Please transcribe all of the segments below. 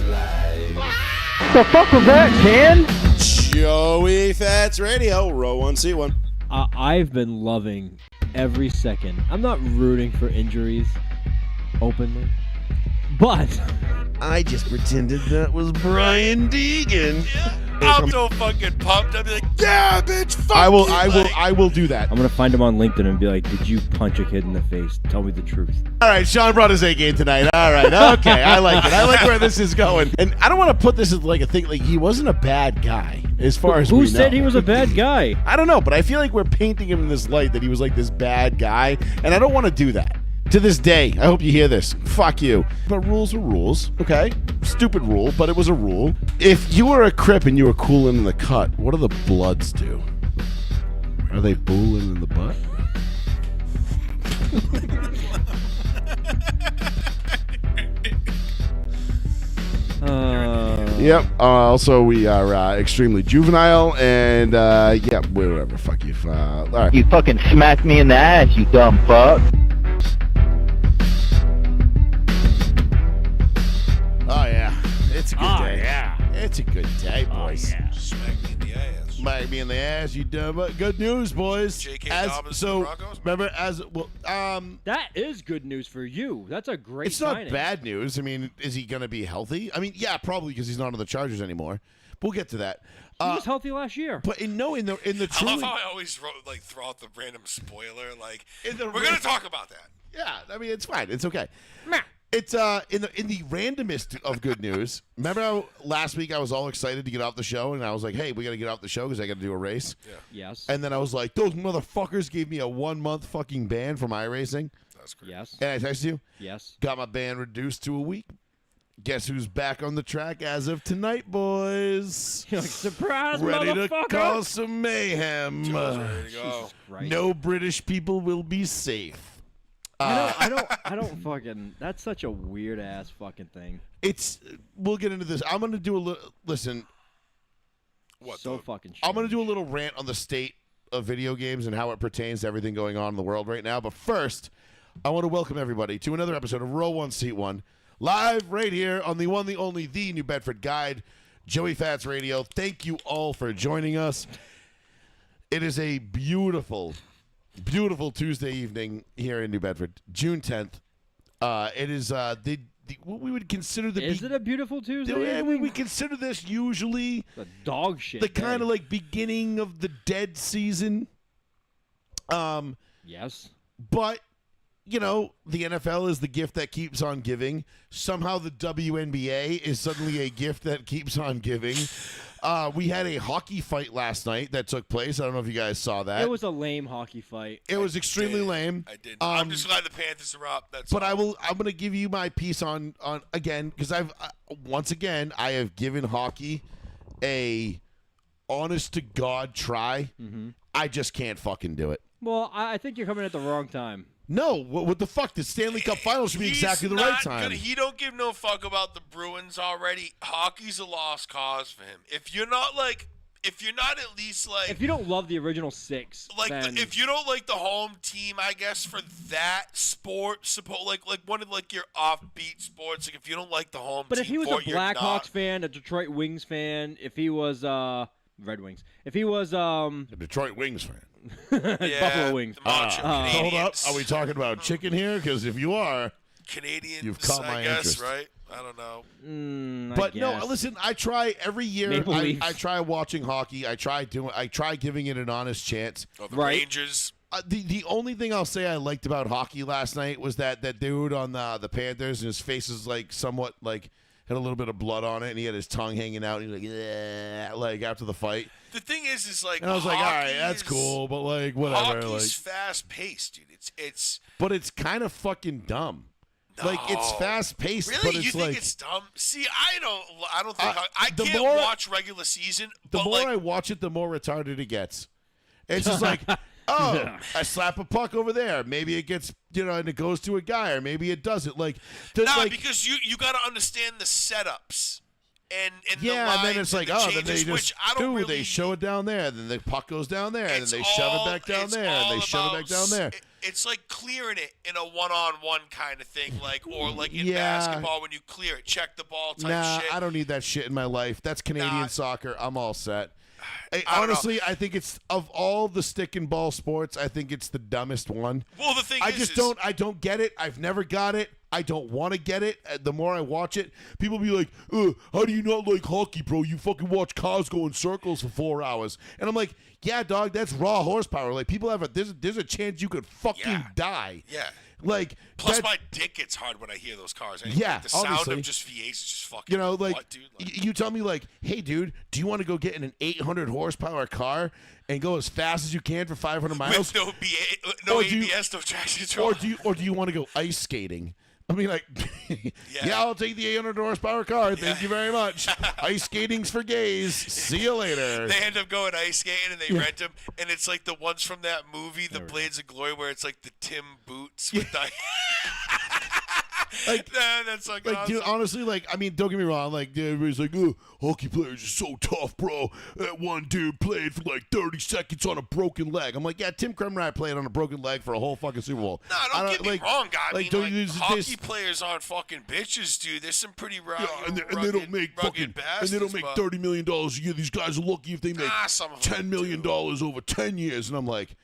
The fuck was that, Ken? Joey Fats Radio, row 1C1. I've been loving every second. I'm not rooting for injuries openly, but I just pretended that was Brian Deegan. I'm so fucking pumped. I'll be like, yeah, bitch, fuck I will do that. I'm gonna find him on LinkedIn and be like, "Did you punch a kid in the face? Tell me the truth." All right, Sean brought his A game tonight. All right, okay, I like it. I like where this is going. And I don't want to put this as like a thing. Like he wasn't a bad guy, as far as Who we said know. he was a bad guy? I don't know, but I feel like we're painting him in this light that he was like this bad guy, and I don't want to do that. To this day, I hope you hear this. Fuck you. But rules are rules, okay? Stupid rule, but it was a rule. If you were a Crip and you were cooling in the cut, what do the Bloods do? Are they booling in the butt? Yep. Also, we are extremely juvenile, and yeah, whatever. Fuck you. All right. You fucking smacked me in the ass, you dumb fuck. Oh, yeah. It's a good day. Yeah. It's a good day, boys. yeah. smack me in the ass. Smack me in the ass, you dumb. Good news, boys. J.K. Dobbins to the Broncos? Remember, That is good news for you. That's a great it's not signing. bad news. I mean, is he going to be healthy? I mean, yeah, probably because he's not on the Chargers anymore. But we'll get to that. He was healthy last year. But in the I love truly, how I always throw out the random spoiler. Like, In the we're going to talk about that. yeah, I mean, it's fine. It's okay. Meh. It's in the randomest of good news. Remember how last week I was all excited to get off the show, and I was like, "Hey, we got to get off the show because I got to do a race." Yes. And then I was like, "Those motherfuckers gave me a 1-month fucking ban from iRacing." That's great. Yes. And I texted you, Yes. got my ban reduced to a week. Guess who's back on the track as of tonight, boys? You're like, surprise, Ready to motherfucker. cause some mayhem. Joe's ready to go. Right. No British people will be safe. I don't fucking. That's such a weird ass fucking thing. We'll get into this. I'm gonna do a little. Listen, What? So the- fucking. I'm gonna strange. do a little rant on the state of video games and how it pertains to everything going on in the world right now. But first, I want to welcome everybody to another episode of Row 1 Seat 1, live right here on the one, the only, the New Bedford Guide, Joey Fats Radio. Thank you all for joining us. It is a beautiful Tuesday evening here in New Bedford, June 10th. It is what we would consider the. Is it a beautiful Tuesday? we consider this usually The dog shit. the kind day. of like beginning of the dead season. Yes. But you know, the NFL is the gift that keeps on giving. Somehow the WNBA is suddenly a gift that keeps on giving. We had a hockey fight last night that took place. I don't know if you guys saw that. It was a lame hockey fight. It was extremely lame. I did. I'm just glad the Panthers are up. That's But all. I'm going to give you my piece on again, because once again I have given hockey a honest to God try. Mm-hmm. I just can't fucking do it. Well, I think you're coming at the wrong time. No, what the fuck? The Stanley Cup Finals should be He's exactly the not right time. He don't give no fuck about the Bruins already. Hockey's a lost cause for him. If you're not at least like, If you don't love the original six, like then if you don't like the home team, I guess for that sport, like one of like your offbeat sports, like if you don't like the home but team, if he was a or you're Blackhawks not- fan, a Detroit Wings fan, if he was Red Wings, if he was The Detroit Wings fan. yeah, Buffalo Wings. the Montreal Hold up. Canadiens. Are we talking about chicken here? Because if you are, Canadians? You've caught my I guess, interest. right? I don't know. but no, listen. I try every year. Maple Leafs. I try watching hockey. I try giving it an honest chance. Oh, the Right. Rangers. The only thing I'll say I liked about hockey last night was that dude on the Panthers, and his face is like somewhat like had a little bit of blood on it, and he had his tongue hanging out, and he was like, "Yeah," like after the fight. The thing is like, And I was like, all right, hockey that's is- cool, but like whatever. Hockey's Like, fast paced, dude. It's but it's kind of fucking dumb. Like it's No. fast paced, really. but You it's think like it's dumb? See, I don't think I the can't more- watch regular season. the but more like, I watch it, the more retarded it gets. It's just like, oh, I slap a puck over there. Maybe it gets, and it goes to a guy, or maybe it doesn't. Like, because you got to understand the setups and the yeah, lines and then it's like, the oh, then changes, they which just I don't they show it down there, then the puck goes down there, and it's then they shove all- it back down it's there, and all they shove it about back down there. it's like clearing it in a one-on-one kind of thing, like or like in Yeah. basketball when you clear it, check the ball type Nah, shit. I don't need that shit in my life. That's Canadian Nah. soccer. I'm all set. I don't know. Honestly, I think it's of all the stick and ball sports, I think it's the dumbest one. Well, the thing I is, just don't. I don't get it. I've never got it. I don't want to get it. The more I watch it, people be like, "How do you not like hockey, bro? You fucking watch cars go in circles for 4 hours." And I'm like, "Yeah, dog, that's raw horsepower. Like people have there's a chance you could fucking Yeah. die." Yeah. Like Plus, that- my dick gets hard when I hear those cars. Anyway. Yeah, the sound obviously. of just V8s is just fucking. You know, like, what, dude? Like, you tell me, like, hey, dude, do you want to go get in an 800 horsepower car and go as fast as you can for 500 miles? with no no Or do you- ABS, no traction control. Or do you want to go ice skating? I mean, like, yeah, I'll take the 800 horsepower car. Thank you very much. Ice skating's for gays. See you later. They end up going ice skating and they rent them, and it's like the ones from that movie, The Blades of Glory, where it's like the Tim boots with the. Like, that's like awesome. dude, honestly, like, I mean, don't get me wrong. Like, everybody's like, oh, hockey players are so tough, bro. That one dude played for like 30 seconds on a broken leg. I'm like, yeah, Tim Kremrat played on a broken leg for a whole fucking Super Bowl. No, don't get me like, wrong, guy. I like, mean, don't like, you use hockey this? players aren't fucking bitches, dude. There's some pretty rugged, Yeah, and they don't make fucking, and they don't make $30 million a year. These guys are lucky if they make some of them $10 million over 10 years. And I'm like,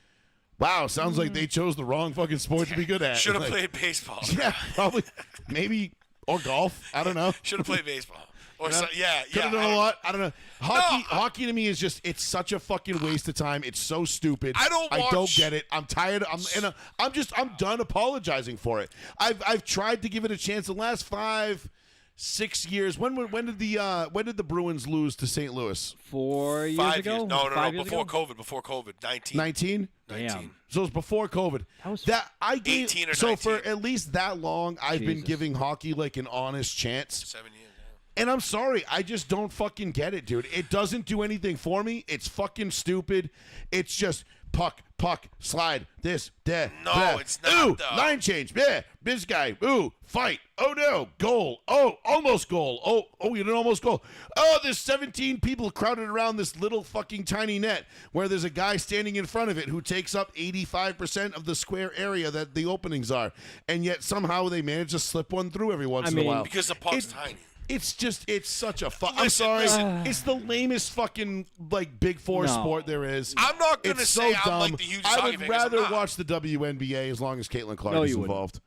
wow, sounds like they chose the wrong fucking sport to be good at. Should have Like, played baseball. Yeah, probably, maybe, or golf. I don't know. Should have played baseball. Or You know? yeah. Could have done a lot. I don't know. Hockey to me is just, it's such a fucking waste of time. It's so stupid. I don't get it. I'm tired. I'm done apologizing for it. I've tried to give it a chance the last 5-6 years. When did the Bruins lose to St. Louis? 4 years 5 ago? years. No. 5 years Before ago? COVID. Before COVID. 19. 19? Damn. So it was before COVID. That was I gave 18 or so 19. for at least that long, I've been Jesus. giving hockey like an honest chance. 7 years. And I'm sorry, I just don't fucking get it, dude. It doesn't do anything for me. It's fucking stupid. It's just puck, slide, this, that. No, that. it's not, Ooh, though. line change. Yeah, this guy. Ooh, fight. Oh no, goal. Oh, almost goal. Oh, you didn't almost goal. Oh, there's 17 people crowded around this little fucking tiny net where there's a guy standing in front of it who takes up 85% of the square area that the openings are, and yet somehow they manage to slip one through every once in a mean, while. Because the puck's tiny. It's such a I'm Listen, sorry. listen. It's the lamest fucking like Big Four No. sport there is. I'm not gonna It's say so I'm dumb. like the hugest I hockey would fan 'cause I'm rather not. watch the WNBA as long as Caitlin Clark No, is you wouldn't. involved.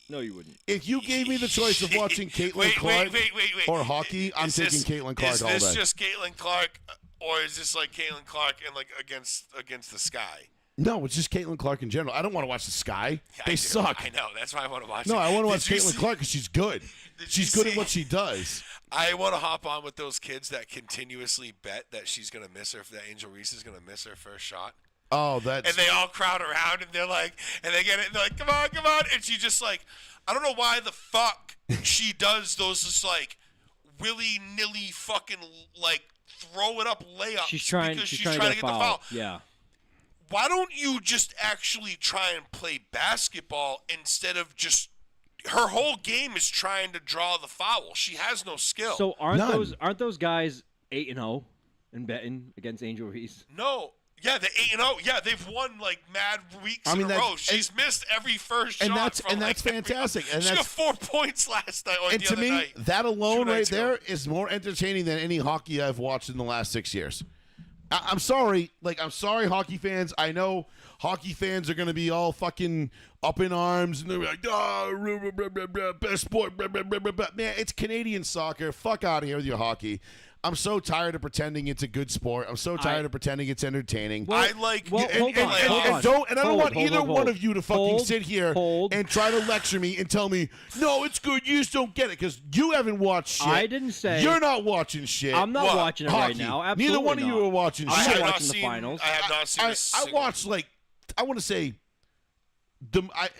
No, you wouldn't. If you gave me the choice of watching Caitlin wait, Clark wait. or hockey, I'm Is taking this- Caitlin Clark Is all this day. just Caitlin Clark, or is this like Caitlin Clark and like against the Sky? No, it's just Caitlin Clark in general. I don't want to watch the Sky. I They do. suck. I know. That's why I want to watch. No, it. I want to watch Did you Caitlin see- Clark because she's good. Did She's you good at see- what she does. I want to hop on with those kids that continuously bet that she's gonna miss her, that Angel Reese is gonna miss her first shot. Oh, that's And they all crowd around and they're like, and they get it, and they're like, come on. And she just like, I don't know why the fuck she does those just like willy-nilly fucking like throw it up layups. She's trying. because She's trying to get the foul. foul. Yeah. Why don't you just actually try and play basketball instead of just her whole game is trying to draw the foul. She has no skill. So aren't None. those guys 8-0 in betting against Angel Reese? no. Yeah, the 8-0. Yeah, they've won like mad weeks I mean, in a that's- row. She's missed every first and shot. that's- from, and like, that's fantastic. And she got that's 4 points last night or and the to other me, night. that alone 2 right nights there ago. is more entertaining than any hockey I've watched in the last 6 years. I'm sorry. Like, I'm sorry, hockey fans. I know hockey fans are going to be all fucking up in arms, and they're like, best sport. Man, it's Canadian soccer. Fuck out of here with your hockey. I'm so tired of pretending it's a good sport. I'm so tired of pretending it's entertaining. I like. Well, And, hold and, on, and- hold and on. don't, and I don't Hold, want hold, either hold, one hold. of you to fucking Hold, sit here hold. and try to lecture me and tell me, no, it's good. You just don't get it because you haven't watched shit. I didn't say- You're not watching shit. I'm not What? watching it Hockey. right now. Absolutely Neither one of you not. are watching I'm shit. not have watching the seen, finals. I have not seen. I a single- watched like I want to say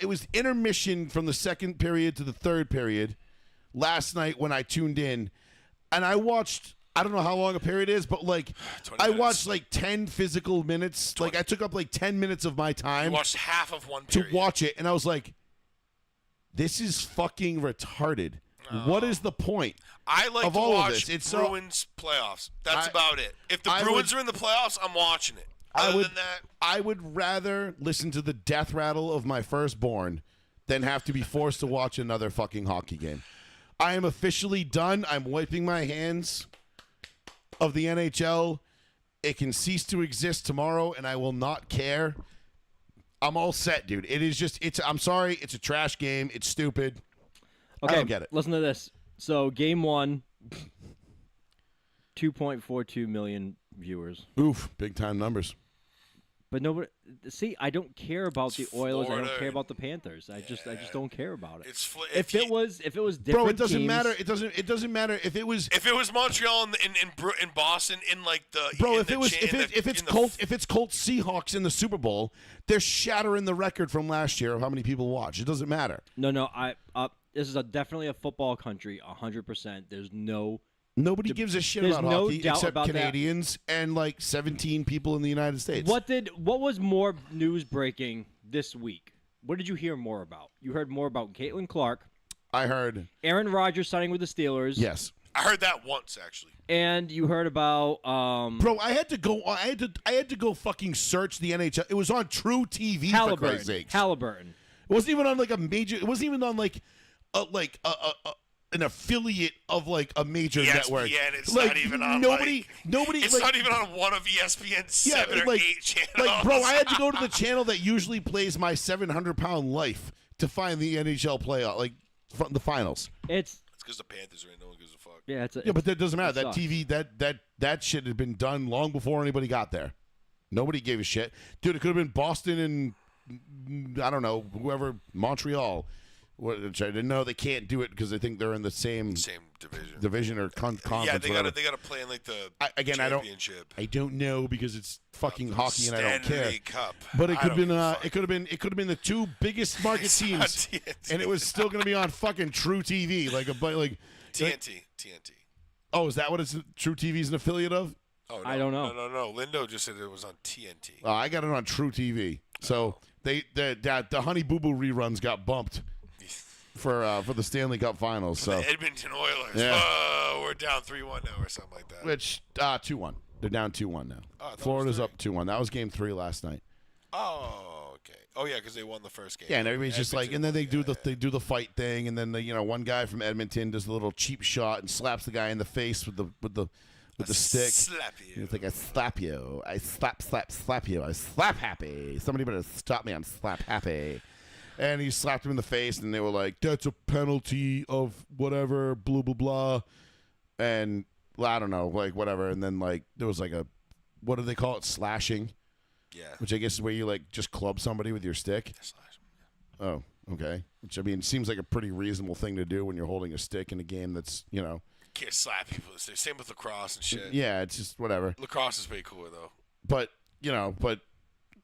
it was intermission from the second period to the third period last night when I tuned in, and I watched. I don't know how long a period is, but like 20 I minutes. watched like 10 physical minutes. Like I took up like 10 minutes of my I time watched half of one to period. watch it, and I was like, "This is fucking retarded. What is the point?" I like of to all of watch this. It's so- Bruins playoffs. That's I- about it. If the I Bruins would- are in the playoffs, I'm watching it. Other than that, I would rather listen to the death rattle of my firstborn than have to be forced to watch another fucking hockey game. I am officially done. I'm wiping my hands of the NHL. It can cease to exist tomorrow, and I will not care. I'm all set, dude. It is just, I'm sorry, it's a trash game. It's stupid. Okay, I don't get it. Listen to this. So, game 1, 2.42 million viewers. Oof, big time numbers. But nobody. See, I don't care about It's the Oilers. I Florida. don't care about the Panthers. I just don't care about it. if It was different. Bro, it doesn't teams, matter. It doesn't matter if it was. If it was Montreal in Boston in like the Bro, in if the it was cha- if in it, the- if it's in the Colts if it's Colts Seahawks in the Super Bowl, they're shattering the record from last year of how many people watch. It doesn't matter. No. This is definitely a football country. 100%. There's no. Nobody gives a shit there's about no hockey doubt except about that. Canadians and like 17 people in the United States. What was more news breaking this week? What did you hear more about? You heard more about Caitlin Clark, I heard. Aaron Rodgers signing with the Steelers. Yes. I heard that once actually. And you heard about Bro, I had to go fucking search the NHL. It was on True TV for Christ's sake. Halliburton. It wasn't even on like a major. It wasn't even on like an affiliate of like a major ESPN, network. it's like, not even on nobody. It's like, not even on one of ESPN's 7 or like, 8 channels. Like, bro, I had to go to the channel that usually plays my 700-pound life to find the NHL playoff, like the finals. It's because the Panthers are in. No one gives a fuck. yeah, Yeah, but that doesn't matter. That sucks. TV, that shit had been done long before anybody got there. Nobody gave a shit, dude. It could have been Boston and I don't know, whoever, Montreal. Which I didn't know they can't do it because I think they're in the same division or conference. Yeah, they whatever. got to play in like the championship. I don't know because it's fucking hockey and I don't care. Stanley Cup. But it I could have don't been give a fuck. it could have been the two biggest market It's teams, on TNT. and it was still going to be on fucking True TV, like TNT. Oh, is that what it's True TV is an affiliate of? Oh, no, I don't know. No. Lindo just said it was on TNT. I got it on True TV. So the Honey Boo Boo reruns got bumped for the Stanley Cup Finals. So The Edmonton Oilers. Yeah. Oh, we're down 3-1 now or something like that. which 2-1. They're down 2-1 now. Oh, I thought it was Florida's 3. up 2-1. That was Game 3 last night. Oh, okay. Oh yeah, because they won the first game. Yeah, and everybody's just like, Edmonton and then they won, do they do the fight thing, and then one guy from Edmonton does a little cheap shot and slaps the guy in the face with the stick. Slap you. It's like I slap you, I slap you, I slap happy. Somebody better stop me, I'm slap happy. And he slapped him in the face, and they were like, "That's a penalty of whatever, blah blah blah," and well, I don't know, like whatever. And then like there was like a, what do they call it, slashing? Yeah. Which I guess is where you like just club somebody with your stick. Oh, okay. Which I mean seems like a pretty reasonable thing to do when you're holding a stick in a game that's Can't slap people. Same with lacrosse and shit. Yeah, it's just whatever. Lacrosse is way cooler though. But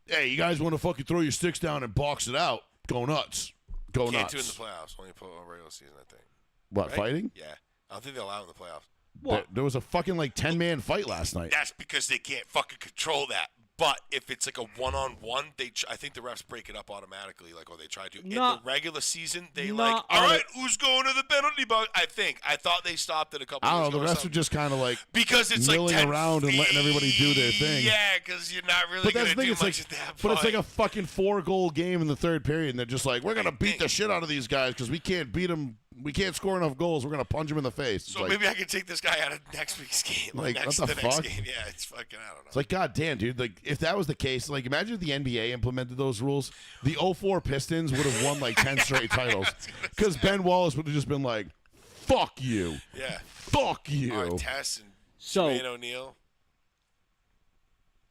hey, you guys want to fucking throw your sticks down and box it out? Go nuts. Go Can't nuts. do it in the playoffs. Only put on regular season, I think. What, Right? fighting? Yeah. I don't think they allow it in the playoffs. What? There was a fucking like 10-man fight last night. That's because they can't fucking control that. But if it's like a one-on-one, I think the refs break it up automatically, or they try to. In the regular season, they all right, who's going to the penalty box? I thought they stopped it a couple I years don't know. ago. The rest are just kind of like because it's like milling 10 around and letting everybody do their thing. Yeah, because you're not really But going that's to the thing. do It's much like, at that but it's like a point. fucking 4-goal game in the third period, and they're just like, we're gonna beat the shit out of these guys because we can't beat them. We can't score enough goals. We're gonna punch them in the face. It's So like, maybe I can take this guy out of next week's game. Like, next, what the next fuck? game. Yeah, it's fucking, I don't know. It's like, God damn, dude. Like, if that was the case, like, imagine if the NBA implemented those rules. The 04 Pistons would have won like 10 straight titles because Ben Wallace would have just been like, "Fuck you, Yeah. fuck you." Artest and So- Jermaine O'Neal.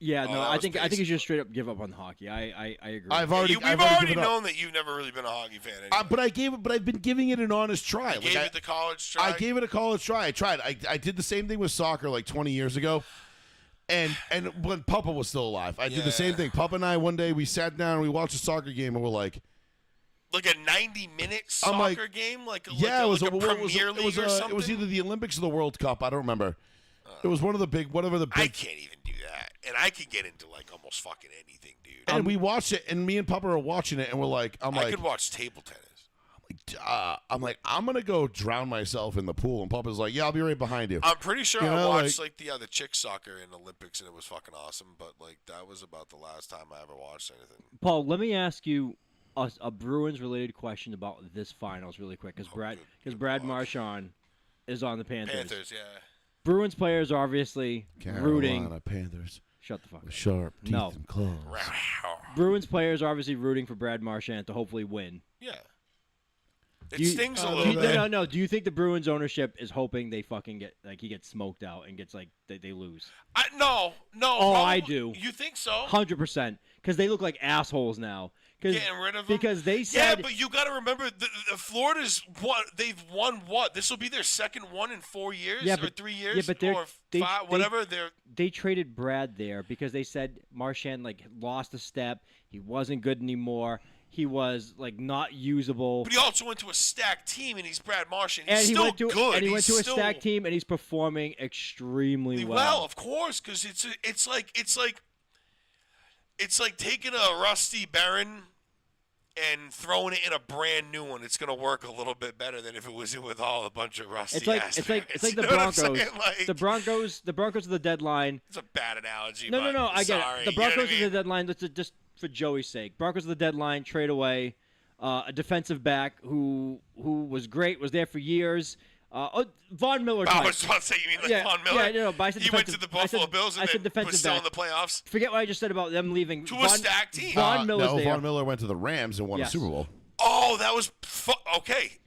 Yeah, Oh, no, that I was think you basic. should straight up give up on hockey. I agree. I've already We've I've already given up. known that you've never really been a hockey fan. Anyway. But I've been giving it an honest try. Gave it the college try. I gave it a college try. I tried. I did the same thing with soccer like 20 years ago. And when Papa was still alive, I did the same thing. Papa and I, one day, we sat down and we watched a soccer game and we're like, like a 90-minute I'm like, soccer game, like a yeah, like it a Premier League or something. it was either the Olympics or the World Cup. I don't remember. It was one of the big, whatever the I big. can't even do that, and I could get into like almost fucking anything, dude. And we watched it, and me and Papa are watching it, and we're like, I could watch table tennis. I'm like, I'm gonna go drown myself in the pool, and Papa's like, yeah, I'll be right behind you. I'm pretty sure You I know, watched the chick soccer in Olympics and it was fucking awesome, but like that was about the last time I ever watched anything. Paul, let me ask you a Bruins related question about this finals really quick, because Brad Marchand is on the Panthers. Panthers, yeah. Bruins players are obviously rooting. Carolina Panthers. Shut the fuck up. Sharp teeth No. and claws. Bruins players are obviously rooting for Brad Marchand to hopefully win. Yeah. It Do you- stings a Oh, little bit. No. Do you think the Bruins ownership is hoping they fucking get he gets smoked out and gets they lose? No. Oh, I probably- do. You think so? 100%, because they look like assholes now. Getting rid of them? Because they Yeah, said but you got to remember, the Florida's they've won what? This will be their second one in 4 years or 3 years, yeah, but or they, five, whatever. They're they traded Brad there because they said Marchand lost a step. He wasn't good anymore. He was not usable. But he also went to a stacked team, and he's Brad Marchand. And He's he still went to good. and he went He's to a still stacked team, and he's performing extremely well. Of course, because it's like taking a rusty Baron and throwing it in a brand new one. It's gonna work a little bit better than if it was with all a bunch of rusty. It's like ass the Barons. You know what I'm Broncos. saying? Like, The Broncos are the deadline. it's a bad analogy. No, but I get sorry. it. The You know what I Broncos are mean? the deadline. Let's just for Joey's sake. Broncos are the deadline. Trade away a defensive back who was great, was there for years. Von Miller. I type. was about to say, you mean like Yeah, Von Miller? yeah, no, but I said he went to the defensive- Buffalo Bills and I said then defensive was still in back. the playoffs. Forget what I just said about them leaving. To a stacked team. Von Miller's No, there. Von Miller went to the Rams and won Yes. a Super Bowl. Oh, that was okay.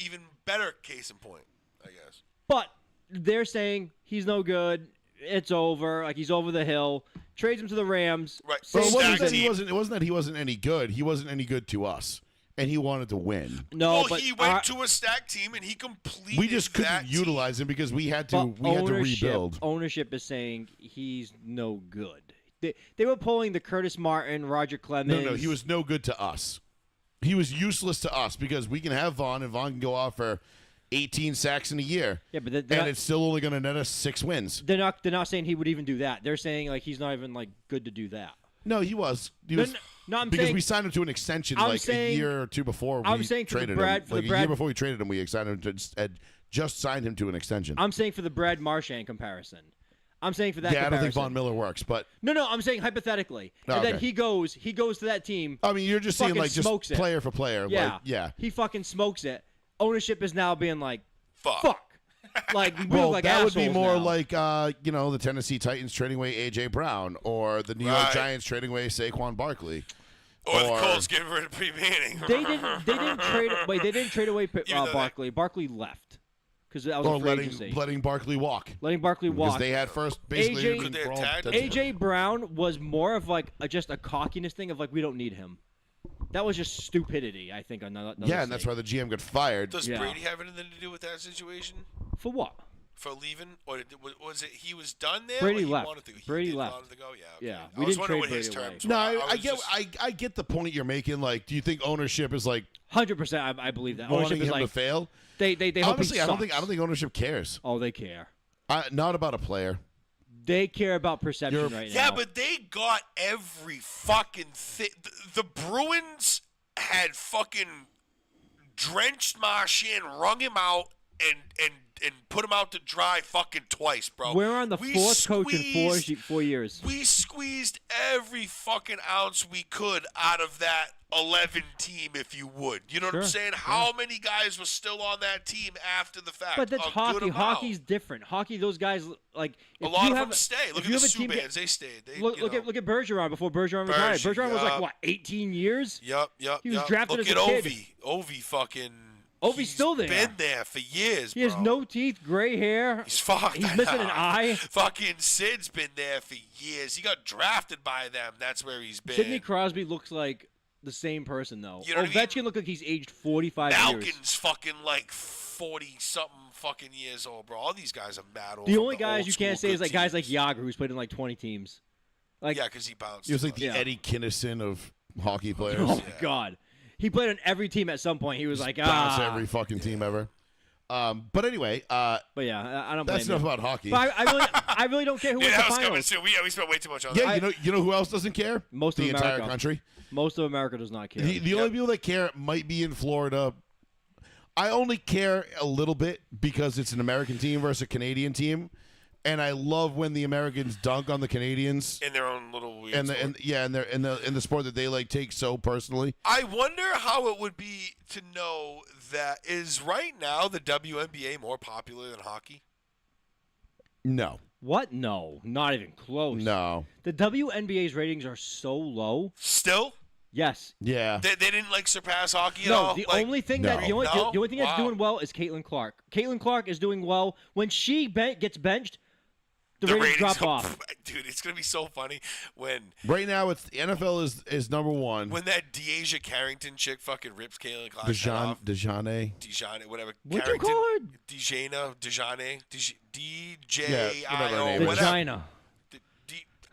Even better case in point, I guess. But they're saying he's no good. It's over. He's over the hill. Trades him to the Rams. Right. But Same it wasn't, Stacked that he team. wasn't. It wasn't that he wasn't any good. He wasn't any good to us, and he wanted to win. No, Well, but he went to a stacked team and he completed. We just couldn't that utilize him because we had to. but We had to rebuild. Ownership is saying he's no good. They were pulling the Curtis Martin, Roger Clemens. No, he was no good to us. He was useless to us because we can have Vaughn, and Vaughn can go off for 18 sacks in a year. Yeah, but and it's still only going to net us 6 wins. they're not saying he would even do that. They're saying he's not even good to do that. No, he was. He was No, I'm because saying we signed him to an extension I'm a saying- year or two before I'm we saying for the traded Brad- him. for the A Brad- year before we traded him, we signed him to, had just signed him to an extension. I'm saying for the Brad Marchand comparison. I'm saying for that. Yeah, I don't think comparison. Von Miller works, but No, I'm saying hypothetically. Oh, And then okay. he goes to that team. I mean, you're just seeing Fucking just smokes it. player for player. Yeah. Yeah. He fucking smokes it. Ownership is now being Fuck. fuck. We Well, look like that would be assholes more now. like the Tennessee Titans trading away A.J. Brown, or the New York Right. Giants trading away Saquon Barkley. Or the Or- Colts getting rid of Pete Manning. They didn't trade. Wait, they didn't trade away Even though they- Barkley. Barkley left because that was Or a free agency. letting Barkley walk. Letting Barkley Because walk. they had first basically AJ even Could they for all have tagged him? intents- AJ Brown was more of just a cockiness thing of we don't need him. That was just stupidity, I think. Yeah, and that's why the GM got fired. Does Yeah. Brady have anything to do with that situation? For what? For leaving? Or was it he was done there? Brady or he left. Wanted to, he Brady did left. wanted to go? Yeah. Okay. Yeah, I we was didn't wondering trade what his Brady away. terms No, were. I was get just- I get the point you're making. Do you think ownership is 100%. I believe that. Ownership wanting is him to fail? they hope Honestly, he I don't think sucks. ownership cares. Oh, they care. Not about a player. They care about perception You're- right now. Yeah, but they got every fucking thing. The Bruins had fucking drenched Marchand, wrung him out, and put him out to dry fucking twice, bro. we're on the We fourth coach in squeezed- 4 years. We squeezed every fucking ounce we could out of that 11 team, if you would. You know what I'm Sure, saying? How many guys were still on that team after the fact? But that's A good hockey. amount. Hockey's different. Hockey, those guys if A lot you of have, them stay. Look if you at the have a team Subans. They stayed. They, Look you know. at Bergeron before Bergeron retired. Berge, Bergeron was yeah. 18 years? Yep. He was drafted Look as at a kid. Ovi. Ovi fucking. Ovi's he's still there. Been there for years. He has bro. no teeth, gray hair. He's fucked. He's missing an eye. Fucking Sid's been there for years. He got drafted by them. That's where he's been. Sidney Crosby looks like the same person, though. You know what I Ovechkin mean? looked like he's aged 45 years. Malkin's fucking 40-something fucking years old, bro. All these guys are mad old. The from only guys old you school can't say is good guys like teams. Yager, who's played in 20 teams. Yeah, because he bounced. He was like the Yeah. Eddie Kinnison of hockey players. Oh, my God. He played on every team at some point. He was like, Bounce every fucking team ever. But anyway, But yeah, I don't blame that's enough him. about hockey. But I really don't care who Yeah, wins that the was coming finals. soon. We spent way too much on Yeah, that. you know who else doesn't care? Most of the entire America. country. Most of America does not care. The only people that care might be in Florida I only care a little bit because it's an American team versus a Canadian team, and I love when the Americans dunk on the Canadians in their own little weird and sport. in the sport that they like take so personally. I wonder how it would be to know that is right now the WNBA more popular than hockey? No, What? No, not even close. no, The WNBA's ratings are so low. Still? Yes. yeah. They didn't like surpass hockey at No, all? the Like, only thing No. the only thing that's Wow. doing well is Caitlin Clark. Caitlin Clark is doing well. When she gets benched, the ratings drop go- off. Dude, it's gonna be so funny when Right now, it's the NFL is number one. that Deasia Carrington chick fucking rips Caitlin Clark's head off. Dejanay. Dijane, whatever. What'd you Carrington, call her? Dejane, Yeah, DJ, whatever her name is. whatever. Vagina.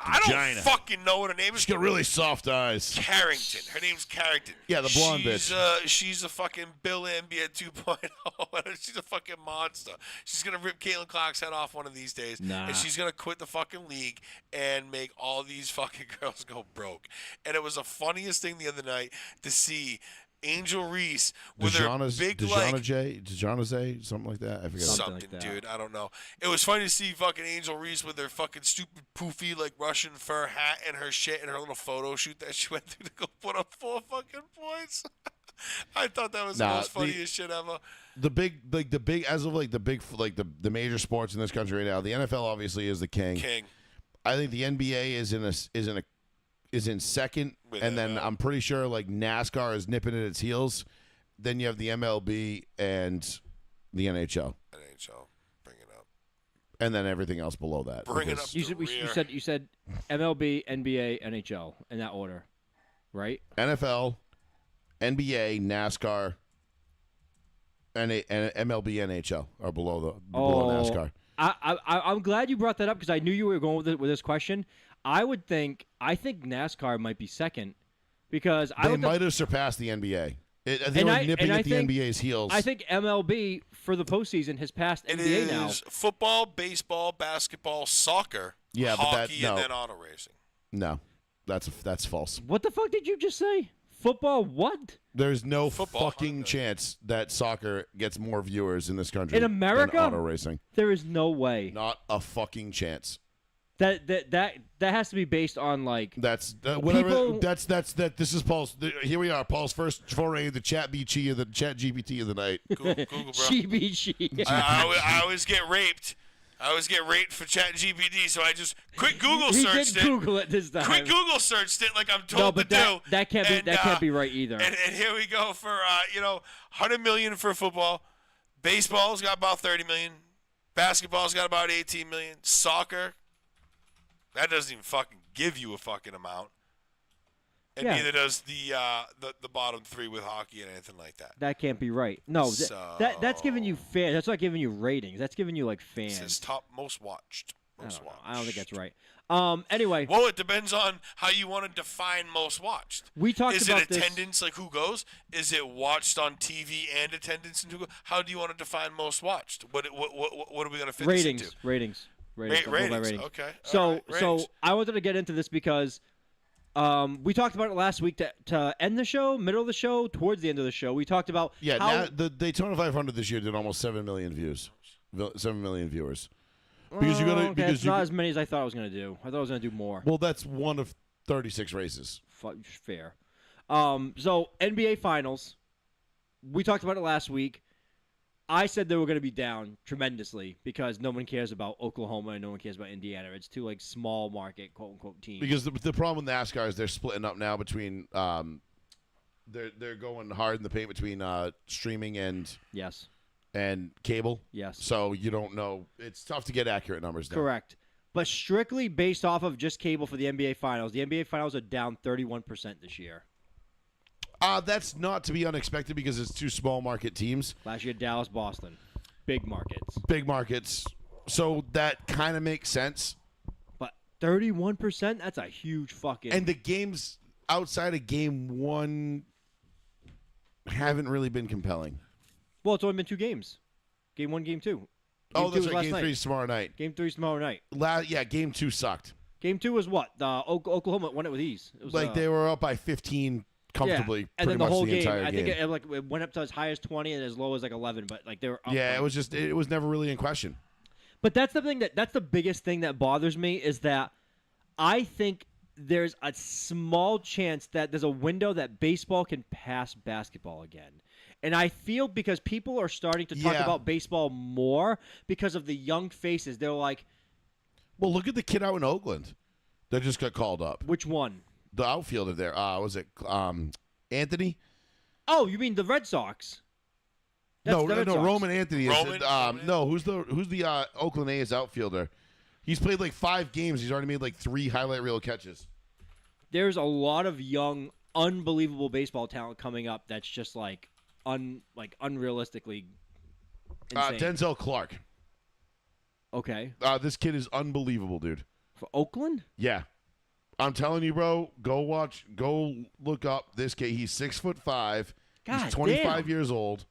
I don't Vagina. fucking know what her name is. She's got really soft eyes. Carrington. Her name's Carrington. Yeah, the blonde bitch. She's a fucking Bill NBA 2.0. She's a fucking monster. She's gonna rip Caitlin Clark's head off one of these days, Nah. and she's gonna quit the fucking league and make all these fucking girls go broke. And it was the funniest thing the other night to see Angel Reese with her big like Dejanay, something like that. I forget. Something something, like that. dude. I don't know. It was funny to see fucking Angel Reese with her fucking stupid poofy like Russian fur hat and her shit and her little photo shoot that she went through to go put up 4 fucking points. I thought that was the most funniest shit ever. The big the major sports in this country right now. The NFL obviously is the king. I think the NBA is in second, With and then NFL. I'm pretty sure like NASCAR is nipping at its heels. Then you have the MLB and the NHL, NHL, bring it up. and then everything else below that. Bring it because up. You said MLB, NBA, NHL in that order, right? NFL, NBA, NASCAR, and MLB, NHL are below NASCAR. I'm glad you brought that up because I knew you were going with this question. I think NASCAR might be second because They might have surpassed the NBA. They were nipping at the NBA's heels. I think MLB for the postseason has passed It NBA is now. football, baseball, basketball, soccer, Yeah, but hockey, no. and then auto racing. No, that's false. What the fuck did you just say? Football? What? There's no Football, fucking huh? chance that soccer gets more viewers in this country In America? than auto racing. There is no way. Not a fucking chance. That has to be based on like That's whatever. People- That's that. This is Paul's. Here we are. Paul's first foray into Chat GPT of the night. Google, bro. GBG. I always get raped. I always get raped for Chat GPT, so I just quick Google He searched did it. Google it this time. Quick Google searched it like I'm no, told but to do. that can't be And, that can't be right either. And here we go for 100 million for football. Baseball's got about 30 million. Basketball's got about 18 million. Soccer, that doesn't even fucking give you a fucking amount. And Yeah. neither does the bottom three with hockey and anything like that. That can't be right. No, that's giving you fans. That's not giving you ratings. That's giving you like It fans. says top most watched. Most watched. I don't think that's right. Anyway, Well, it depends on how you want to define most watched. we talked Is about it this. attendance, like who goes? Is it watched on TV and attendance and who goes? How do you want to define most watched? What are we going to fit Ratings, this into? ratings. I'm going by Ratings. ratings. Okay. So, All right, ratings. so I wanted to get into this because we talked about it last week to end the show, middle of the show, towards the end of the show. We talked about Yeah, how, now, the Daytona 500 this year did almost 7 million views, 7 million viewers. Because you got to okay, because it's you not as many as I thought I was going to do. I thought I was going to do more. well, that's one of 36 races. Fair. So NBA Finals. We talked about it last week. I said they were going to be down tremendously because no one cares about Oklahoma and no one cares about Indiana. It's two like small market quote unquote teams. Because the problem with NASCAR is they're splitting up now between they're going hard in the paint between streaming and Yes. cable. Yes. So you don't know. It's tough to get accurate numbers now. Correct. But strictly based off of just cable for the NBA Finals, the NBA Finals are down 31% this year. That's not to be unexpected because it's two small market teams, Last year, Dallas, Boston. Big markets. big markets. So that kind of makes sense. But 31%? That's a huge fucking... And the games outside of game one haven't really been compelling. Well, it's only been 2 games. Game 1, Game 2. Game Oh, 2 that's was right. last Game night. 3 is tomorrow night. Game 3 is tomorrow night. Game 2 sucked. Game 2 was what? Oklahoma won it with ease. It was, Like they were up by 15 comfortably and pretty then the much whole the game. entire I think game. it went up to as high as 20 and as low as like 11, but like they were up. Yeah, like- it was never really in question. But that's the biggest thing that bothers me is that I think there's a small chance that there's a window that baseball can pass basketball again. And I feel because people are starting to talk Yeah. about baseball more because of the young faces. They're like, Well, look at the kid out in Oakland that just got called up. which one? The outfielder there. Was it Anthony? Oh, you mean the Red Sox? That's No, the Red no, Sox. Roman Anthony is. Roman? No, who's the Oakland A's outfielder? He's played like 5 games. He's already made like 3 highlight reel catches. There's a lot of young, unbelievable baseball talent coming up that's just like unrealistically insane. Denzel Clark. Okay. This kid is unbelievable, dude. For Oakland? Yeah. I'm telling you, bro, go look up this kid. He's 6'5". God He's 25 damn. years old.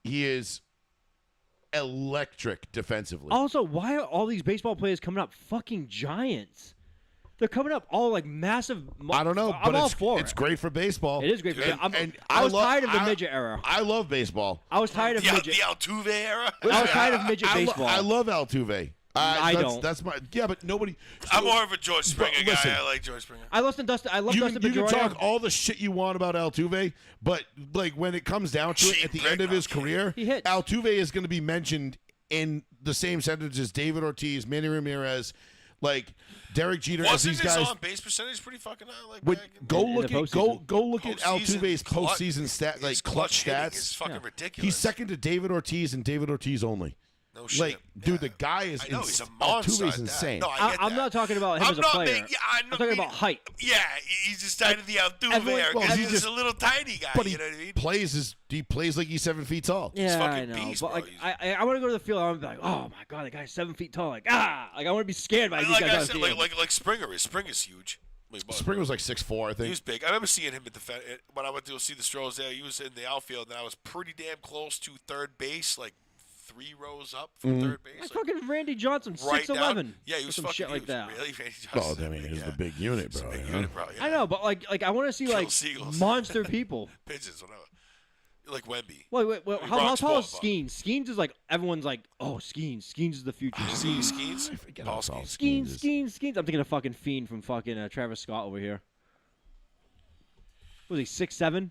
He is electric defensively. Also, why are all these baseball players coming up fucking giants? They're coming up all like massive. I don't know, I'm but all it's for it's it. great for baseball. It is great for And I was love- tired of the midget era. I love baseball. I was tired of The midget. Altuve era. I was tired of midget I baseball. love Altuve. I don't. That's my but nobody. I'm more of a George Springer guy. listen. I like George Springer. I love Dustin. I love You Dustin can Pedroia. talk all the shit you want about Altuve, but like when it comes down to it, at the end of his career, He hits. Altuve is going to be mentioned in the same sentence as David Ortiz, Manny Ramirez, like Derek Jeter, as Wasn't these his guys. on base percentage pretty fucking high? Like Would back in go in look the at postseason. go look at Postseason Altuve's clutch- postseason stat, his like clutch hitting stats. is fucking Yeah. ridiculous. He's second to David Ortiz and David Ortiz only. No shit. Like, dude, Yeah. the guy is I know, he's a ins- monster. Altuve's at that. insane. No, I get I'm that. not talking about him I'm as a not player. making- I'm talking about height. Yeah, he's just tied to the Altuve Everyone- era well, because he he's just- a little tiny guy. But you he know what I mean? plays like he's 7 feet tall. Yeah, I fucking know. beast, but bro. like, He's- I want to go to the field. I want to be like, oh my god, the guy's 7 feet tall. Like I want to be scared by these Like guys. I on the said, field. like Springer is. Springer's huge. Like, Springer was like 6'4", I He think. was big. I remember seeing him at when I went to go see the Stros there. He was in the outfield, and I was pretty damn close to third base, like 3 rows up from third base. Like Like, fucking Randy Johnson, right 6'11". down. Yeah, he was some fucking shit like huge. that. Really, Randy Oh, Johnson. I mean, he's yeah. the big unit, It's a bro. big you know? unit, bro. Yeah. I know, but like I want to see Kill like seagulls. monster people. Pigeons, whatever. Like Wemby. Wait, how Bronx tall is Ball, Skeens? Skeens is like everyone's like, oh, Skeens is the future. Skeens? I forget Paul how tall Skeens. Skeens. I'm thinking of fucking Fiend from fucking Travis Scott over here. Was he 6'7"?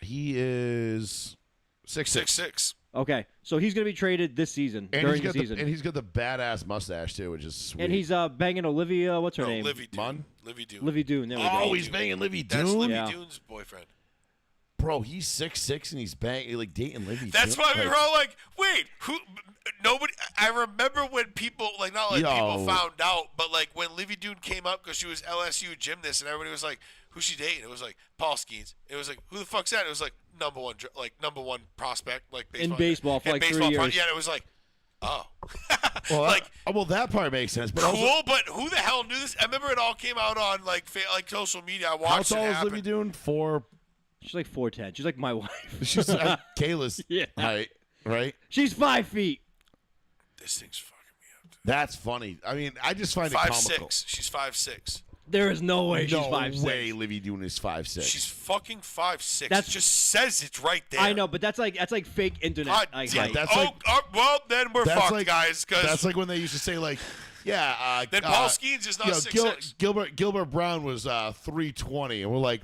He is 6'6". 6'6". Okay, so he's gonna be traded this season And during he's the got season, and he's got the badass mustache too, which is sweet. and he's banging Olivia. What's her No, name? Livy Dune. Munn? Livy Dune. Livy Dune. There we oh, go. he's banging Livy That's Dune. Livy Yeah. Dune's boyfriend. Bro, he's 6'6" and he's banging like dating Livy. That's Dune. why we were all like, wait, who? Nobody. I remember when people, like, not like people Yo. found out, but like when Livy Dune came up because she was LSU gymnast and everybody was like, who's she dating? It was like Paul Skeens. It was like, who the fuck's that? It was like number one prospect, like baseball. In baseball for In like 3 baseball years. Yeah, and it was like, oh. Well, like, that part makes sense. But cool, also, but who the hell knew this? I remember it all came out on like social media. I how watched it tall is happen. Livy Dune? 4. She's like 4'10". She's like my wife. She's Kayla's Yeah. height, right? She's 5 feet. This thing's fucking me up. That's funny. I mean, I just find it comical. 5'6". She's 5'6". There is no way she's No 5'6". way Livy Dune is 5'6". She's fucking 5'6". That's- It just says it's right there. I know, but that's like fake internet. God Like, damn. height. that's like- well, then we're That's fucked, like guys. Because that's like when they used to say like, yeah. then Paul Skeens is not 6'6". Gilbert Brown was 320, and we're like,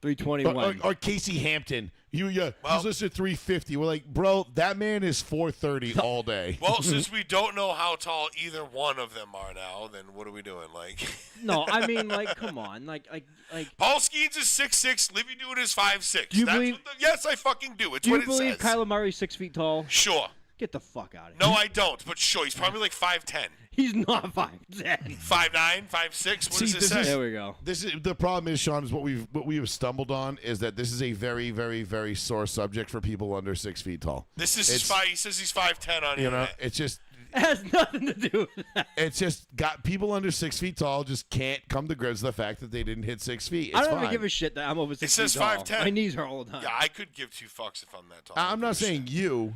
321. or Casey Hampton. Well- He's listed 350. We're like, bro, that man is 430 all day. Well, since we don't know how tall either one of them are now, then what are we doing? Like, No, I mean, like, come on, like. Paul Skeens is 6'6". Livy Dune is 5'6". Do you That's believe- what yes, I fucking do. It's Do you what it believe says. Kyler Murray's 6 feet tall? Sure. Get the fuck out of here. No, I don't. But sure, he's probably like 5'10". He's not 5'10". 5'9", 5'6". What See, does it this say? is- There we go. This is the problem. Is Sean is what we have stumbled on is that this is a very, very, very sore subject for people under 6 feet tall. This is It's- five. He says he's 5'10" on You here. know, it's just It has nothing to do with that. it's just got people under 6 feet tall just can't come to grips with the fact that they didn't hit 6 feet. It's I don't fine. even give a shit that I'm over 6 says feet tall. 5'10". My knees hurt all the time. Yeah, I could give 2 fucks if I'm that tall. I'm not saying you.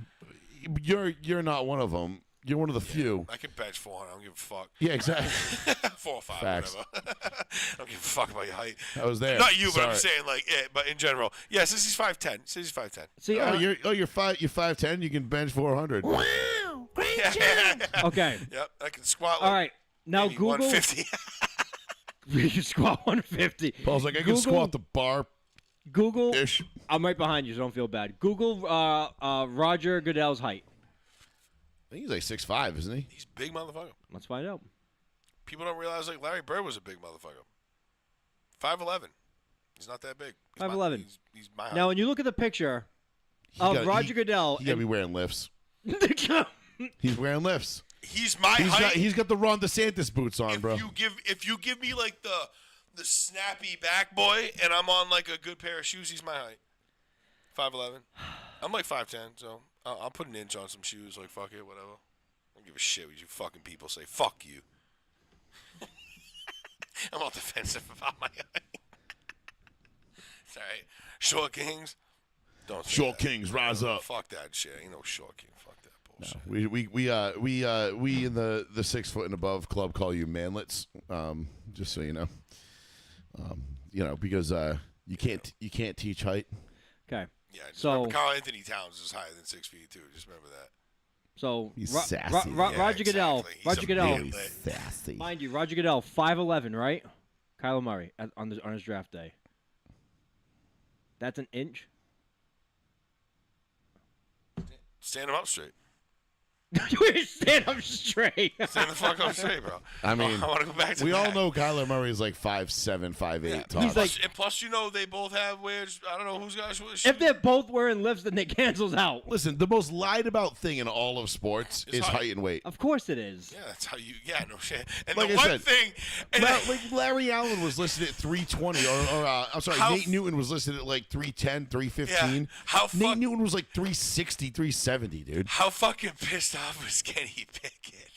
You're not one of them. You're one of the few. I can bench 400. I don't give a fuck. Yeah, exactly. 4 or 5, Facts. whatever. I don't give a fuck about your height. I was there. Not you, but I'm Sorry. saying like, but in general. Yeah, since he's 5'10". Since he's 5'10". See, You're 5'10". You can bench 400. okay. Yep, I can squat. All Like right. Now maybe Google. 150. You squat 150. Paul's like, I can Google- squat the bar Google. ish. I'm right behind you, so don't feel bad. Google Roger Goodell's height. I think he's like 6'5", isn't he? He's a big motherfucker. Let's find out. People don't realize like Larry Bird was a big motherfucker. 5'11". He's not that big. 5'11". He's my height. Now, when you look at the picture of Roger Goodell, He gotta be wearing lifts. He's wearing lifts. He's my height. He's got the Ron DeSantis boots on, bro. If you give me like the snappy back boy and I'm on like a good pair of shoes, he's my height. 5'11". I'm like 5'10", so I'll put an inch on some shoes. Like fuck it, whatever. I don't give a shit what you fucking people say. Fuck you. I'm all defensive about my height. Sorry, short kings. Don't say Short that. kings, rise up. Fuck that shit. Ain't no short king. Fuck that bullshit. We in the 6 foot and above club call you manlets. Just so you know. Because you can't teach height. okay. Yeah, just So- remember Carl Anthony Towns is higher than 6 feet too. Just remember that. So He's Ro- sassy. Ro- Ro- Yeah, Roger Goodell, exactly. He's Roger a Goodell, man. Sassy. mind you, Roger Goodell, 5'11", right? Kyler Murray on his draft day. That's an inch. Stand him up straight. You stand up straight. Stand the fuck up straight, bro. I mean, I want to go back to we all that. know Kyler Murray is like 5'7", 5'8", Yeah. tops. He's like- And plus, they both have weird. I don't know who's got shoes. If they're both wearing lifts, then they cancels out. Listen, the most lied about thing in all of sports It's is height. height and weight. Of course it is. Yeah, that's how you. Yeah, no shit. And Like the I one said, thing. And Like Larry Allen was listed at 320, I'm sorry, How Nate Newton was listed at like 310, 315. Yeah. How Nate fuck- Newton was like 360, 370, dude. how fucking pissed off was Kenny Pickett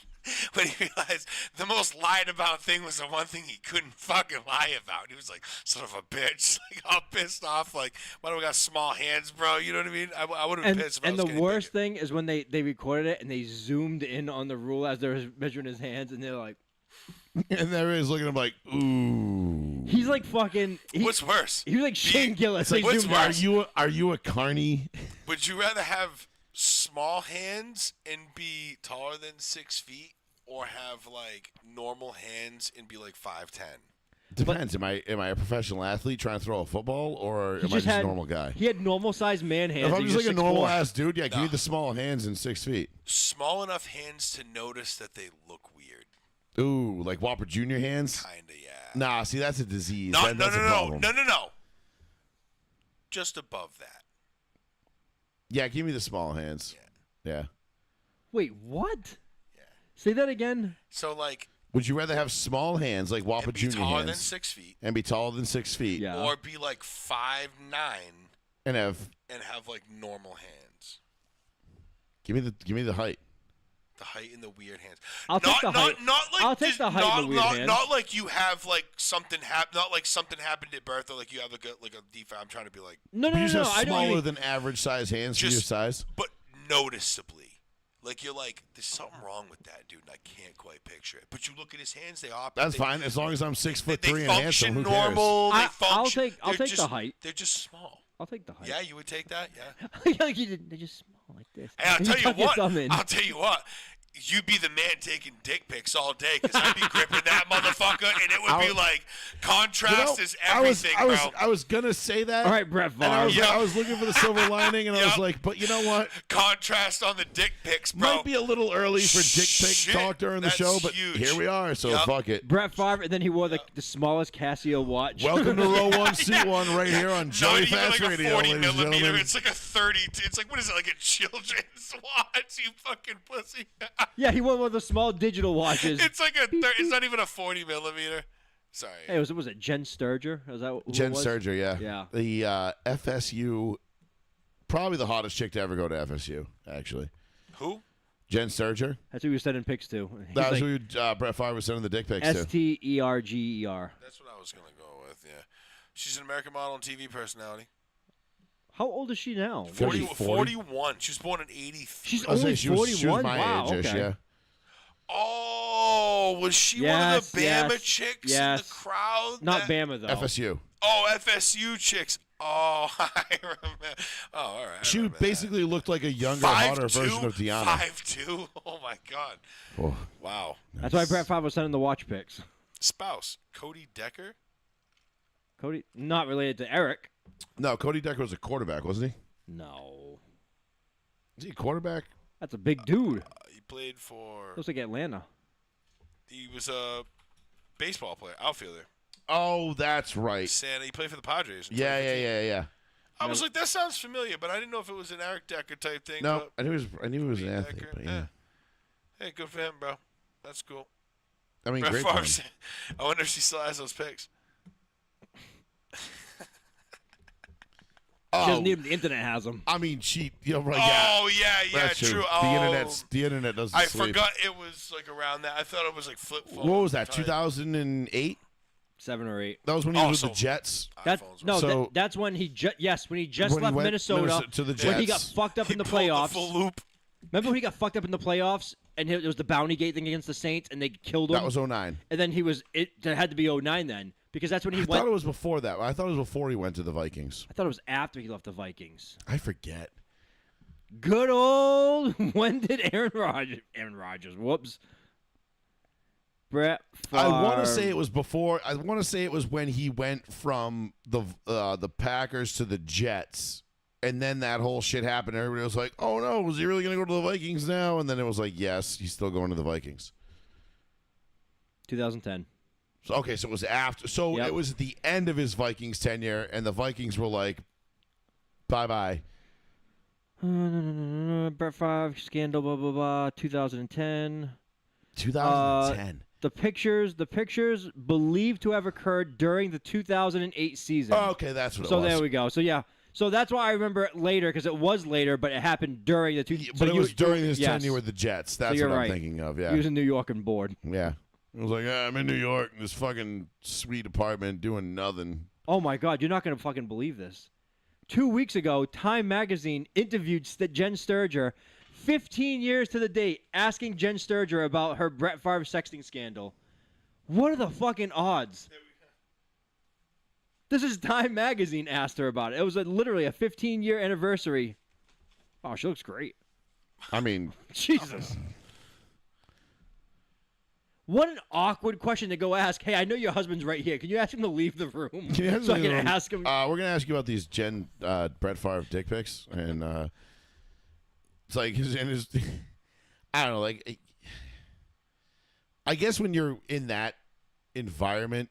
when he realized the most lied about thing was the one thing he couldn't fucking lie about? He was like, son of a bitch. Like, all pissed off. Like, why do we got small hands, bro? You know what I mean? I would have been And, pissed if I and was the Kenny worst Pickett. thing is when they recorded it and they zoomed in on the rule as they were measuring his hands, and they're like, And there he is looking at him like, ooh. he's like fucking. What's worse? He was like Shane Gillis. They what's zoomed worse? out. Are you a carny? Would you rather have small hands and be taller than 6 feet, or have like normal hands and be like 5'10"? Depends. Am I a professional athlete trying to throw a football, or am I just a normal guy? He had normal sized man hands. If I'm and just he like a was 6'4". normal ass dude, yeah, give me Nah. the small hands and 6 feet. Small enough hands to notice that they look weird. Ooh, like Whopper Jr. hands? Kinda, yeah. Nah, see, that's a disease. No, That's a problem. no. Just above that. Yeah, give me the small hands. Yeah. Wait, what? Yeah. Say that again. So like, Would you rather have small hands like Whopper and be Jr. taller hands than 6 feet, and be taller than 6 feet Yeah. or be like 5'9" and have and have like normal hands? give me the height? The height and the weird hands. I'll take the height. Not like I'll take just- the height and the weird hands. Not like you have like something happen. Not like something happened at birth, or like you have like a defect. I'm trying to be like, No, You just have I know what you smaller mean. than average size hands for your Just- size. but noticeably. Like you're like, there's something wrong with that dude, and I can't quite picture it. But you look at his hands; they are. That's they, fine as long as I'm 6'3" They and handsome. function Who cares? normal. They I'll function. take they're the just- height. They're just small. I'll take the height. Yeah, you would take that. Yeah. Like they're just small like this. Hey, I'll And tell you tuck your what. thumb in. I'll tell you what. You'd be the man taking dick pics all day because I'd be gripping that motherfucker, and it would be like contrast is everything, I was, bro. I was gonna say that. All right, Brett And I was, Favre. I was looking for the silver lining, and I was Yep. like, but you know what? Contrast on the dick pics, bro. Might be a little early for dick pic Shit, talk during the that's show, but huge. here we are, so Yep. fuck it. Brett Favre, and then he wore the smallest Casio watch. Welcome to row one, seat one, right here on Not Joey even Fast like Radio, a 40 ladies and millimeter. gentlemen. It's like a 30. It's like, what is it, like a children's watch, you fucking pussy? Yeah, he wore one of the small digital watches. It's like it's not even a 40 millimeter. Sorry. Hey, was it Jen Sturger? Was that who it Jen was? Sturger, yeah. Yeah. The FSU, probably the hottest chick to ever go to FSU, actually. Who? Jen Sturger. That's who he was sending pics to. He's That was like who Brett Favre was sending the dick pics to. Sterger. That's what I was gonna go with. Yeah, she's an American model and TV personality. How old is she now? 40. 41. She was born in 80. She's I was only saying she was 41. my Wow. age-ish, Okay. yeah. Oh, was she one of the Yes, Bama yes, chicks in yes. the crowd? Not Bama though. FSU. Oh, FSU chicks. Oh, I remember. Oh, all right. She basically looked like a younger, hotter version of Deanna. 5'2". Oh my God. Oh. Wow. That's why Brett Favre was sending the watch pics. Spouse Cody Decker. Cody, not related to Eric. No, Cody Decker was a quarterback, wasn't he? No. Is he a quarterback? That's a big dude. He played for. Looks like Atlanta. He was a baseball player, outfielder. Oh, that's right. Santa. He played for the Padres. in Yeah. 2015. I was like, that sounds familiar, but I didn't know if it was an Eric Decker type thing. No, but I knew he was an Cody athlete, Decker, but yeah. Hey, good for him, bro. That's cool. I mean, Brett great. Favre for him. said- I wonder if she still has those pics. She Oh, doesn't need him. The internet has them. I mean, right? Oh yeah, That's true. The internet doesn't I sleep. forgot it was like around that. I thought it was like flip phone. What was that? time. 2008. 7 or 8. That was when he Oh, was so- with the Jets. That, iPhones no, were- So- that's when he when he just When he left went Minnesota to the when he got Jets. fucked up He in the pulled playoffs. The full loop. Remember when he got fucked up in the playoffs and it was the Bounty Gate thing against the Saints and they killed him? That was 09. And then it had to be 09 then because that's when he I went. thought it was before that. I thought it was before he went to the Vikings. I thought it was after he left the Vikings. I forget. Good old. When did Aaron Rodgers. Whoops. Brett Favre. I want to say it was before. I want to say it was when he went from the Packers to the Jets, and then that whole shit happened. Everybody was like, "Oh no, was he really going to go to the Vikings now?" And then it was like, "Yes, he's still going to the Vikings." 2010. So okay, so it was after. So Yep. it was at the end of his Vikings tenure, and the Vikings were like, "Bye bye." Brett Favre scandal. Blah blah blah. 2010. 2010. The pictures believed to have occurred during the 2008 season. Oh, okay, that's what it So was. there we go. So yeah. So that's why I remember it later because it was later, but it happened during the Yeah, but it was during his tenure with the Jets. That's you're what I'm right. thinking of. Yeah. He was in New York and bored. Yeah. I was like, I'm in New York in this fucking sweet apartment doing nothing. Oh my God, you're not gonna fucking believe this. 2 weeks ago, Time Magazine interviewed Jen Sturger, 15 years to the date, asking Jen Sturger about her Brett Favre sexting scandal. What are the fucking odds? This is Time Magazine asked her about it. It was literally a 15-year anniversary. Oh, she looks great. I mean, Jesus. What an awkward question to go ask. Hey, I know your husband's right here. Can you ask him to leave the room can you so I can ask him? we're gonna ask you about these Brett Favre dick pics, and it's like I don't know, like I guess when you're in that environment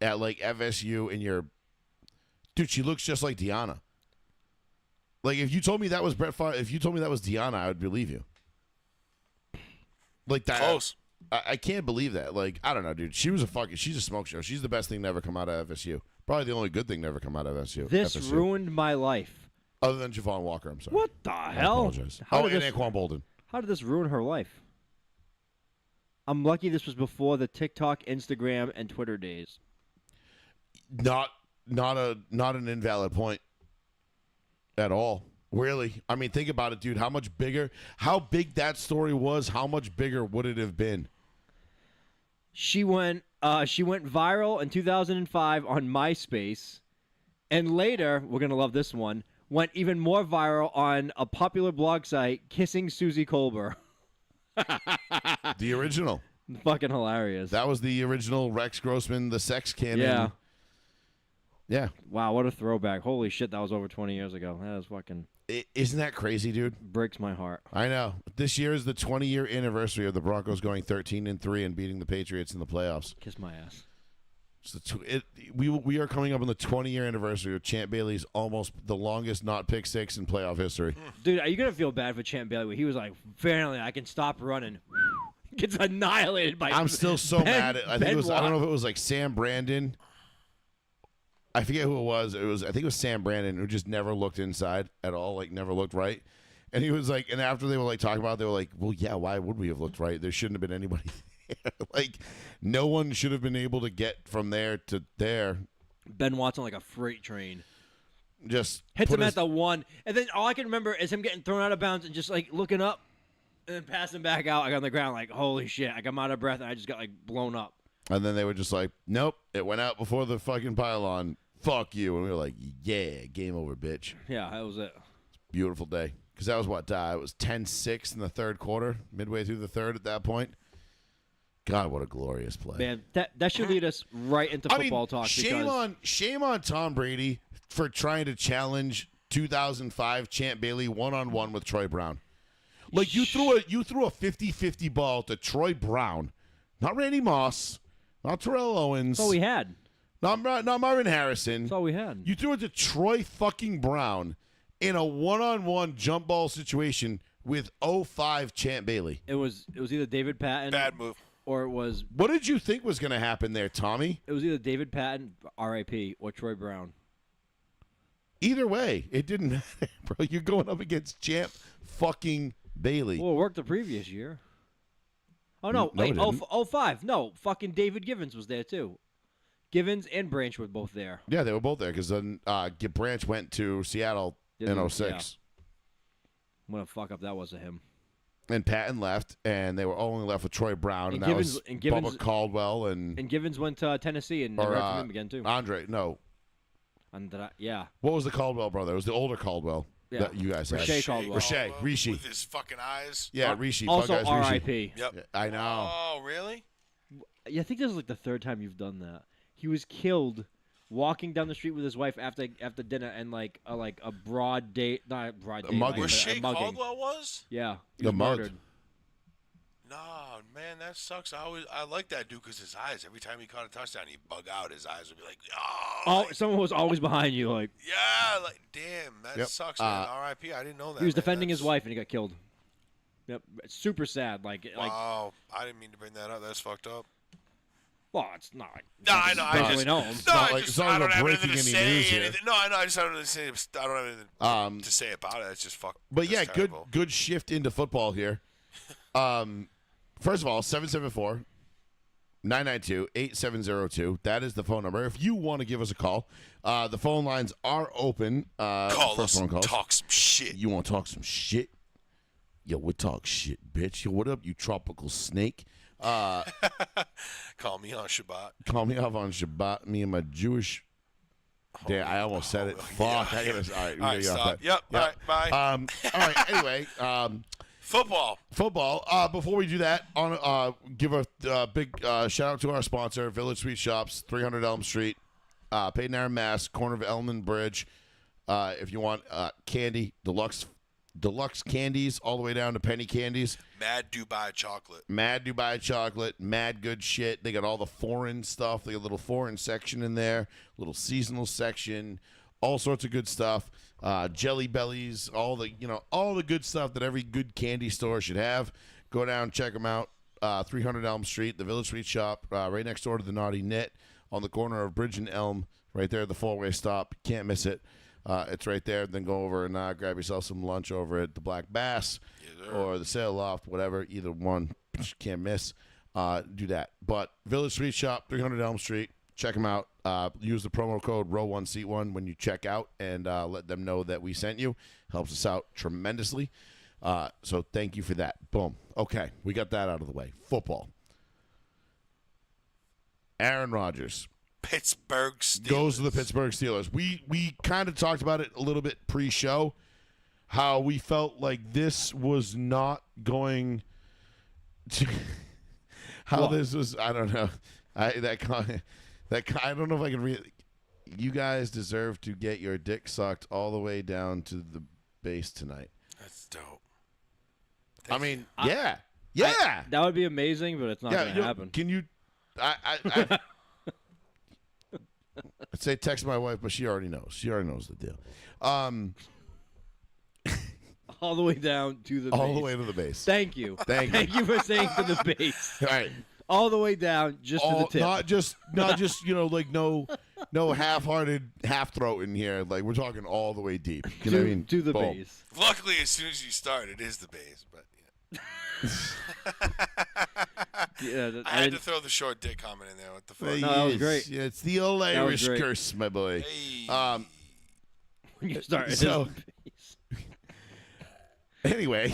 at like FSU and dude, she looks just like Deanna. Like if you told me that was Brett Favre, if you told me that was Deanna, I would believe you. Like that. Close. I can't believe that. Like, I don't know, dude. She's a smoke show. She's the best thing to ever come out of FSU. Probably the only good thing to ever come out of FSU. This FSU. ruined my life. Other than Javon Walker, I'm sorry. What the I hell? apologize. How Oh, did and this- Anquan Bolden. How did this ruin her life? I'm lucky this was before the TikTok, Instagram, and Twitter days. Not an invalid point at all. Really. I mean, think about it, dude. How big that story was, how much bigger would it have been? She went viral in 2005 on MySpace, and later, we're gonna love this one, went even more viral on a popular blog site, Kissing Susie Colbert. The original. Fucking hilarious. That was the original Rex Grossman, the sex cannon. Yeah. Yeah. Wow, what a throwback. Holy shit, that was over 20 years ago. That is fucking Isn't that crazy, dude? breaks my heart. I know. This year is the 20-year anniversary of the Broncos going 13-3 and beating the Patriots in the playoffs. Kiss my ass. We are coming up on the 20-year anniversary of Champ Bailey's almost the longest not pick six in playoff history. Dude, are you going to feel bad for Champ Bailey where he was like, finally, I can stop running. Gets annihilated by I'm still so Ben- mad at. I Ben don't Watt. know if it was like Sam Brandon. I forget who it was. I think it was Sam Brandon who just never looked inside at all, like never looked right. And he was like, and after they were like talking about it, they were like, well, yeah, why would we have looked right? There shouldn't have been anybody there. Like, no one should have been able to get from there to there. Ben Watson like a freight train. just Hits put him his- at the 1. And then all I can remember is him getting thrown out of bounds and just, like, looking up and then passing back out, like, on the ground, like, holy shit. Like, I'm out of breath, and I just got, like, blown up. And then they were just like, nope, it went out before the fucking pylon. Fuck you. And we were like, yeah, game over, bitch. Yeah, that was it. Beautiful day. Because that was what? It was 10-6 in the third quarter, midway through the third at that point. God, what a glorious play. Man, that should lead us right into football talk. Shame on Tom Brady for trying to challenge 2005 Champ Bailey one-on-one with Troy Brown. Like, you threw a 50-50 ball to Troy Brown, not Randy Moss, not Terrell Owens. That's all we had. Not Marvin Harrison. That's all we had. You threw it to Troy fucking Brown in a one-on-one jump ball situation with 05 Champ Bailey. It was either David Patton. Bad move. Or it was What did you think was going to happen there, Tommy? It was either David Patton, R.I.P., or Troy Brown. Either way, it didn't matter, bro. You're going up against Champ fucking Bailey. Well, it worked the previous year. Oh, no. No, it Wait, didn't. 05. No, fucking David Givens was there, too. Givens and Branch were both there. Yeah, they were both there because then Branch went to Seattle in 06. Yeah. What a fuck up that was of him. And Patton left, and they were only left with Troy Brown, and that was Bubba Caldwell and Givens went to Tennessee and never heard from him again, too. Andre. No. Yeah. What was the Caldwell brother? It was the older Caldwell that you guys had. Riche Caldwell. Riche. With his fucking eyes. Yeah, Riche. Also Buckeyes Riche. R.I.P. Yep. Yeah, I know. Oh, really? Yeah, I think this is like the third time you've done that. He was killed walking down the street with his wife after dinner and like a broad date, not a broad date, mugging. Where like, Shea a mugging. Caldwell was? Yeah, he The was mug. murdered. No, man, that sucks. I like that dude because his eyes. Every time he caught a touchdown, he'd bug out. His eyes would be like, Oh, like, someone was always behind you. Like yeah, like damn, that Yep. sucks, man. R.I.P. I didn't know that. he was man. defending his That's- wife and he got killed. Yep, it's super sad. Like Wow, I didn't mean to bring that up. That's fucked up. well, it's not. Like, No, I know. I don't just, really know him. no, not I like- just, it's not I like don't we're have breaking anything to any news say. here. Anything. No, I know. I just don't have anything to say. I don't have anything to say about it. It's just fuck. But that's yeah, terrible. good shift into football here. First of all, 774-992-8702. That is the phone number. If you want to give us a call, the phone lines are open. Call for us. phone calls. Talk some shit. You want to talk some shit? Yo, we talk shit, bitch. Yo, what up, you tropical snake? Call me on Shabbat. Call me off on Shabbat. Me and my Jewish. Damn, I almost said it. Fuck. yeah. I gotta. All right, we All gotta right, get off stop. that. Yep. All right. Bye. All right. Anyway, Football. football. Before we do that, give a big shout out to our sponsor, Village Sweet Shops, 300 Elm Street, Peyton Aaron, Mass, corner of Elm and Bridge. If you want candy, deluxe candies, all the way down to penny candies. Mad Dubai chocolate. Mad Dubai chocolate, mad good shit. They got all the foreign stuff. They got a little foreign section in there, little seasonal section, all sorts of good stuff. Jelly bellies, all the good stuff that every good candy store should have. Go down, check them out. 300 Elm Street, the Village Sweet Shop, right next door to the Naughty Knit, on the corner of Bridge and Elm, right there at the four-way stop. Can't miss it. It's right there. Then go over and grab yourself some lunch over at the Black Bass or the Sail Loft, whatever. Either one, can't miss. Do that. But Village Sweet Shop, 300 Elm Street. Check them out. Use the promo code Row1Seat1 when you check out and let them know that we sent you. Helps us out tremendously. So thank you for that. Boom. Okay, we got that out of the way. Football. Aaron Rodgers Pittsburgh Steelers. goes to the Pittsburgh Steelers. We kind of talked about it a little bit pre-show, how we felt like this was not going to this was. I don't know. I don't know if I can read. You guys deserve to get your dick sucked all the way down to the base tonight. That's dope. I mean, I- yeah. That would be amazing, but it's not going to happen. Can you? I'd say text my wife, but she already knows. She already knows the deal. All the way down to the All base. the way to the base. Thank you. Thank you. Thank you for saying to the base. All right. All the way down, just to the tip. Not just like no half-hearted half-throat in here. Like we're talking all the way deep. You know what I mean? to the Boom. base. Luckily, as soon as you start, it is the base. But Yeah, I had to throw the short dick comment in there. What the fuck? No, that was Yes. great. Yeah, it's the old Irish great. curse, my boy. Hey. when you start. So- Anyway,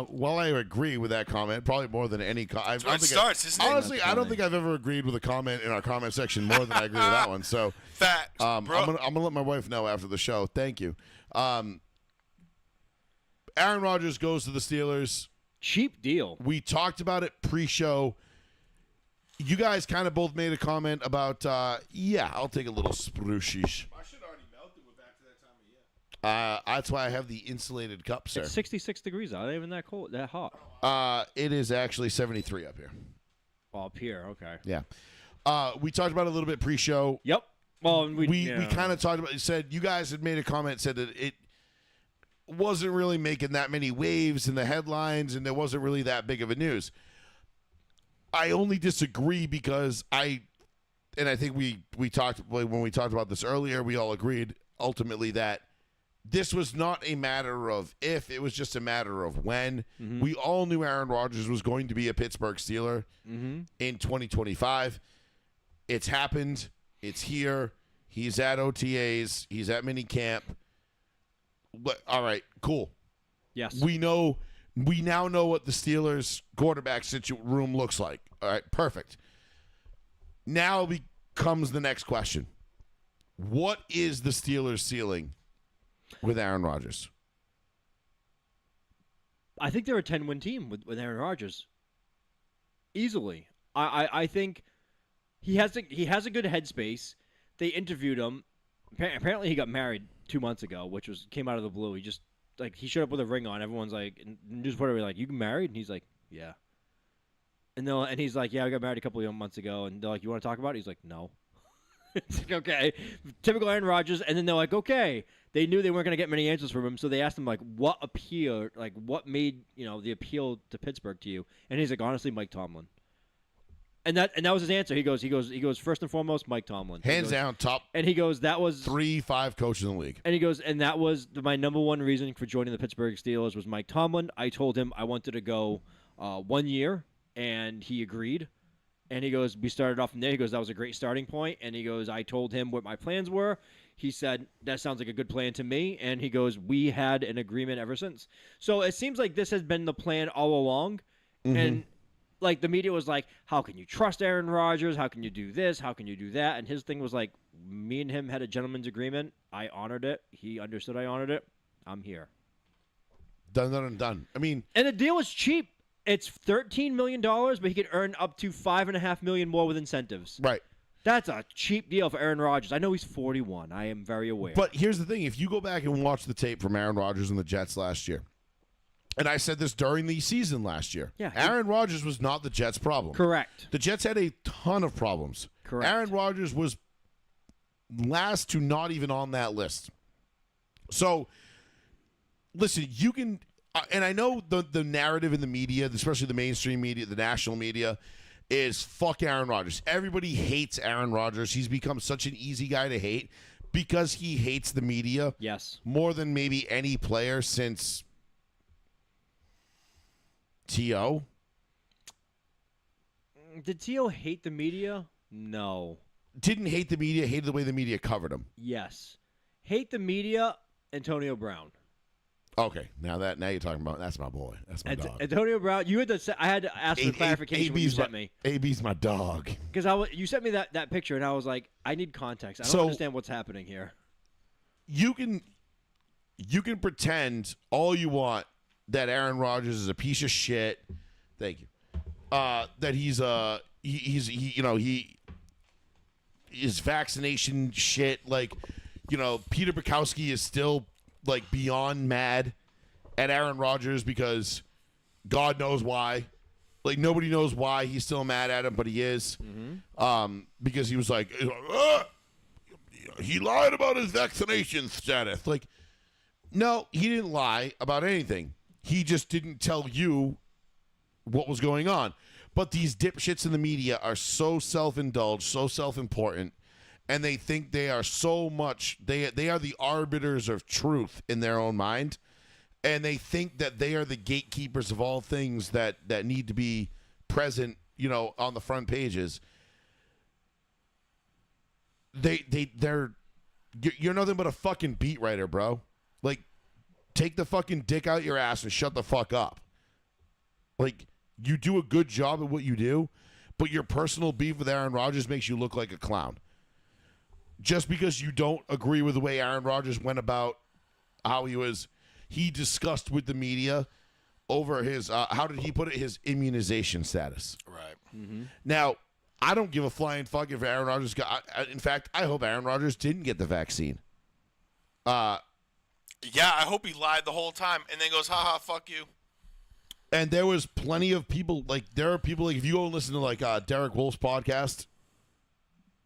while I agree with that comment, probably more than any That's where it starts, isn't it? Honestly, That's I don't funny. think I've ever agreed with a comment in our comment section more than I agree with that one. So Facts, I'm bro. gonna let my wife know after the show. Thank you. Aaron Rodgers goes to the Steelers. Cheap deal. We talked about it pre-show. You guys kind of both made a comment about, I'll take a little sprucish. My shit already melted. We're back to that time of year. That's why I have the insulated cup, sir. It's 66 degrees out. Not even that cold, that hot. It is actually 73 up here. Oh, up here. Okay. Yeah. We talked about it a little bit pre-show. Yep. Well, We kind of talked about. Said you guys had made a comment. Said that it wasn't really making that many waves in the headlines, and there wasn't really that big of a news. I only disagree because I think we talked when we talked about this earlier. We all agreed ultimately that this was not a matter of if; it was just a matter of when. Mm-hmm. We all knew Aaron Rodgers was going to be a Pittsburgh Steeler in 2025. It's happened. It's here. He's at OTAs. He's at minicamp. All right, cool. Yes. We now know what the Steelers quarterback room looks like. All right, perfect. Now becomes the next question. What is the Steelers' ceiling with Aaron Rodgers? I think they're a 10-win team with Aaron Rodgers. Easily. I think he has a good headspace. They interviewed him. Apparently he got married 2 months ago, which came out of the blue. He showed up with a ring on. Everyone's like, and news reporter were like, "You married?" And he's like, "Yeah." And he's like, "Yeah, I got married a couple of months ago." And they're like, "You want to talk about it?" He's like, "No." It's like, okay, typical Aaron Rodgers. And then they're like, "Okay." They knew they weren't going to get many answers from him, so they asked him what made the appeal to Pittsburgh to you? And he's like, honestly, Mike Tomlin. And that was his answer. He goes first and foremost, Mike Tomlin. Hands down, top. And he goes, that was 3-5 coaches in the league. And he goes, and that was my number one reason for joining the Pittsburgh Steelers was Mike Tomlin. I told him I wanted to go 1 year, and he agreed. And he goes, we started off from there. He goes, that was a great starting point. And he goes, I told him what my plans were. He said, that sounds like a good plan to me. And he goes, we had an agreement ever since. So it seems like this has been the plan all along. Mm-hmm. And the media was like, how can you trust Aaron Rodgers? How can you do this? How can you do that? And his thing was like, me and him had a gentleman's agreement. I honored it. He understood I honored it. I'm here. Done. I mean, and the deal is cheap. It's $13 million, but he could earn up to $5.5 million more with incentives. right. That's a cheap deal for Aaron Rodgers. I know he's 41. I am very aware. But here's the thing. If you go back and watch the tape from Aaron Rodgers and the Jets last year, and I said this during the season last year, Yeah. Aaron Rodgers was not the Jets' problem. Correct. The Jets had a ton of problems. Correct. Aaron Rodgers was last to not even on that list. So, listen, you can, and I know the narrative in the media, especially the mainstream media, the national media, is fuck Aaron Rodgers. Everybody hates Aaron Rodgers. He's become such an easy guy to hate because he hates the media. Yes. More than maybe any player since T.O. Did T.O. hate the media? No. Didn't hate the media, hated the way the media covered him. Yes. Hate the media, Antonio Brown. Okay, now you're talking about, that's my boy. That's my dog. Antonio Brown, I had to ask for clarification when you sent me. AB's my dog. Because you sent me that picture, and I was like, I need context. I don't understand what's happening here. You can pretend all you want that Aaron Rodgers is a piece of shit. Thank you. That his vaccination shit. Peter Bukowski is still beyond mad at Aaron Rodgers because God knows why. Nobody knows why he's still mad at him, but he is. Mm-hmm. Because he was he lied about his vaccination status. No, he didn't lie about anything. He just didn't tell you what was going on. But these dipshits in the media are so self-indulged, so self-important, and they think they are so much, they are the arbiters of truth in their own mind, and they think that they are the gatekeepers of all things that need to be present, on the front pages. They're You're nothing but a fucking beat writer, bro. Like, take the fucking dick out your ass and shut the fuck up. Like, you do a good job at what you do, but your personal beef with Aaron Rodgers makes you look like a clown. Just because you don't agree with the way Aaron Rodgers went about how he discussed with the media over his, how did he put it, his immunization status. Right. Mm-hmm. Now, I don't give a flying fuck if Aaron Rodgers in fact, I hope Aaron Rodgers didn't get the vaccine. Yeah, I hope he lied the whole time and then goes, haha, fuck you. And there was plenty of people, there are people, if you go and listen to, Derek Wolf's podcast,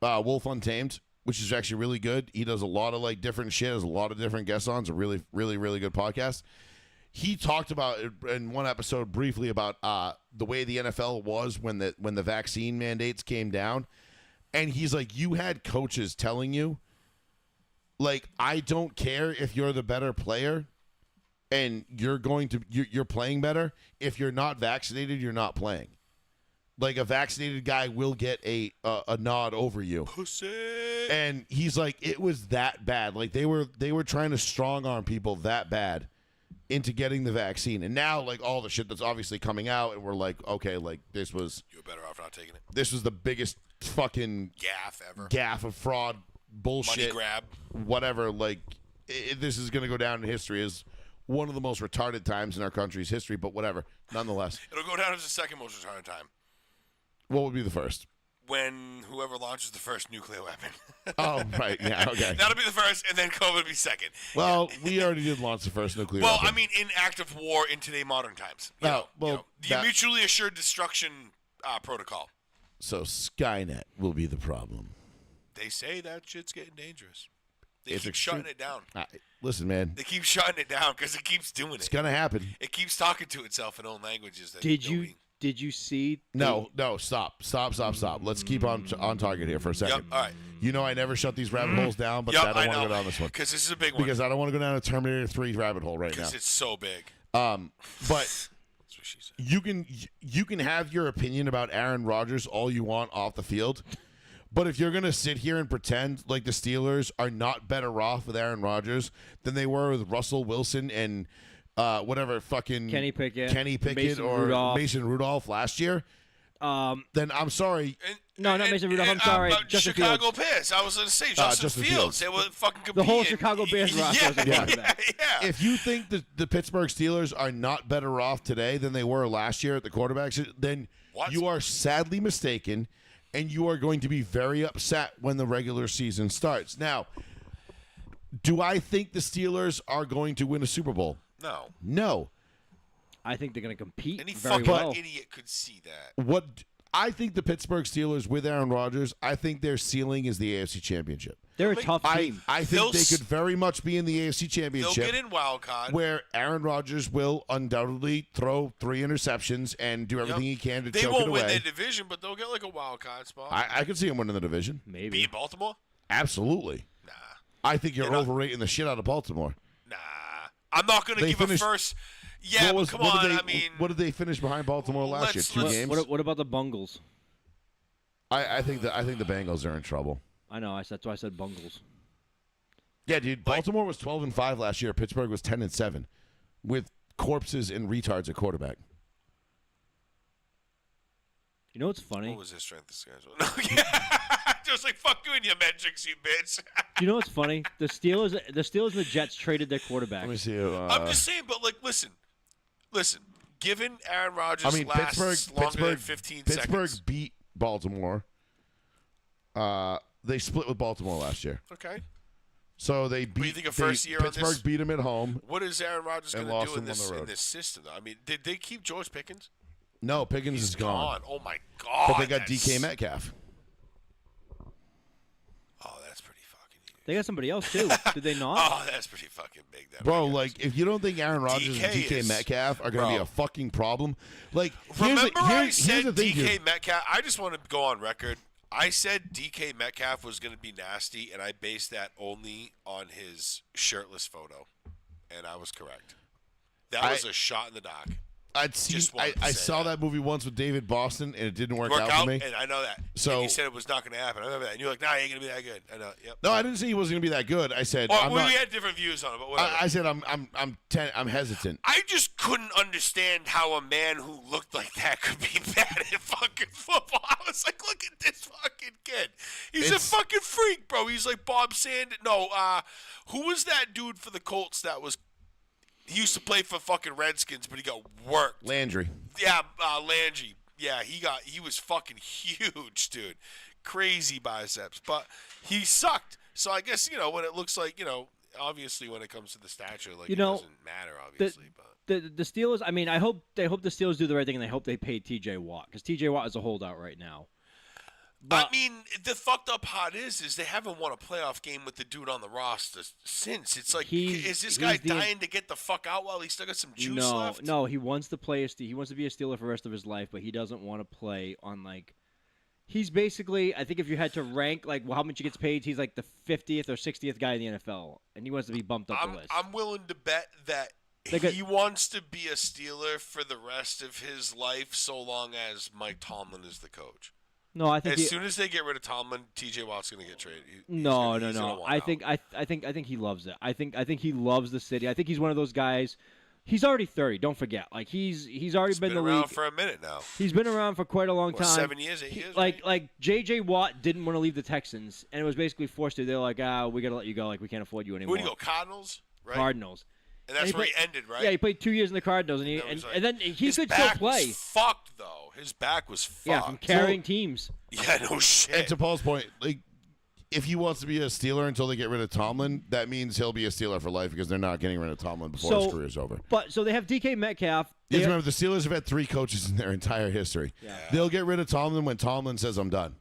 Wolf Untamed, which is actually really good. He does a lot of, different shit, has a lot of different guests on. It's a really, really, really good podcast. He talked about in one episode briefly about the way the NFL was when the vaccine mandates came down, and he's like, you had coaches telling you, I don't care if you're the better player, and you're playing better. If you're not vaccinated, you're not playing. A vaccinated guy will get a nod over you. Pussy. And he's like, it was that bad. They were trying to strong arm people that bad into getting the vaccine. And now, all the shit that's obviously coming out, and we're like, okay, this was... You were better off not taking it. This was the biggest fucking... Gaff of fraud, bullshit. Money grab. Whatever. This is going to go down in history as one of the most retarded times in our country's history, but whatever. Nonetheless. It'll go down as the second most retarded time. What would be the first? When whoever launches the first nuclear weapon. Oh, right. Yeah, okay. That'll be the first, and then COVID will be second. Well, we already did launch the first nuclear Well, weapon. I mean, in active war in today modern times. The mutually assured destruction protocol. So Skynet will be the problem. They say that shit's getting dangerous. They It's keep shutting it down. Listen, man. They keep shutting it down because it keeps doing it. It's going to happen. It keeps talking to itself in own languages. That Did you see? No, stop. Let's keep on target here for a second. Yep, all right. You know I never shut these rabbit holes down, but I don't want to go down this one. Because this is a big one. Because I don't want to go down a Terminator 3 rabbit hole right now. Because it's so big. But That's what she said. you can have your opinion about Aaron Rodgers all you want off the field, but if you're going to sit here and pretend like the Steelers are not better off with Aaron Rodgers than they were with Russell Wilson and whatever fucking Kenny Pickett Mason Rudolph last year, then I'm sorry. Not Mason Rudolph. I'm sorry. Justin Chicago Fields. Bears. I was going to say Justin Fields. They were fucking competing. The whole Chicago Bears roster was a quarterback. Yeah. If you think the Pittsburgh Steelers are not better off today than they were last year at the quarterbacks, then you are sadly mistaken, and you are going to be very upset when the regular season starts. Now, do I think the Steelers are going to win a Super Bowl? No. I think they're going to compete Any very fucking well. idiot could see that. I think the Pittsburgh Steelers with Aaron Rodgers, I think their ceiling is the AFC Championship. They're a tough team. I think they could very much be in the AFC Championship. They'll get in wild card. Where Aaron Rodgers will undoubtedly throw 3 interceptions and do everything he can to choke it away. They won't win their division, but they'll get a wild card spot. I could see him winning the division. Maybe. Be in Baltimore? Absolutely. Nah. I think you're overrating the shit out of Baltimore. Nah. I'm not going to give a first... Yeah, come on. What did they finish behind Baltimore last year? 2 games? What about the Bungles? I think the Bengals are in trouble. I know. That's why I said Bungles. Yeah, dude. Baltimore was 12-5 last year. Pittsburgh was 10-7, with corpses and retards at quarterback. You know what's funny? What was his strength of schedule? Just fuck you and your metrics, you bitch. You know what's funny? The Steelers and the Jets traded their quarterback. Let me see. I'm just saying, but listen. Given Aaron Rodgers lasts longer than 15 seconds. Pittsburgh beat Baltimore. They split with Baltimore last year. Okay. So they beat. You think a first year on Pittsburgh this? beat them at home. What is Aaron Rodgers going to do in this system? Though? Did they keep George Pickens? No, Pickens is gone. Oh my God! But they got DK Metcalf. Oh, that's pretty fucking huge. They got somebody else too. Did they not? Oh, that's pretty fucking big. Bro, if you don't think Aaron Rodgers and DK Metcalf are going to be a fucking problem, remember I said here's the thing, DK Metcalf? I just want to go on record. I said DK Metcalf was going to be nasty, and I based that only on his shirtless photo, and I was correct. That was a shot in the dark. I saw that movie once with David Boston, and it didn't work out for me. And I know that. So and you said it was not going to happen. I remember that. And you're like, nah, he ain't going to be that good. I know. Yep. No, I didn't say he wasn't going to be that good. I said we had different views on it, but whatever. I said I'm hesitant. I just couldn't understand how a man who looked like that could be bad at fucking football. I was like, look at this fucking kid. He's a fucking freak, bro. He's like Bob Sanders. No, who was that dude for the Colts that was? He used to play for fucking Redskins, but he got worked. Landry. Yeah, Landry. Yeah, he was fucking huge, dude. Crazy biceps, but he sucked. So I guess, when it looks like, obviously when it comes to the stature, like it doesn't matter, obviously. The Steelers, I mean, I hope the Steelers do the right thing, and I hope they pay T.J. Watt, because T.J. Watt is a holdout right now. But, I mean, the fucked up part is they haven't won a playoff game with the dude on the roster since. It's like, is this guy dying to get the fuck out while he's still got some juice left? No, he wants to play he wants to be a Steeler for the rest of his life, but he doesn't want to play on, like, he's basically, I think if you had to rank, like, how much he gets paid, he's like the 50th or 60th guy in the NFL, and he wants to be bumped up the list. I'm willing to bet that he wants to be a Steeler for the rest of his life so long as Mike Tomlin is the coach. No, I think as soon as they get rid of Tomlin, T.J. Watt's going to get traded. No. I think he loves it. I think he loves the city. I think he's one of those guys. He's already 30. Don't forget. Like he's already been in the league around for a minute now. He's been around for quite a long time. 7 years, 8 years. Like J.J. Watt didn't want to leave the Texans, and it was basically forced to. They're like, we got to let you go. Like we can't afford you anymore. Where do you go? Cardinals. Right? Cardinals. And that's where he ended, right? Yeah, he played 2 years in the Cardinals, and then he could still play. His back was fucked, though. His back was fucked. Yeah, from carrying teams. Yeah, no shit. And to Paul's point, like, if he wants to be a Steeler until they get rid of Tomlin, that means he'll be a Steeler for life because they're not getting rid of Tomlin before his career's over. So they have DK Metcalf. You have to remember, the Steelers have had 3 coaches in their entire history. Yeah. They'll get rid of Tomlin when Tomlin says, I'm done.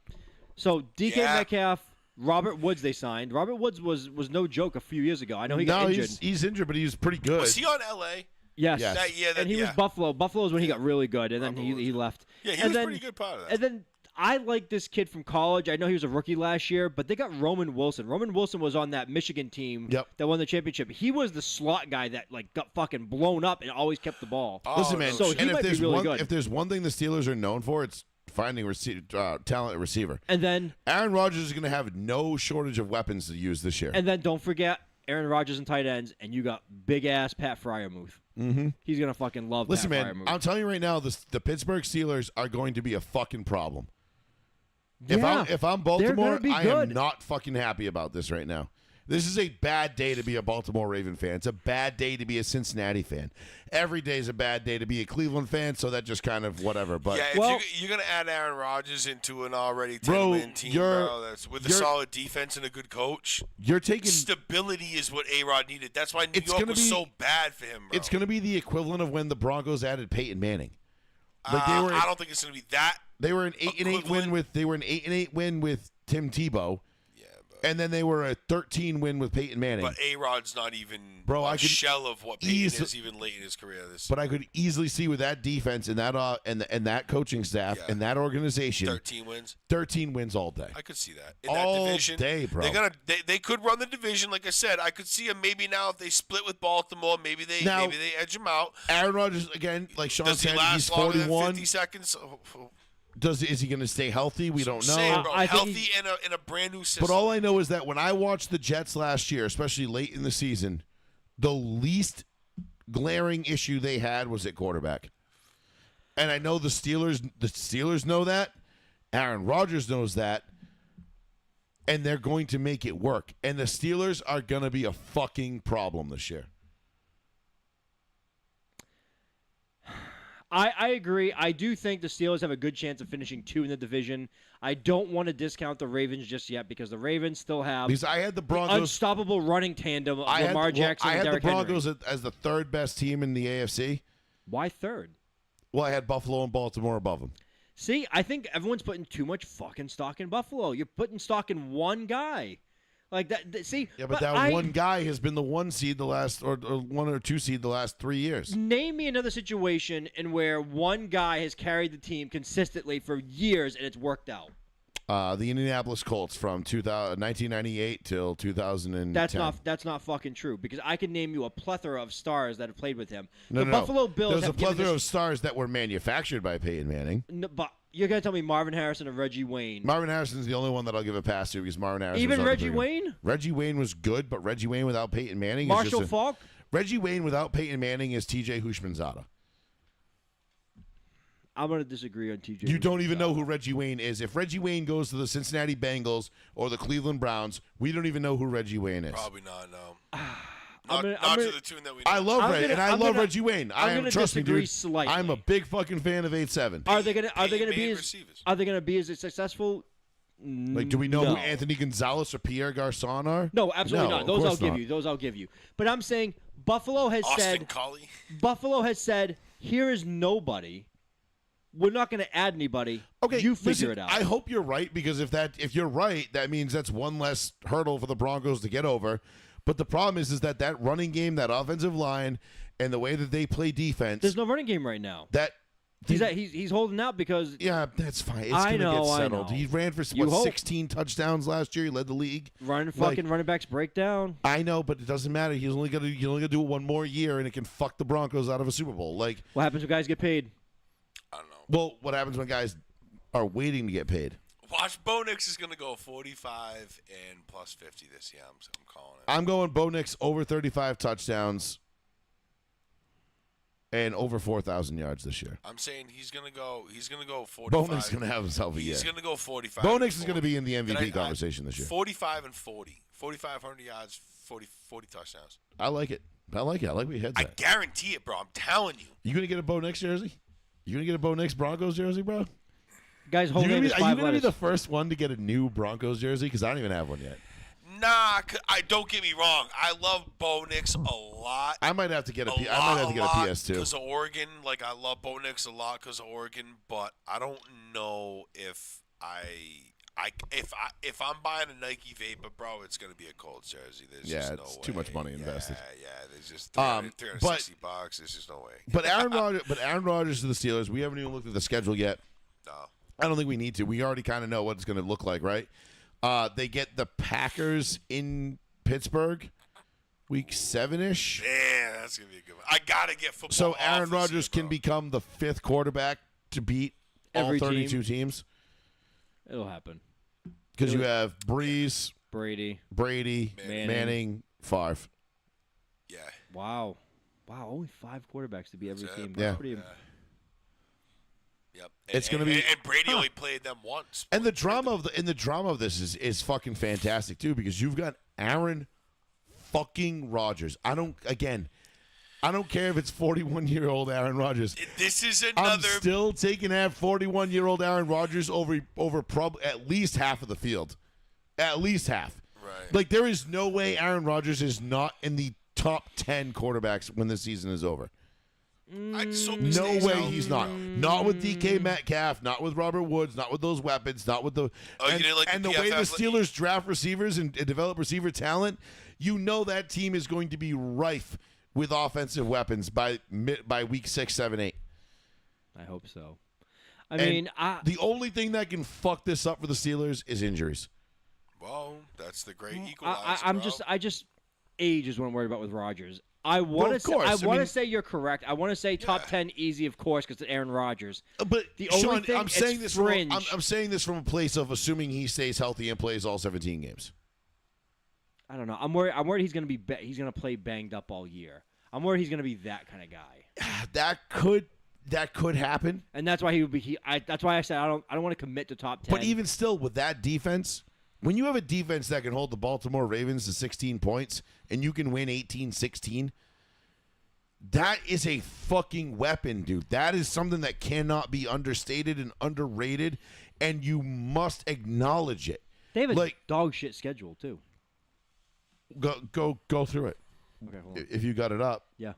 So DK Metcalf, Robert Woods they signed. Robert Woods was no joke a few years ago. I know he got injured. He's injured, but he's pretty good. Was he on L.A.? Yes. And he was Buffalo. Buffalo is when he got really good, and then he left. Yeah, he was pretty good part of that. And then I like this kid from college. I know he was a rookie last year, but they got Roman Wilson. Roman Wilson was on that Michigan team that won the championship. He was the slot guy that got fucking blown up and always kept the ball. Listen, man. So he might be really good. If there's one thing the Steelers are known for, it's finding talent at receiver. And then Aaron Rodgers is going to have no shortage of weapons to use this year. And then don't forget Aaron Rodgers and tight ends, and you got big-ass Pat Freiermuth. Mm-hmm. He's going to fucking love Listen, Pat man, Freiermuth. I'm telling you right now, the Pittsburgh Steelers are going to be a fucking problem. Yeah, if I'm Baltimore, I am good. not fucking happy about this right now. This is a bad day to be a Baltimore Raven fan. It's a bad day to be a Cincinnati fan. Every day is a bad day to be a Cleveland fan, so that just kind of whatever. But yeah, you're going to add Aaron Rodgers into an already 10-win team, bro, that's with a solid defense and a good coach. You're taking stability is what A-Rod needed. That's why New York was so bad for him, bro. It's going to be the equivalent of when the Broncos added Peyton Manning. Like I don't think it's going to be that. They were an 8-8 win with Tim Tebow. And then they were a 13 win with Peyton Manning. But A-Rod's not even a shell of what Peyton is even late in his career. But I could easily see with that defense and that and that coaching staff and that organization, 13 wins. 13 wins all day. I could see that in all that division. Day, bro. They could run the division, like I said. I could see them maybe now if they split with Baltimore. Maybe they edge them out. Aaron Rodgers again, like Sean said, he's 41. 50 seconds. Is he going to stay healthy? We don't know. Saying, bro, healthy in a brand new system. But all I know is that when I watched the Jets last year, especially late in the season, the least glaring issue they had was at quarterback. And I know the Steelers know that. Aaron Rodgers knows that. And they're going to make it work. And the Steelers are going to be a fucking problem this year. I agree. I do think the Steelers have a good chance of finishing 2 in the division. I don't want to discount the Ravens just yet because the Ravens still have because I had the Broncos unstoppable running tandem of Lamar Jackson and Derrick Henry. I had the Broncos as the 3rd best team in the AFC. Why 3rd? Well, I had Buffalo and Baltimore above them. See, I think everyone's putting too much fucking stock in Buffalo. You're putting stock in one guy. Like that. See, yeah, but that one guy has been the 1 seed the last, or 1 or 2 seed the last 3 years. Name me another situation in where one guy has carried the team consistently for years and it's worked out. The Indianapolis Colts from 1998 till 2010. That's not fucking true because I can name you a plethora of stars that have played with him. No, the Buffalo Bills There's a have given plethora of stars that were manufactured by Peyton Manning. No, but you're gonna tell me Marvin Harrison and Reggie Wayne. Marvin Harrison's the only one that I'll give a pass to because Marvin Harrison. Even Reggie Wayne. Reggie Wayne was good, but Reggie Wayne without Peyton Manning. Marshall is just Faulk. Reggie Wayne without Peyton Manning is T.J. Hushmanzada. I'm going to disagree on TJ. You don't even know who Reggie Wayne is. If Reggie Wayne goes to the Cincinnati Bengals or the Cleveland Browns, we don't even know who Reggie Wayne is. Probably not, no. I'm to the tune that we I love Reggie, and I love Reggie Wayne. Trust me, dude. Slightly. I'm a big fucking fan of 8-7. Are they going to be as successful? Like, do we know who Anthony Gonzalez or Pierre Garçon are? No, absolutely No, not. of Those course I'll give not. you. Those I'll give you. But I'm saying Buffalo has Austin Collie. Buffalo has said, here is nobody. We're not going to add anybody. Okay, you figure listen, it out. I hope you're right because if you're right, that means that's one less hurdle for the Broncos to get over. But the problem is that running game, that offensive line, and the way that they play defense. There's no running game right now. He's holding out because yeah, that's fine. It's I gonna know, get I settled. know. He ran for You hope. 16 touchdowns last year. He led the league. running backs break down. I know, but it doesn't matter. He's only gonna do it one more year, and it can fuck the Broncos out of a Super Bowl. Like, What happens when guys get paid? I don't know. well, what happens when guys are waiting to get paid? Watch, Bo Nix is going to go 45 and plus 50 this year. I'm calling it. I'm going Bo Nix over 35 touchdowns and over 4,000 yards this year. I'm saying he's going to go 45. Bo Nix is going to have himself a year. He's going to go 45. Bo and Nix is going to 40. be in the Then MVP conversation this year. 45 and 40. 4,500 yards, 40 touchdowns. I like it. I like where your head's I at. guarantee it, bro. I'm telling you. You going to get a Bo Nix jersey? You going to get a Bo Nix Broncos jersey, bro? Guys, whole name is Are you 5 going to be letters. the first one to get a new Broncos jersey? Because I don't even have one yet. Nah, don't get me wrong. I love Bo Nix a lot. I might have to get a PS2. Because of Oregon. Like, I love Bo Nix a lot because of Oregon, but I don't know if if I'm buying a Nike Vapor, bro, it's gonna be a Colts jersey. There's just no it's way. too much money invested. Yeah, there's just 360 bucks. There's just no way. But Aaron Rodgers to the Steelers. We haven't even looked at the schedule yet. No. I don't think we need to. We already kind of know what it's going to look like, right? They get the Packers in Pittsburgh, week 7-ish. Yeah, that's gonna be a good one. I gotta get football. So off Aaron this Rodgers year, can bro. become the 5th quarterback to beat Every all 32 teams. It'll happen. Because you have Breeze, Brady. Manning, Favre. Yeah. Wow. Only 5 quarterbacks to be every That's it, team. bro. That's pretty. Yep. It's gonna be- and Brady only played them once. And the drama of this is fucking fantastic too, because you've got Aaron fucking Rodgers. I don't care if it's 41-year-old Aaron Rodgers. This is I'm another. still taking that 41-year-old Aaron Rodgers over at least half of the field. At least half. Right. Like, there is no way Aaron Rodgers is not in the top 10 quarterbacks when the season is over. I just hope he No stays way healthy. he's not. Not with DK Metcalf, not with Robert Woods, not with those weapons, not with the Oh, you and, didn't like and the the way the PFF? Steelers draft receivers and develop receiver talent, you know that team is going to be rife with offensive weapons by week 6, 7, 8. I hope so. The only thing that can fuck this up for the Steelers is injuries. Well, that's the great equalizer. I just age is what I'm worried about with Rodgers. I want to say you're correct. I want to say top 10 easy, of course, because it's Aaron Rodgers. But The only Sean, thing, I'm saying it's this fringe. I'm saying this from a place of assuming he stays healthy and plays all 17 games. I don't know. I'm worried he's going to he's going to play banged up all year. I'm worried he's going to be that kind of guy. That could happen. And that's why he would be. That's why I said I don't want to commit to top 10. But even still, with that defense, when you have a defense that can hold the Baltimore Ravens to 16 points and you can win 18-16, that is a fucking weapon, dude. That is something that cannot be understated and underrated, and you must acknowledge it. they have a dog shit schedule too. Go through it. Okay, hold on. If you got it up. Yeah.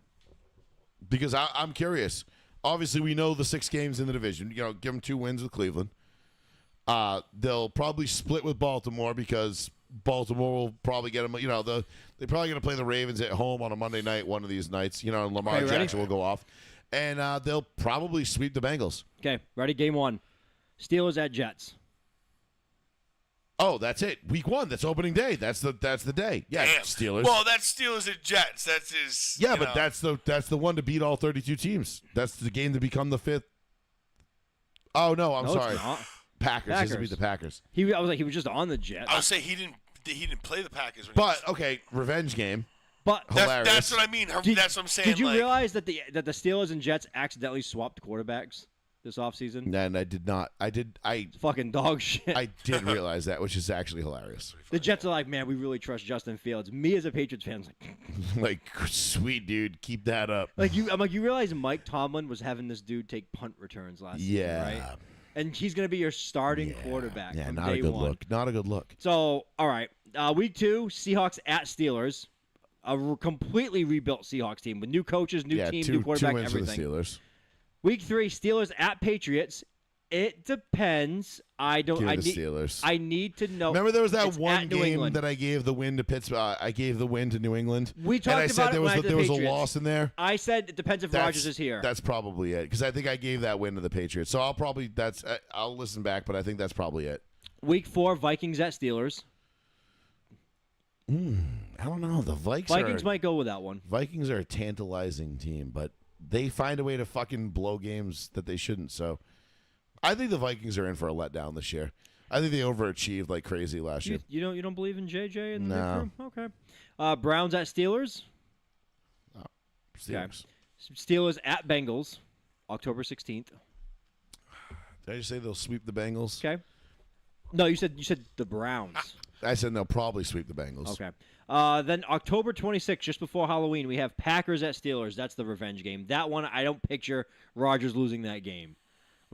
Because I'm curious. Obviously, we know the 6 games in the division. You know, give them 2 wins with Cleveland. They'll probably split with Baltimore because Baltimore will probably get them. You know, they're probably going to play the Ravens at home on a Monday night, one of these nights. You know, and Lamar Okay, ready? Jackson will go off, and they'll probably sweep the Bengals. Okay, ready? Game 1. Steelers at Jets. Oh, that's it. Week 1. That's opening day. That's the day. Yeah, Damn. Steelers. Well, that's Steelers and Jets. That's his. yeah, you but know. that's the one to beat all 32 teams. That's the game to become the 5th. Oh no, I'm No, it's sorry. not. Packers. This would be Packers. the Packers. I was like, he was just on the Jets. I would say he didn't play the Packers. When But okay, revenge game. But Hilarious. that's what I mean. That's what I'm saying. did you like, realize that the Steelers and Jets accidentally swapped quarterbacks this offseason? And I did not. I Fucking dog shit. I did realize that, which is actually hilarious. The Jets are like, man, we really trust Justin Fields. Me as a Patriots fan, was like, Like, sweet dude, keep that up. I'm like, you realize Mike Tomlin was having this dude take punt returns last season, right? And he's gonna be your starting quarterback. Yeah, from not day a good one. look. Not a good look. So, all right, week 2, Seahawks at Steelers. A completely rebuilt Seahawks team with new coaches, new team, two, new quarterback, 2 wins everything. for the Steelers. Week 3, Steelers at Patriots. It depends. I don't. Give I me the need. Steelers. I need to know. Remember there was that It's one at New game England. that I gave the win to Pittsburgh. I gave the win to New England. We talked and I about said it there when I was did there the was a Patriots. loss in there. I said it depends if Rodgers is here. That's probably it because I think I gave that win to the Patriots. So I'll listen back, but I think that's probably it. Week 4, Vikings at Steelers. I don't know. The Vikings might go with that one. Vikings are a tantalizing team, but they find a way to fucking blow games that they shouldn't. So I think the Vikings are in for a letdown this year. I think they overachieved like crazy last year. You don't believe in JJ and No. the crew? Okay. Browns at Steelers. Steelers. Steelers at Bengals, October 16th. Did I just say they'll sweep the Bengals? Okay. No, you said the Browns. I said they'll probably sweep the Bengals. Okay. Then October 26th, just before Halloween, we have Packers at Steelers. That's the revenge game. That one, I don't picture Rodgers losing that game.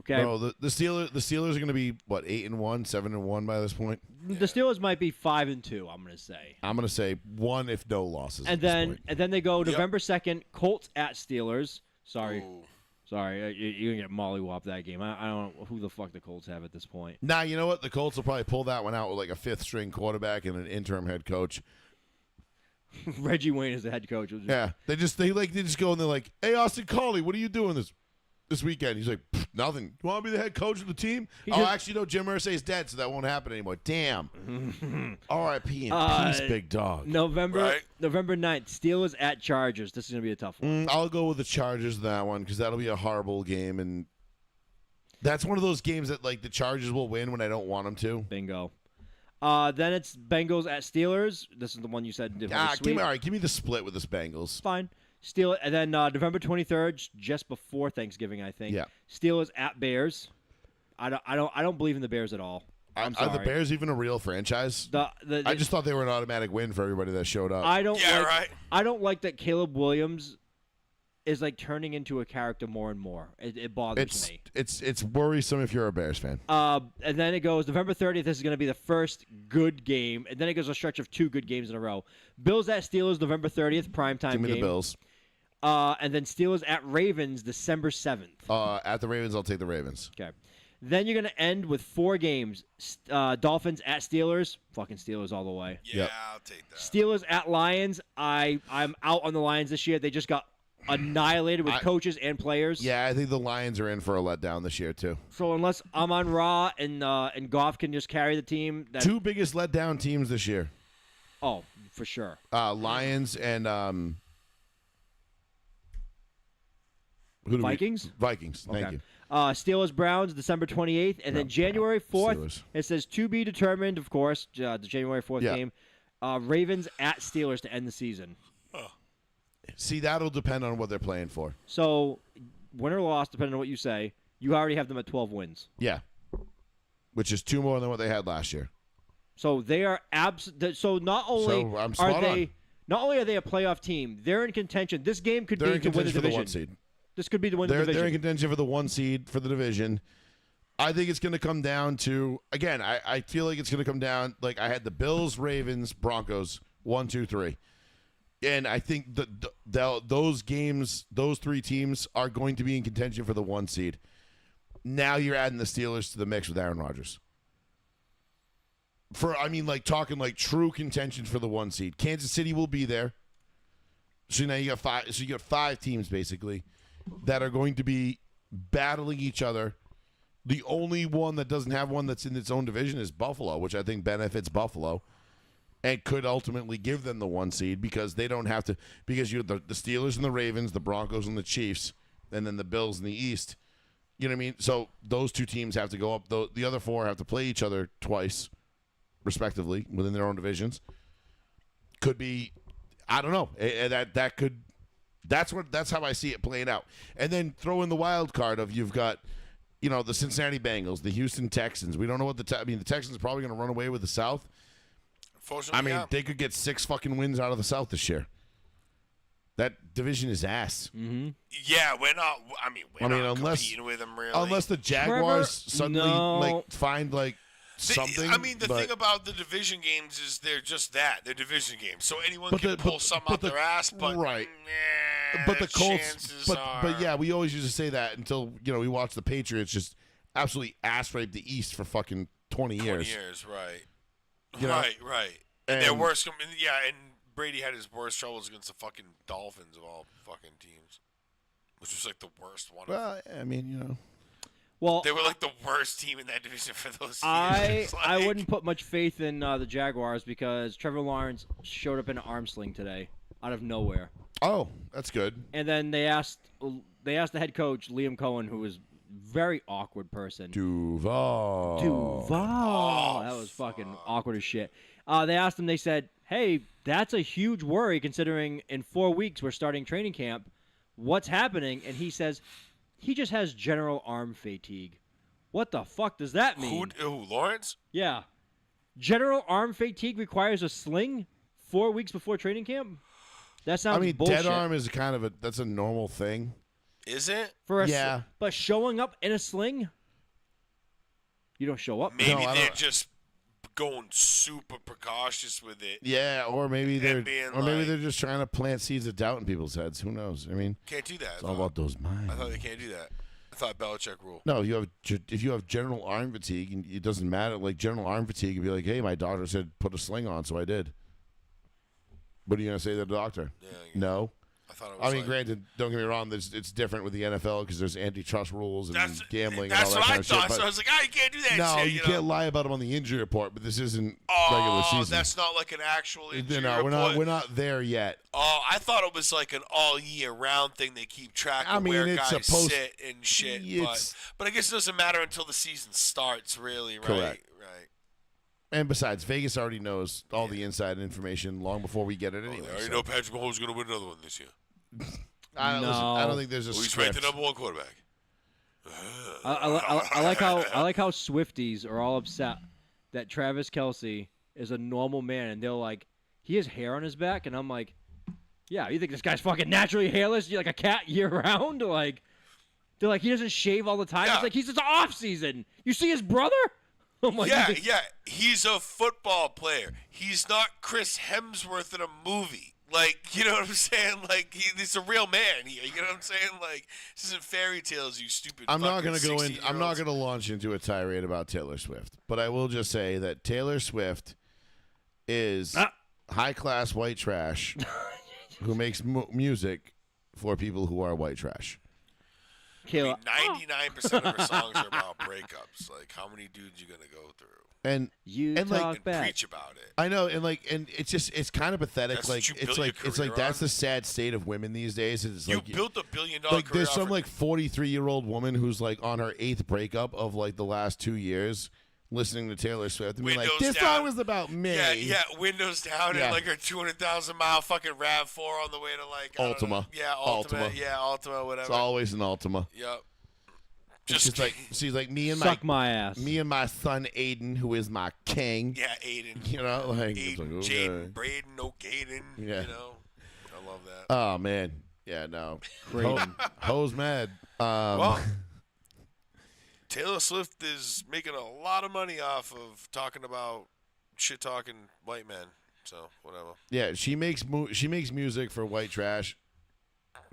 Okay. No, the Steelers are going to be what 8-1, 7-1 by this point. The Steelers might be 5-2. I'm going to say. I'm going to say 1 if no losses. And at this then point. they go November 2nd, Colts at Steelers. Sorry, Ooh. you're gonna get mollywop that game. I don't know who the fuck the Colts have at this point. Nah, you know what? The Colts will probably pull that one out with like a 5th string quarterback and an interim head coach. Reggie Wayne is the head coach. Yeah, they just go and they're like, "Hey, Austin Coley, what are you doing this weekend?" He's like, "Nothing. You want to be the head coach of the team?" Actually, no. Jim Irsay's dead, so that won't happen anymore. Damn. R.I.P. and peace, big dog. November 9th, Steelers at Chargers. This is gonna be a tough one. I'll go with the Chargers in that one because that'll be a horrible game, and that's one of those games that like the Chargers will win when I don't want them to. Bingo. Then it's Bengals at Steelers. This is the one you said. Give me the split with this Bengals. Fine. And then November 23rd, just before Thanksgiving, I think. Yeah. Steelers at Bears. I don't believe in the Bears at all. I'm sorry. Are the Bears even a real franchise? I just thought they were an automatic win for everybody that showed up. I don't. Yeah, like, right. I don't like that Caleb Williams is like turning into a character more and more. It bothers me. It's worrisome if you're a Bears fan. And then it goes November 30th. This is going to be the first good game, and then it goes a stretch of 2 good games in a row. Bills at Steelers, November 30th, primetime Give me game. the Bills. And then Steelers at Ravens, December 7th. At the Ravens, I'll take the Ravens. Okay. Then you're going to end with 4 games. Dolphins at Steelers. Fucking Steelers all the way. Yeah, Yep. I'll take that. Steelers at Lions. I'm out on the Lions this year. They just got annihilated with coaches and players. Yeah, I think the Lions are in for a letdown this year too. So unless Amon Ra and Goff can just carry the team, 2 biggest letdown teams this year. Oh, for sure. Lions and Vikings? Vikings. Thank you. Steelers Browns December 28th, and then January 4th. Steelers. It says to be determined, of course. The January 4th game. Ravens at Steelers to end the season. See, that'll depend on what they're playing for. So, win or loss, depending on what you say, you already have them at 12 wins. Yeah, which is 2 more than what they had last year. So they are So not only So I'm are spot they on. not only are they a playoff team, they're in contention. This game could They're be in to win the contention for the division. 1 seed. This could be to win the division. They're in contention for the 1 seed for the division. I think it's going to come down to, again, I feel like it's going to come down, like I had the Bills, Ravens, Broncos, 1, 2, 3. And I think those games, those 3 teams are going to be in contention for the 1 seed. Now you're adding the Steelers to the mix with Aaron Rodgers. Talking like true contention for the 1 seed. Kansas City will be there. So now you got 5. So you got 5 teams basically that are going to be battling each other The only one that doesn't have one that's in its own division is Buffalo, which I think benefits Buffalo and could ultimately give them the 1 seed because they don't have to – because you have the Steelers and the Ravens, the Broncos and the Chiefs, and then the Bills in the East. You know what I mean? So those 2 teams have to go up. The other 4 have to play each other twice, respectively, within their own divisions. Could be – I don't know. That could – that's how I see it playing out. And then throw in the wild card of you've got – the Cincinnati Bengals, the Houston Texans. We don't know what the Texans are probably going to run away with the South. Unfortunately, they could get 6 fucking wins out of the South this year. That division is ass. Mm-hmm. Yeah, we're not. We're not competing with them really. Unless the Jaguars suddenly find something. The thing about the division games is they're just that. They're division games, so anyone can pull something out their ass. But right. But the Colts, but yeah, we always used to say that until we watched the Patriots just absolutely ass rape the East for fucking 20 years. 20 years, right. Right. And their worst, and Brady had his worst troubles against the fucking Dolphins of all fucking teams, which was like the worst one. Well, Well, they were like the worst team in that division for those years. Like, I wouldn't put much faith in the Jaguars because Trevor Lawrence showed up in an arm sling today out of nowhere. Oh, that's good. And then they asked the head coach Liam Cohen, who was a very awkward person. Duval. That was fucking awkward as shit. They asked him. They said, "Hey, that's a huge worry considering in 4 weeks we're starting training camp. What's happening?" And he says, "He just has general arm fatigue." What the fuck does that mean? Who, Lawrence? Yeah. General arm fatigue requires a sling 4 weeks before training camp? That sounds bullshit. Dead arm is that's a normal thing. Is it? But showing up in a sling? You don't show up. Maybe they're just going super precautious with it. Yeah, or maybe they're just trying to plant seeds of doubt in people's heads. Who knows? Can't do that. It's all about those minds. I thought they can't do that. I thought Belichick rule. No, if you have general arm fatigue, and it doesn't matter. Like general arm fatigue, you'd be like, "Hey, my doctor said put a sling on, so I did." What are you gonna say to the doctor? Yeah, no. I thought it was granted, don't get me wrong. It's different with the NFL because there's antitrust rules and gambling and all that's that what kind I of thought. shit. So I was like, you can't do that No, shit. you can't lie about them on the injury report. But this isn't Oh, regular season. that's not like an actual injury No, report. we're not there yet. Oh, I thought it was like an all year round thing. They keep track of where it's guys supposed- sit and shit. But I guess it doesn't matter until the season starts, really, right? Correct. Right. And besides, Vegas already knows all the inside information long before we get it anyway. They already know Patrick Mahomes is going to win another one this year. I don't think there's a He's script. ranked the number 1 quarterback. I like how Swifties are all upset that Travis Kelce is a normal man, and they're like, he has hair on his back, and I'm like, yeah, you think this guy's fucking naturally hairless? You're like a cat year round? They're like, he doesn't shave all the time. Yeah. It's like he's just off season. You see his brother? I'm like, Yeah. He's a football player. He's not Chris Hemsworth in a movie. Like, you know what I'm saying? Like, he's a real man here. You know what I'm saying? Like, this isn't fairy tales, you stupid. I'm not going to go in. 16-year-olds. I'm not going to launch into a tirade about Taylor Swift, but I will just say that Taylor Swift is high class white trash who makes music for people who are white trash. Kayla, 99% of her songs are about breakups. Like, how many dudes you gonna go through? And talk And back. preach about it. I know, and it's kind of pathetic. That's like what you it's built like your it's like career that's on? the sad state of women these days. It's You like built $1 billion like career there's off some of- like 43-year-old woman who's like on her 8th breakup of like the last 2 years, listening to Taylor Swift and being like, Windows "This down. song was about me." Yeah, windows down Yeah. and like her 200,000-mile fucking RAV4 on the way to like I don't know. Ultima. Yeah, Ultima. Yeah, Ultima, whatever. It's always an Ultima. Yep. She's like me and Suck my ass. me and my son Aiden, who is my king. Yeah, Aiden. You know, like it's Aiden, like, Jaden, okay. Braden, O'Gaden. Yeah. You know, I love that. Oh man, yeah, no. Braden. Ho's mad. Well, Taylor Swift is making a lot of money off of talking about shit talking white men. So whatever. Yeah, she makes music for white trash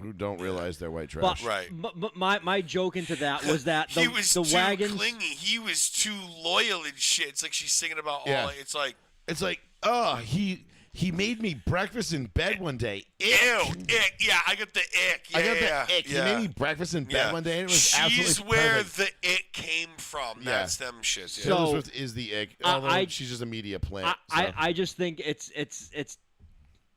who don't realize they're white trash. Right. But my joke into that was that He was the too wagons. clingy. He was too loyal and shit. It's like she's singing about Yeah. all. It's like It's like, he He made me breakfast in bed one day. Ew, ick. Yeah, I got the ick. Yeah, I got yeah, the ick. yeah. He made me breakfast in bed one day, and it was She's absolutely where perfect. the ick came from. That's them shits. Yeah. So- Taylor Swift is the ick. Although she's just a media plant. I just think it's.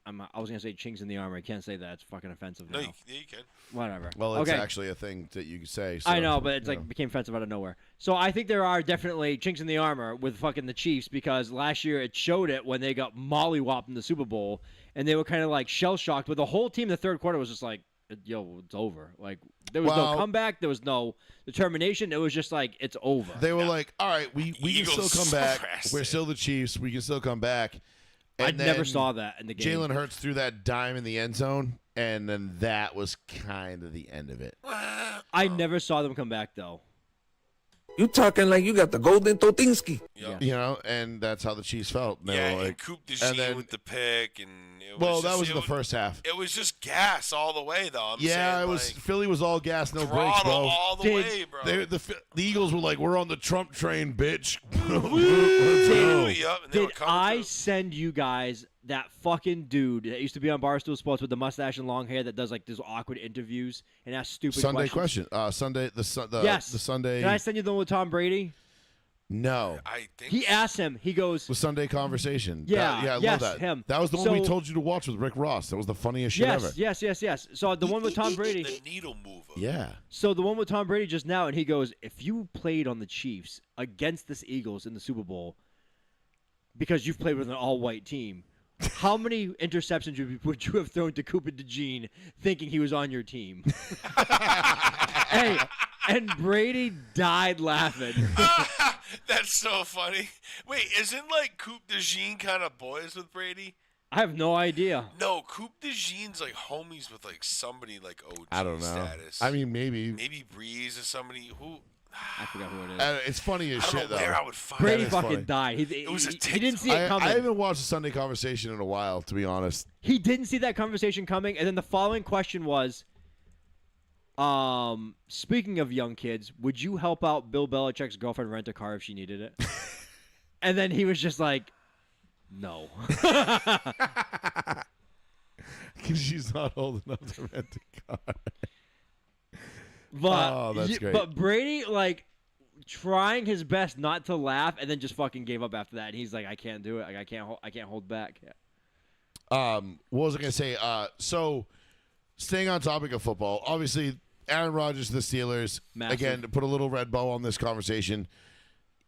I was gonna say chinks in the armor. I can't say that. It's fucking offensive now. No, you can. Whatever. Well, it's okay. actually a thing that you can say. So, I know, but it's you like know. became offensive out of nowhere. So I think there are definitely chinks in the armor with fucking the Chiefs because last year it showed it when they got mollywopped in the Super Bowl and they were kind of like shell shocked. But the whole team in the third quarter was just like, "Yo, it's over." Like there was no comeback, there was no determination. It was just like it's over. They were like, "All right, we can Eagles still come back. pressed We're it. still the Chiefs. We can still come back." And I never then saw that in the game. Jalen Hurts threw that dime in the end zone, and then that was kind of the end of it. I never saw them come back though. You talking like you got the golden Totinsky. Yep. You know, and that's how the Chiefs felt. They Yeah, were and like, Coop and DeJean then- with the pick, and it well, was that just, was in the first half. It was just gas all the way, though. Yeah, saying, it was. like, Philly was all gas, no brakes, throttle bro. all the Did- way, bro. The Eagles were like, "We're on the Trump train, bitch." Let's Ooh, go. yep, and they were Did coming I through. send you guys that fucking dude that used to be on Barstool Sports with the mustache and long hair that does like these awkward interviews and asks stupid Sunday questions? question. Sunday. The Yes. The Sunday. Did I send you the one with Tom Brady? No. I think He asked him. He goes, The Sunday conversation. Yeah, yeah, I yes, love that. him. That was the one we So- told you to watch with Rick Ross. That was the funniest shit ever. yes. So the one with Tom Brady. the needle mover. Yeah. So the one with Tom Brady just now, and he goes, if you played on the Chiefs against this Eagles in the Super Bowl, because you've played with an all-white team, how many interceptions would you have thrown to Cooper DeJean thinking he was on your team? Hey, and Brady died laughing. That's so funny. Wait, isn't like Coop DeJean kind of boys with Brady? I have no idea. No, Coop DeJean's like homies with like somebody like OG I don't know. status. I mean, maybe. maybe Breeze or somebody who. I forgot who it is. It's funny as I don't shit, know where though. I would find Brady is fucking funny. died. He was a he didn't see it I coming. haven't watched a Sunday conversation in a while, to be honest. He didn't see that conversation coming, and then the following question was, speaking of young kids, would you help out Bill Belichick's girlfriend rent a car if she needed it? And then he was just like, no. Because she's not old enough to rent a car. But, Oh, that's great. But Brady, like, trying his best not to laugh, and then just fucking gave up after that. And he's like, I can't do it. Like, I can't hold back. What was I going to say? So, staying on topic of football, obviously, Aaron Rodgers, the Steelers, Massive. again, to put a little red bow on this conversation,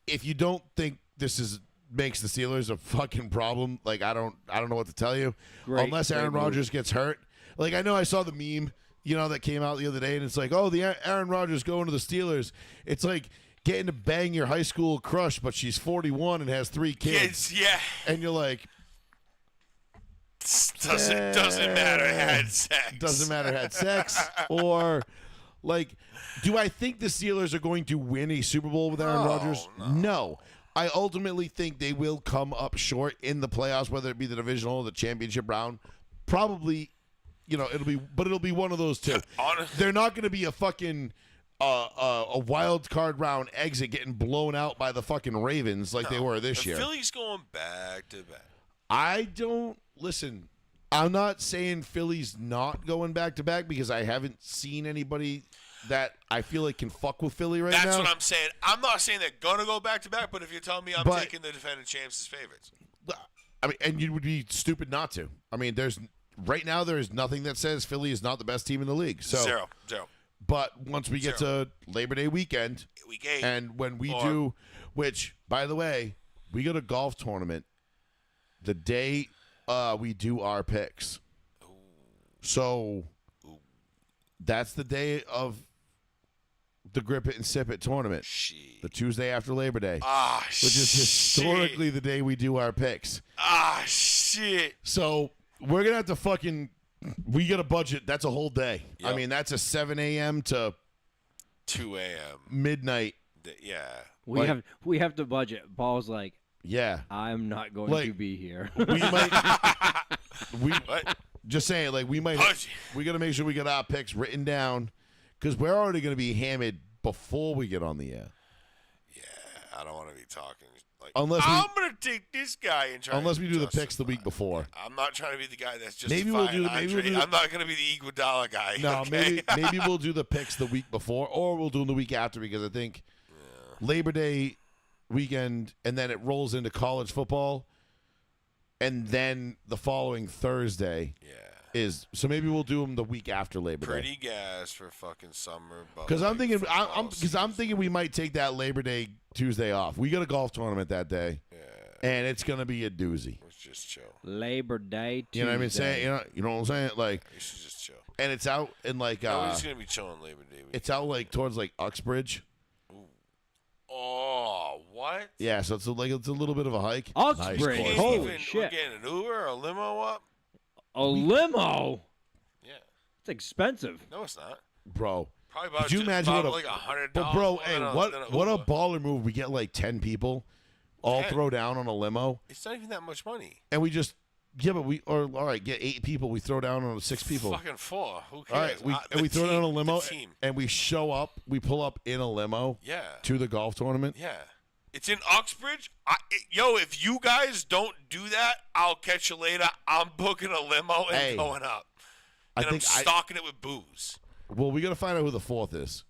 if you don't think this makes the Steelers a fucking problem, like, I don't know what to tell you. Great, Unless great Aaron move. Rodgers gets hurt. Like, I know I saw the meme, that came out the other day, and it's like, oh, the Aaron Rodgers going to the Steelers. It's like getting to bang your high school crush, but she's 41 and has 3 kids. yeah. And you're like, Doesn't matter. Had sex. doesn't matter, had sex, or like, do I think the Steelers are going to win a Super Bowl with Aaron Rodgers? No. I ultimately think they will come up short in the playoffs, whether it be the divisional or the championship round. Probably, it'll be one of those two. Honestly, They're not going to be a fucking a wild card round exit getting blown out by the fucking Ravens like they were this year. Philly's going back to back. I don't listen. I'm not saying Philly's not going back to back because I haven't seen anybody that I feel like can fuck with Philly right now. That's what I'm saying. I'm not saying they're gonna go back to back, but if you're telling me I'm But- taking the defending champs as favorites, I mean, and you would be stupid not to. I mean, right now there is nothing that says Philly is not the best team in the league. So zero. But once we get to Labor Day weekend, Week 8. and when we Or- do, which by the way, we got a golf tournament the day we do our picks. So that's the day of the Grip It and Sip It tournament, Shit. the Tuesday after Labor Day, Ah, which is historically the day we do our picks. shit. So we're gonna have to we got a budget. That's a whole day. I Yep. mean, that's a 7 a.m. to 2 a.m. midnight. Yeah. We have to budget. Paul's like, Yeah, I'm not going Like- to be here. we might. What? Just saying, like we might. Budget. We got to make sure we get our picks written down because we're already going to be hammered before we get on the air. I don't want to be talking like Unless I'm going to take this guy and try. Unless to we do the justify. picks the week before. I'm not trying to be the guy that's just. Maybe we'll do. Maybe we'll do. I'm not going to be the Iguodala guy. No, okay? maybe we'll do the picks the week before, or we'll do them the week after because I think Labor Day weekend, and then it rolls into college football, and then the following Thursday. Yeah. So maybe we'll do them the week after Labor Day. Pretty gas for fucking summer. Because I'm thinking we might take that Labor Day Tuesday off. We got a golf tournament that day, and it's gonna be a doozy. Let's just chill. Labor Day Tuesday. You know what I mean? You know what I'm saying? Like, We should just chill. and it's out in like We're just gonna be chilling Labor Day week. it's out like towards like Uxbridge. Oh, what? Yeah, so it's a little bit of a hike. Uxbridge. Nice course. Holy We're shit. getting an Uber or a limo up. A limo. Yeah. It's expensive. No, it's not. Bro. Probably about Could you imagine what a like $100. But bro, more hey, than a what a Uber. baller move! We get like 10 people, all 10? throw down on a limo, It's not even that much money. and we just but all right, get 8 people. We throw down on 6 people. Fucking 4. Who cares? All right, The we throw team, down a limo, the team. and we show up. We pull up in a limo Yeah. to the golf tournament. Yeah. It's in Uxbridge. Yo, if you guys don't do that, I'll catch you later. I'm booking a limo and Hey, going up. I And I'm think stocking it with booze. Well, we got to find out who the 4th is.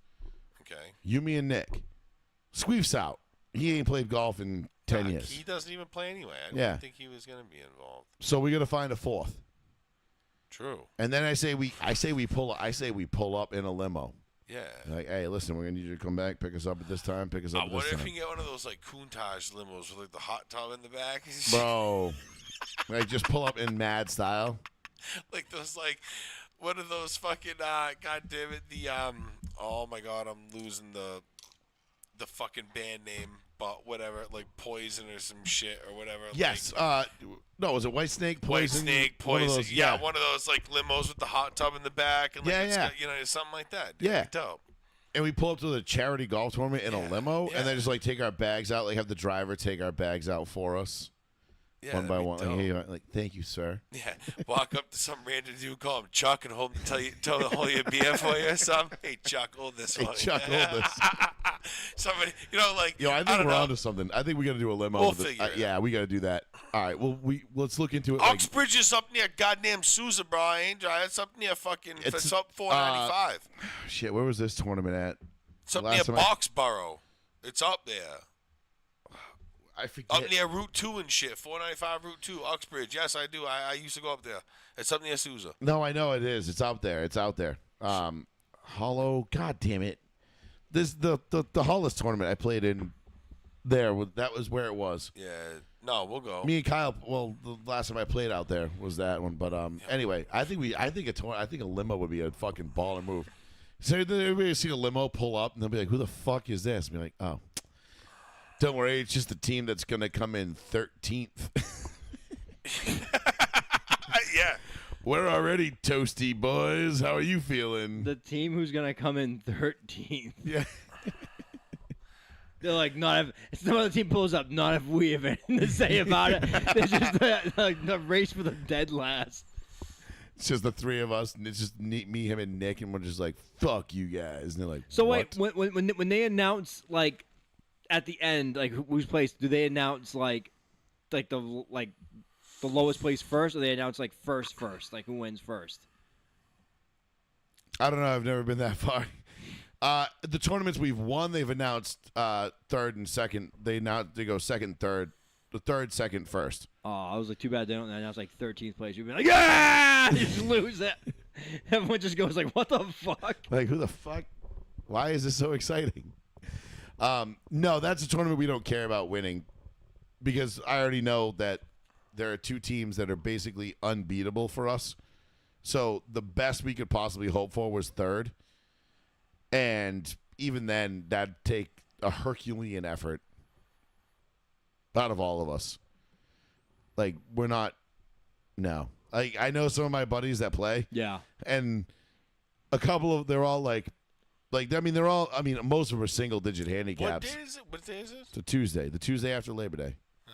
Okay. You, me, and Nick. Squeef's out. He ain't played golf in 10 years. He doesn't even play anyway. I Yeah. didn't think he was going to be involved. So we got to find a 4th. True. And then I say we pull up in a limo. Yeah. Like, hey, listen, we're gonna need you to come back, pick us up at this time, pick us up at What this if time. you get one of those like Countach limos with like the hot tub in the back? Bro, like just pull up in mad style. Like those like one of those fucking god damn it, the oh my god, I'm losing the fucking band name, but whatever, like Poison or some shit or whatever. Yes. Like, No, was it White Snake? White Poison? Snake, One of Poison. those, yeah, one of those like limos with the hot tub in the back and like Yeah, it's yeah. got, you know, something like that. Dude. Yeah. Dope. And we pull up to the charity golf tournament in a limo, yeah. and then just like take our bags out, like have the driver take our bags out for us, Yeah, one by that'd be one. Like, dope. hey, like, thank you, sir. Yeah, walk up to some random dude, call him Chuck, and tell him to hold your beer for you or something. Hey, Chuck, hold this Hey, one. Chuck, hold this. Somebody, you know, like Yo, I think don't we're know. onto something. I think we got to do a limo. We'll with the- figure it yeah, we got to do that. All right. Well, let's look into it. Like, Uxbridge is up near goddamn Sousa, bro. I ain't dry. It's up near fucking. It's up 495. shit, where was this tournament at? it's up last near time I- Boxborough. It's up there. I forget. Up near Route 2 and shit. 495 Route 2, Uxbridge. Yes, I do. I used to go up there. It's up near Sousa. No, I know it is. It's out there. It's out there. Hollow. God damn it. This the Hollis tournament I played in. That was where it was. Yeah. No, we'll go. Me and Kyle. Well, the last time I played out there was that one. But anyway, I think a limo would be a fucking baller move. So everybody see a limo pull up and they'll be like, "Who the fuck is this?" And be like, "Oh, don't worry, it's just the team that's gonna come in 13th." Yeah. We're already toasty, boys. How are you feeling? The team who's gonna come in 13th. Yeah. They're like, not if some other team pulls up, not if we have anything to say about it. It's just the race for the dead last. It's just the three of us, and it's just me, him, and Nick, and we're just like, "Fuck you guys." And they're like, So what? wait, when they announce like at the end, like who's placed, do they announce like the lowest place first, or they announce like first, like who wins first? I don't know. I've never been that far. The tournaments we've won, they've announced third and second. They go second, third, the third, second, first. Oh, I was like, too bad they don't announce like 13th place. You'd be like, yeah, you just lose it. Everyone just goes like, what the fuck? Like, who the fuck? Why is this so exciting? No, that's a tournament we don't care about winning because I already know that there are two teams that are basically unbeatable for us. So the best we could possibly hope for was third. And even then, that'd take a Herculean effort out of all of us. Like, we're not. No. Like, I know some of my buddies that play. Yeah. And a couple of, they're all like, I mean, most of them are single digit handicaps. What day is it? What day is it? It's a Tuesday. The Tuesday after Labor Day. Oh.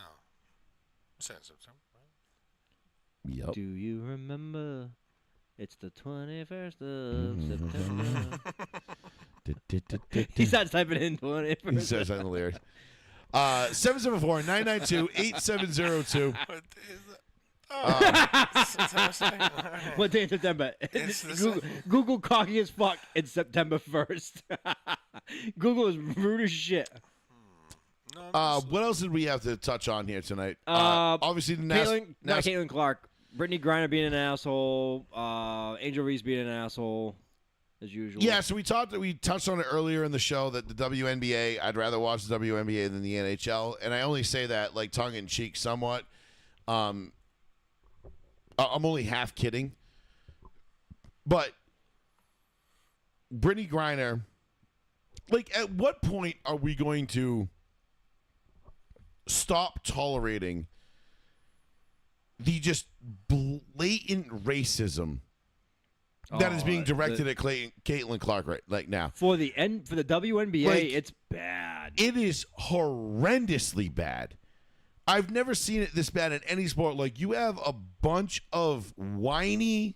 September. Yep. Do you remember? It's the 21st of September. He starts typing in 21st. He says that in the lyrics. 774-992-8702. What is it? Oh, September 2nd. What day in September? It's the Google cocky as fuck. It's September 1st. Google is rude as shit. What else did we have to touch on here tonight? Obviously, the Caitlin Clark. Brittany Griner being an asshole. Angel Reese being an asshole, as usual. Yeah, so we touched on it earlier in the show that the WNBA, I'd rather watch the WNBA than the NHL, and I only say that like tongue in cheek somewhat. I'm only half kidding, but Brittany Griner, like, at what point are we going to stop tolerating the just blatant racism that is being directed at Caitlin Clark right now? For the WNBA, Like, it's bad. It is horrendously bad. I've never seen it this bad in any sport. Like, you have a bunch of whiny,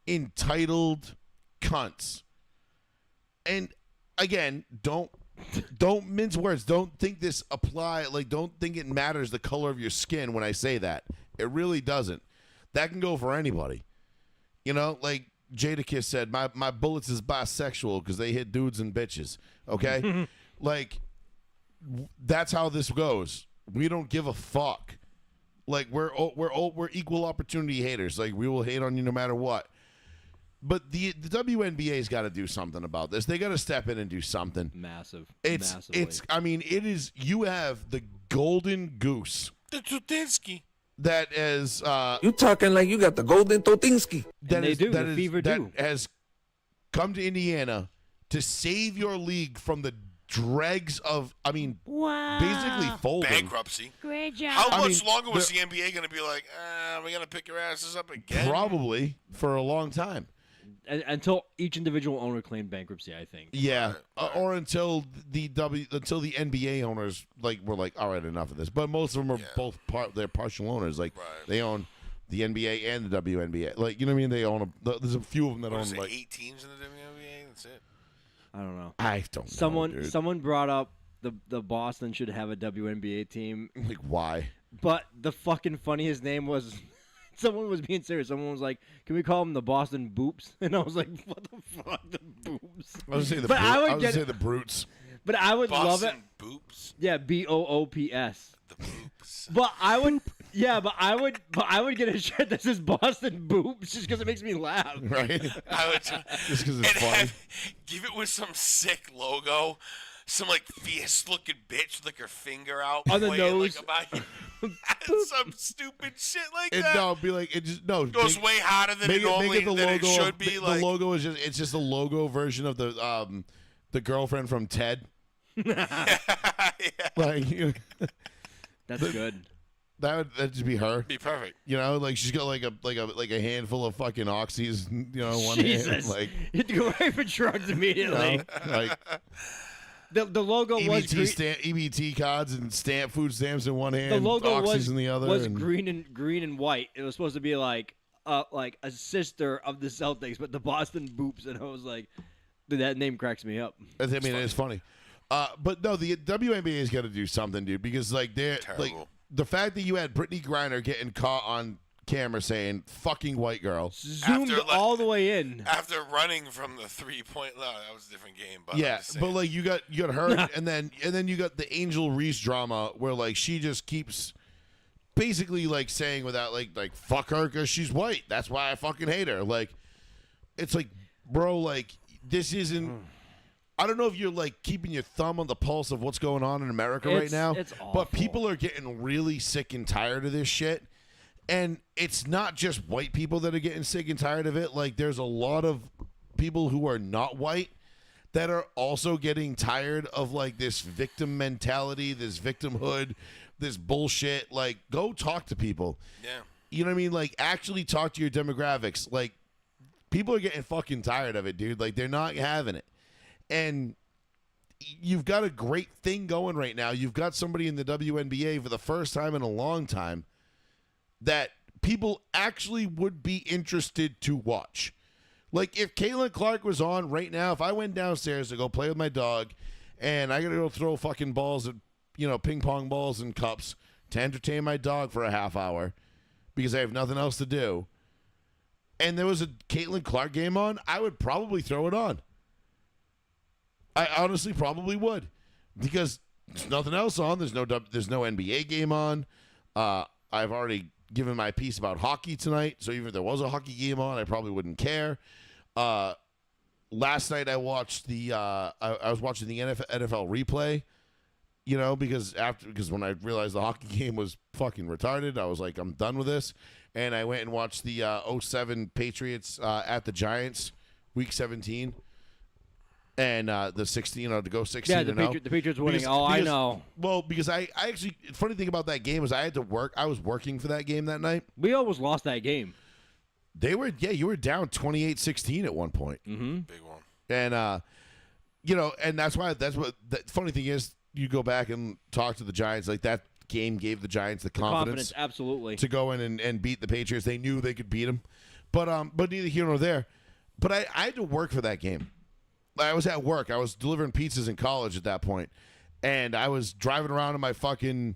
entitled cunts. And again, don't mince words. Don't think this don't think it matters the color of your skin when I say that. It really doesn't. That can go for anybody. You know, like Jadakiss said, my bullets is bisexual because they hit dudes and bitches. Okay? Like, that's how this goes. We don't give a fuck. Like, we're equal opportunity haters. Like, we will hate on you no matter what. But the WNBA's got to do something about this. They got to step in and do something. Massive. Massively. I mean, it is. You have the golden goose. The Tutinsky. That is. You talking like you got the golden Totinsky. That has come to Indiana to save your league from the dregs of, basically folding. Bankruptcy. Great job. How much longer was the NBA going to be like, we're going to pick your asses up again? Probably for a long time. Until each individual owner claimed bankruptcy, I think. Yeah, or until the NBA owners were like, all right, enough of this. But most of them are they're partial owners. Like, they own the NBA and the WNBA. Like, you know what I mean? They own there's a few of them that own like 8 teams in the WNBA. That's it. I don't know. I don't know. Someone brought up the Boston should have a WNBA team. Like, why? But the fucking funniest name was someone was being serious. Someone was like, "Can we call them the Boston Boops?" And I was like, "What the fuck, the Boops?" I was saying the Brutes. But I would love it. Boston Boops. Yeah, BOOPS. The Boops. But I would. Yeah, but I would get a shirt that says Boston Boops just because it makes me laugh. Right? I would Just because it's funny. Give it with some sick logo. Some fierce looking bitch with her finger out on the nose. Some stupid shit like that. No, be like it just no. Goes way harder than it normally it should be. The logo is just a logo version of the girlfriend from Ted. Yeah. That's good. That'd just be her. Be perfect. You know, like she's got like a handful of fucking oxys. You know, one Jesus. hand. Like, you have to go right for drugs immediately. You know, like. The logo was EBT cards and food stamps in one hand. The logo in the other. Was green and white. It was supposed to be like a sister of the Celtics, but the Boston Boops, and I was like, dude, that name cracks me up. It's funny. But no, the WNBA's got to do something, dude, because they're terrible. The fact that you had Brittany Griner getting caught on camera saying "fucking white girl," zoomed all the way in after running from the 3-point line. That was a different game, but yeah, but you got her, and then you got the Angel Reese drama where she just keeps basically saying without like fuck her because she's white. That's why I fucking hate her. Like, it's like, bro, this isn't. I don't know if you're keeping your thumb on the pulse of what's going on in America right now, it's awful. But people are getting really sick and tired of this shit. And it's not just white people that are getting sick and tired of it. There's a lot of people who are not white that are also getting tired of this victim mentality, this victimhood, this bullshit. Go talk to people. Yeah. You know what I mean? Actually talk to your demographics. People are getting fucking tired of it, dude. They're not having it. And you've got a great thing going right now. You've got somebody in the WNBA for the first time in a long time that people actually would be interested to watch. If Caitlin Clark was on right now, if I went downstairs to go play with my dog and I got to go throw fucking balls at, ping pong balls and cups to entertain my dog for a half hour because I have nothing else to do, and there was a Caitlin Clark game on, I would probably throw it on. I honestly probably would, because there's nothing else on. There's no NBA game on. I've already given my piece about hockey tonight, so even if there was a hockey game on, I probably wouldn't care. Last night I watched I was watching the NFL replay, because when I realized the hockey game was fucking retarded, I was like, I'm done with this, and I went and watched the 07 Patriots at the Giants, Week 17. And the 16, to go 16. Yeah, the Patriots winning. I know. Well, because I actually, the funny thing about that game is I had to work. I was working for that game that night. We almost lost that game. You were down 28-16 at one point. Mm-hmm. Big one. And and that's what the funny thing is, you go back and talk to the Giants, like that game gave the Giants the confidence absolutely, to go in and beat the Patriots. They knew they could beat them, but neither here nor there. But I had to work for that game. I was at work. I was delivering pizzas in college at that point, and I was driving around in my fucking,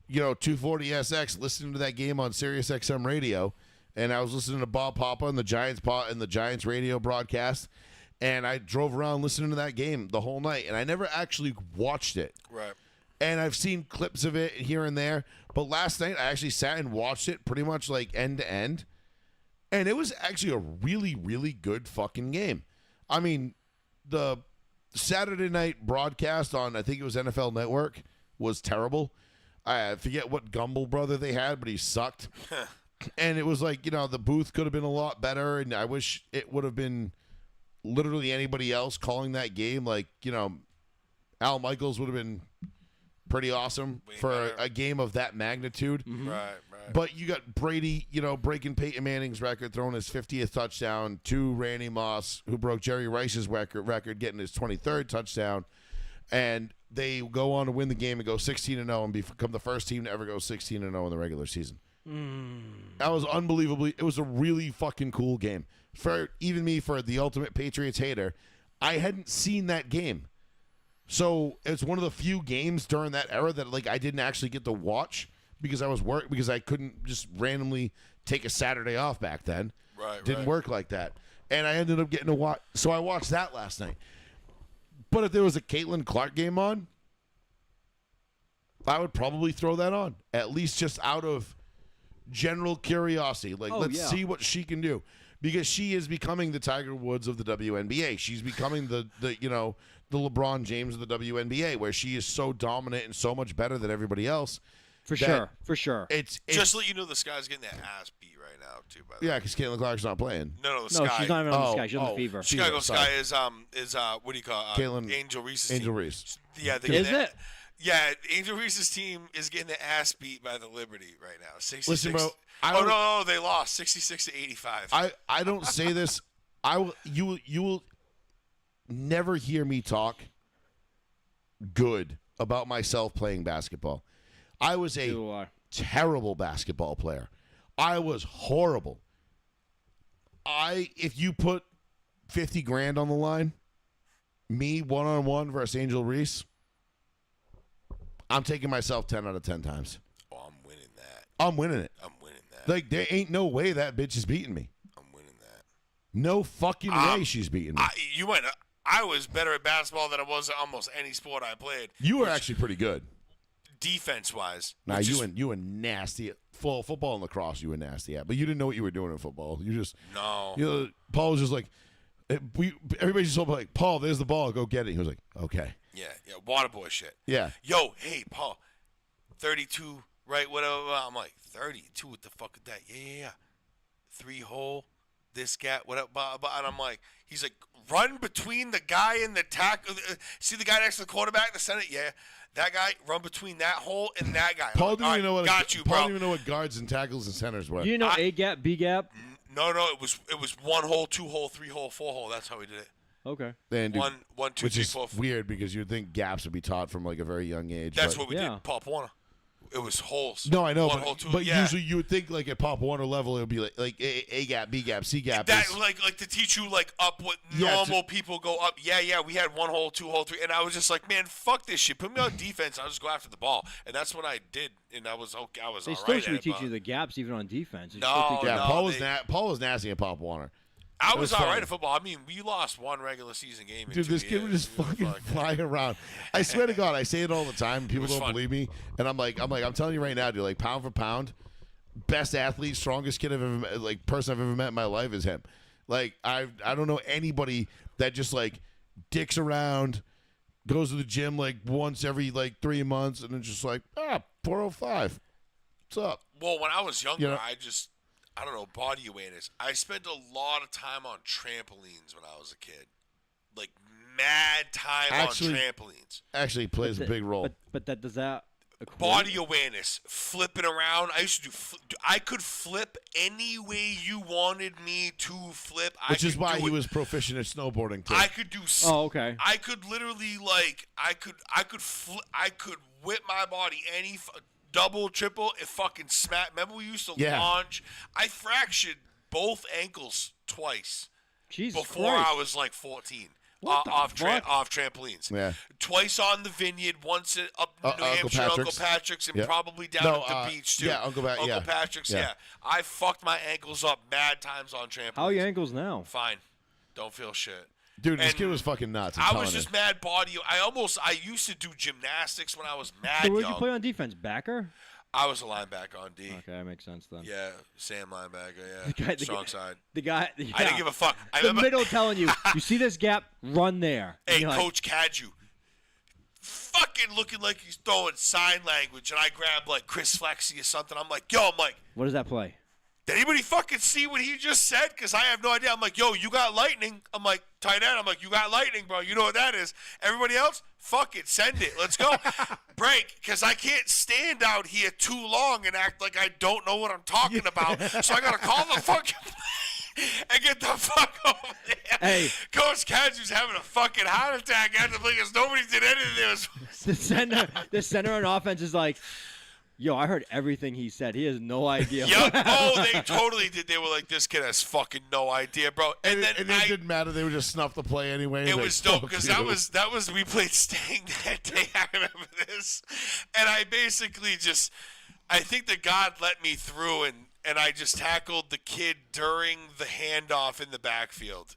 240SX listening to that game on Sirius XM radio, and I was listening to Bob Papa and the Giants radio broadcast, and I drove around listening to that game the whole night, and I never actually watched it. Right. And I've seen clips of it here and there, but last night I actually sat and watched it pretty much like end to end, and it was actually a really, really good fucking game. I mean, the Saturday night broadcast on, I think it was NFL Network, was terrible. I forget what Gumble brother they had, but he sucked. And it was like, the booth could have been a lot better, and I wish it would have been literally anybody else calling that game. Like, Al Michaels would have been pretty awesome for a game of that magnitude. Mm-hmm. Right. But you got Brady, breaking Peyton Manning's record, throwing his 50th touchdown, to Randy Moss, who broke Jerry Rice's record, getting his 23rd touchdown. And they go on to win the game and go 16-0 and become the first team to ever go 16-0 in the regular season. That was unbelievably. It was a really fucking cool game. For even me, for the ultimate Patriots hater, I hadn't seen that game. So it's one of the few games during that era that I didn't actually get to watch. Because I was because I couldn't just randomly take a Saturday off back then. Right. Didn't work like that. And I ended up getting to watch. So I watched that last night. But if there was a Caitlin Clark game on, I would probably throw that on. At least just out of general curiosity. Let's see what she can do. Because she is becoming the Tiger Woods of the WNBA. She's becoming the LeBron James of the WNBA, where she is so dominant and so much better than everybody else. For sure. It's Just to let you know, the Sky's getting their ass beat right now too. By the way. yeah, because Caitlin Clark's not playing. No, the No, Sky. she's not even on the Oh, Sky. She's on oh. the Fever. Chicago Sorry. Sky is what do you call it? Caitlin- Angel Reese's Angel team. Reese. Yeah, Is it? Yeah, Angel Reese's team is getting their ass beat by the Liberty right now. 66. Listen, bro. No, they lost 66-85. I don't say this. You will never hear me talk good about myself playing basketball. I was a terrible basketball player. I was horrible. If you put 50 grand on the line, me one-on-one versus Angel Reese, I'm taking myself 10 out of 10 times. Oh, I'm winning that. I'm winning it. I'm winning that. Like, there ain't no way that bitch is beating me. I'm winning that. No fucking way she's beating me. I was better at basketball than I was at almost any sport I played. You were actually pretty good. Defense-wise. Nah, you were nasty at football and lacrosse. You were nasty at, but you didn't know what you were doing in football. You just No. Paul was just like, everybody's just like, Paul, there's the ball, go get it. He was like, okay, Yeah, water boy shit. yeah. Yo, hey, Paul, 32, right? Whatever. I'm like, 32? What the fuck is that? Yeah. 3-hole, this gap, whatever. And I'm like, he's like, run between the guy and the tackle. See the guy next to the quarterback, the center? Yeah. That guy, run between that hole and that guy. Paul didn't even know what got you, Paul bro. didn't even know what guards and tackles and centers were. You know A gap, B gap? No, it was 1 hole, 2 hole, 3 hole, 4 hole. That's how he did it. Okay. And, dude, 1, 2, which 3, is 4. weird because you'd think gaps would be taught from like a very young age. That's but what we Yeah. did. Pop Warner. It was holes. No, I know, One hole, two, but yeah. usually you would think like at Pop Warner level, it would be like A gap, B gap, C gap. That is- like to teach you like up what Yeah, normal people go up. Yeah. We had 1 hole, 2 hole, 3, and I was just like, man, fuck this shit. Put me on defense. I'll just go after the ball, and that's what I did, and I was okay. I was They all still right should at be it, teaching you the gaps even on defense. They should No, still teach you- yeah, no, Paul was nasty at Pop Warner. I It was was all fun. right at football. I mean, we lost 1 regular season game. In Dude, 2 this kid would years. just fucking fly around. I swear to God, I say it all the time. People was don't fun. believe me, and I'm telling you right now, dude. Like pound for pound, best athlete, strongest kid I've ever met, like person I've ever met in my life is him. Like I don't know anybody that just like dicks around, goes to the gym like once every like 3 months, and then just like 405. What's up? Well, when I was younger, You know- I don't know, body awareness. I spent a lot of time on trampolines when I was a kid. Like, mad time Actually- on trampolines. Actually plays a big role. But that does that equate? Body awareness, flipping around. I used to I could flip any way you wanted me to flip. Which is why he he was proficient at snowboarding too. I could do. Oh, okay. I could literally like. I could whip my body any. Double, triple, it fucking smack. Remember we used to Yeah. launch? I fractured both ankles twice Jesus before Christ. I was like 14. What the off fuck? trampolines. Yeah. Twice on the Vineyard, once up New Uncle Hampshire, Uncle Patrick's. Patrick's, and Yeah. probably down No, at the beach too. yeah, Uncle yeah. Patrick's, Yeah. yeah. I fucked my ankles up mad times on trampolines. How are your ankles now? Fine. Don't feel shit. Dude, this And kid was fucking nuts. I was just mad body. I used to do gymnastics when I was mad So where'd young. you play on defense? Backer? I was a linebacker on D. Okay, that makes sense then. Yeah, Sam linebacker. The Yeah, guy- strong side. The guy. I didn't give a fuck. I The remember, middle telling you, you see this gap, run there. And hey, you're like, Coach Cadju, fucking looking like he's throwing sign language, and I grab like Chris Flexi or something. I'm like, yo, what does that play? did anybody fucking see what he just said? Because I have no idea. I'm like, yo, you got lightning. I'm like, tight end. I'm like, you got lightning, bro. You know what that is. Everybody else, fuck it. Send it. Let's go. Break. Because I can't stand out here too long and act like I don't know what I'm talking about. So I got to call the fucking and get the fuck over there. Hey. Coach Cadju's having a fucking heart attack after because nobody did anything. There was The center on offense is like, yo, I heard everything he said. He has no idea. Yep. Oh, they totally did. They were like, this kid has fucking no idea, bro. And then it didn't matter. They would just snuff the play anyway. it Like, was dope fuck because you. that was we played Sting that day. I remember this, and I basically just I think that God let me through, and I just tackled the kid during the handoff in the backfield.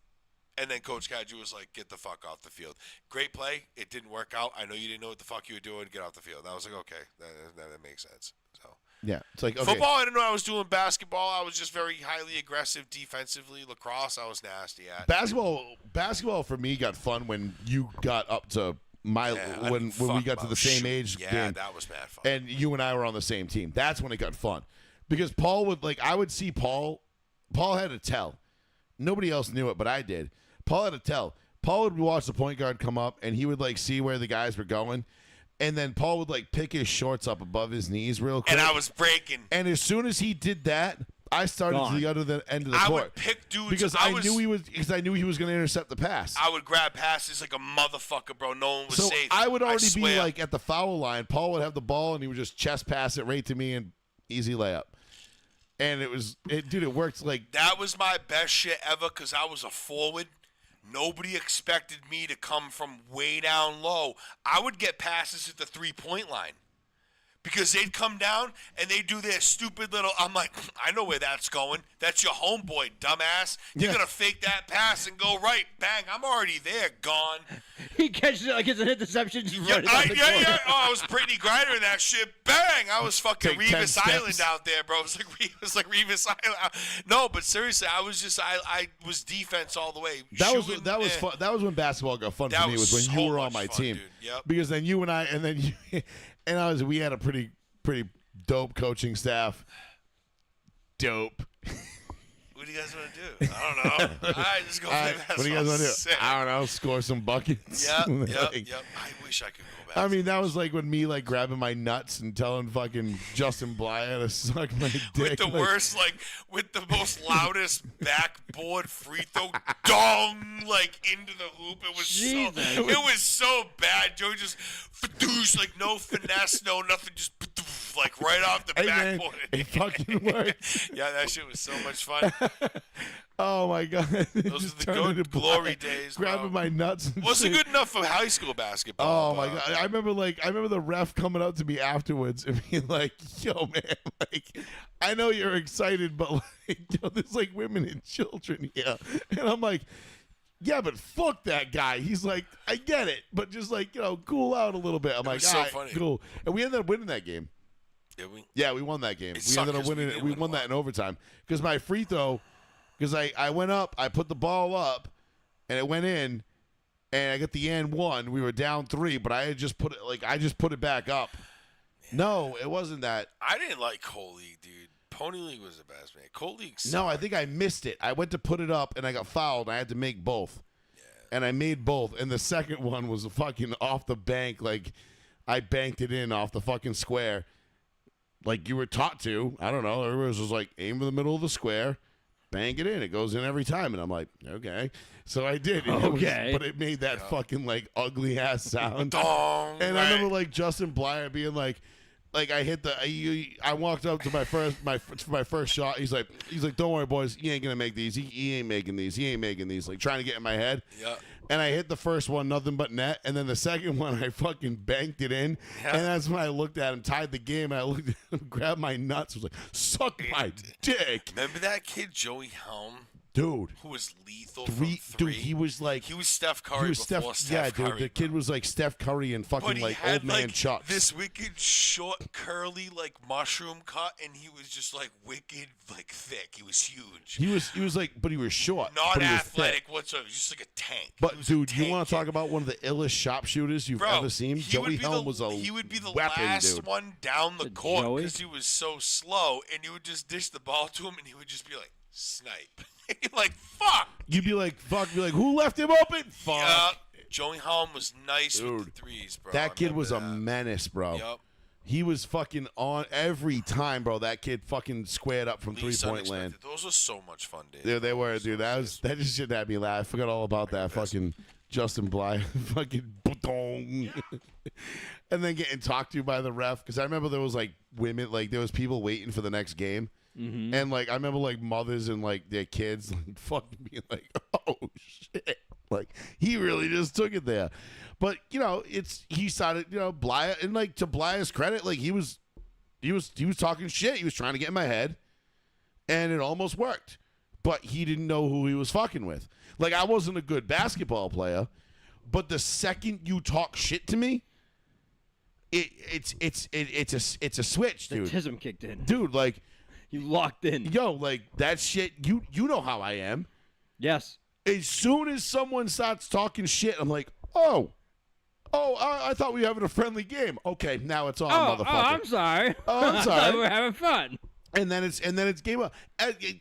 And then Coach Kadju was like, get the fuck off the field. Great play. It didn't work out. I know you didn't know what the fuck you were doing. Get off the field. And I was like, okay, that makes sense. So Yeah, it's like okay. football, I didn't know I was doing. Basketball, I was just very highly aggressive defensively. Lacrosse, I was nasty at. Basketball for me got fun when you got up to my Yeah, when we got to the same age Yeah, game, that was mad fun. and you and I were on the same team. That's when it got fun because Paul would I would see Paul. Paul had a tell. Nobody else knew it, but I did. Paul had a tell. Paul would watch the point guard come up, and he would see where the guys were going, and then Paul would pick his shorts up above his knees real quick. and I was breaking. And as soon as he did that, I started Gone. to the other end of the I court. would pick dudes because I I knew he was going to intercept the pass. I would grab passes like a motherfucker, bro. No one was So safe. I would already be swear. at the foul line. Paul would have the ball, and he would just chest pass it right to me, and easy layup. And it worked That was my best shit ever because I was a forward. Nobody expected me to come from way down low. I would get passes at the 3-point line because they'd come down and they'd do their stupid little. I'm like, I know where that's going. That's your homeboy, dumbass. You're Yeah. going to fake that pass and go right. Bang, I'm already there, gone. He catches it like it's an interception. Just Yeah, running down the court. Oh, I was Brittany Griner in that shit. Bang! I was fucking Take 10 Revis steps. Island out there, bro. It was like Revis Island. No, but seriously, I was just I was defense all the way. that was Shooting, fun. That was when basketball got fun That for me. Was was when so you were on much my fun, team. dude. Yep. Because then you and I, and then you, and we had a pretty dope coaching staff. Dope. What do you guys want to do? I don't know. All right, just go play basketball. What do you guys want to do? Sick. I don't know. Score some buckets. Yep. Like, I wish I could go back. I mean, that was when me grabbing my nuts and telling fucking Justin Blyant to suck my dick. with the worst, with the most loudest backboard free throw, dong, into the hoop. It was Jesus. it was so bad. Joe just fadoosh, no finesse, no nothing, just like right off the Hey, man, backboard. it fucking worked. Yeah, that shit was so much fun. Oh my god! Those are the good glory days, bro. grabbing my nuts. And Wasn't shit. good enough for high school basketball. Oh my god! I remember the ref coming up to me afterwards and being like, "Yo, man, like, I know you're excited, but like, yo, there's like women and children here," and I'm like, "Yeah, but fuck that guy." He's like, "I get it, but just like, cool out a little bit." I'm like, was so "All right, funny. cool," and we ended up winning that game. Did we? Yeah, we won that game. It We sucked ended up 'cause we winning it. didn't We win won one. that in overtime because my free throw. Because I went up, I put the ball up, and it went in, and I got the and one. We were down 3, but I had just put it back up. No, it wasn't that. I didn't like Coal League, dude. Pony League was the best, man. Coal League sucked. No, I think I missed it. I went to put it up, and I got fouled. And I had to make both, and I made both. And the second one was fucking off the bank, like I banked it in off the fucking square, like you were taught to. I don't know. Everybody was just like aim for the middle of the square. Bang it in. It goes in every time. And I'm like, okay. So I did. And Okay. but it made that fucking, like, ugly-ass sound. Dong, And right. I remember, like, Justin Blyer being like I hit I walked up to my first shot. He's like, don't worry, boys. He ain't going to make these. He ain't making these. He ain't making these. Like, trying to get in my head. Yeah. And I hit the first one, nothing but net. And then the second one, I fucking banked it in. And that's when I looked at him, tied the game, and I looked at him, grabbed my nuts, was like, suck my dick. Remember that kid, Joey Helm, Dude. who was lethal from 3? Dude, he was like... He was Steph Curry before Steph yeah, Curry. dude, the kid was like Steph Curry and But fucking he like had old man like Chucks. this wicked short, curly, like mushroom cut, and he was just like wicked, like thick. He was huge. He was like, but he was short. Not but he was athletic thick. whatsoever. He was just like a tank. He But was a dude, you tank want to talk kid. about one of the illest sharpshooters you've Bro, ever seen? Joey Helm was a he would be the weapon, last dude. one down the The court Joey? because he was so slow, and you would just dish the ball to him, and he would just be like, snipe. And you're like, fuck. You'd be like, fuck. Be like, who left him open? Fuck. Yeah. Joey Helm was nice with Dude, the threes, bro. that I kid was a remember that. menace, bro. Yep. He was fucking on every time, bro. That kid fucking squared up from Least 3-point land. unexpected. Those were so much fun, dude. Yeah, they were, dude. That just shit had me laugh. I forgot all about that fucking Justin Bly, fucking dong. And then getting talked to by the ref because I remember there was like women, like there was people waiting for the next game, and like I remember like mothers and like their kids like fucking being like, oh shit, like he really just took it there. But he started, Bly, and like to Bly's credit, like he was talking shit. He was trying to get in my head, and it almost worked. But he didn't know who he was fucking with. Like I wasn't a good basketball player, but the second you talk shit to me, it's a switch, The dude. tism kicked in. Dude, like, You locked in. yo, like that shit. You know how I am. Yes. As soon as someone starts talking shit, I'm like, oh, I thought we were having a friendly game. Okay, now it's on, motherfucker. I'm sorry. Oh, I'm I sorry. thought we were having fun. And then it's game up.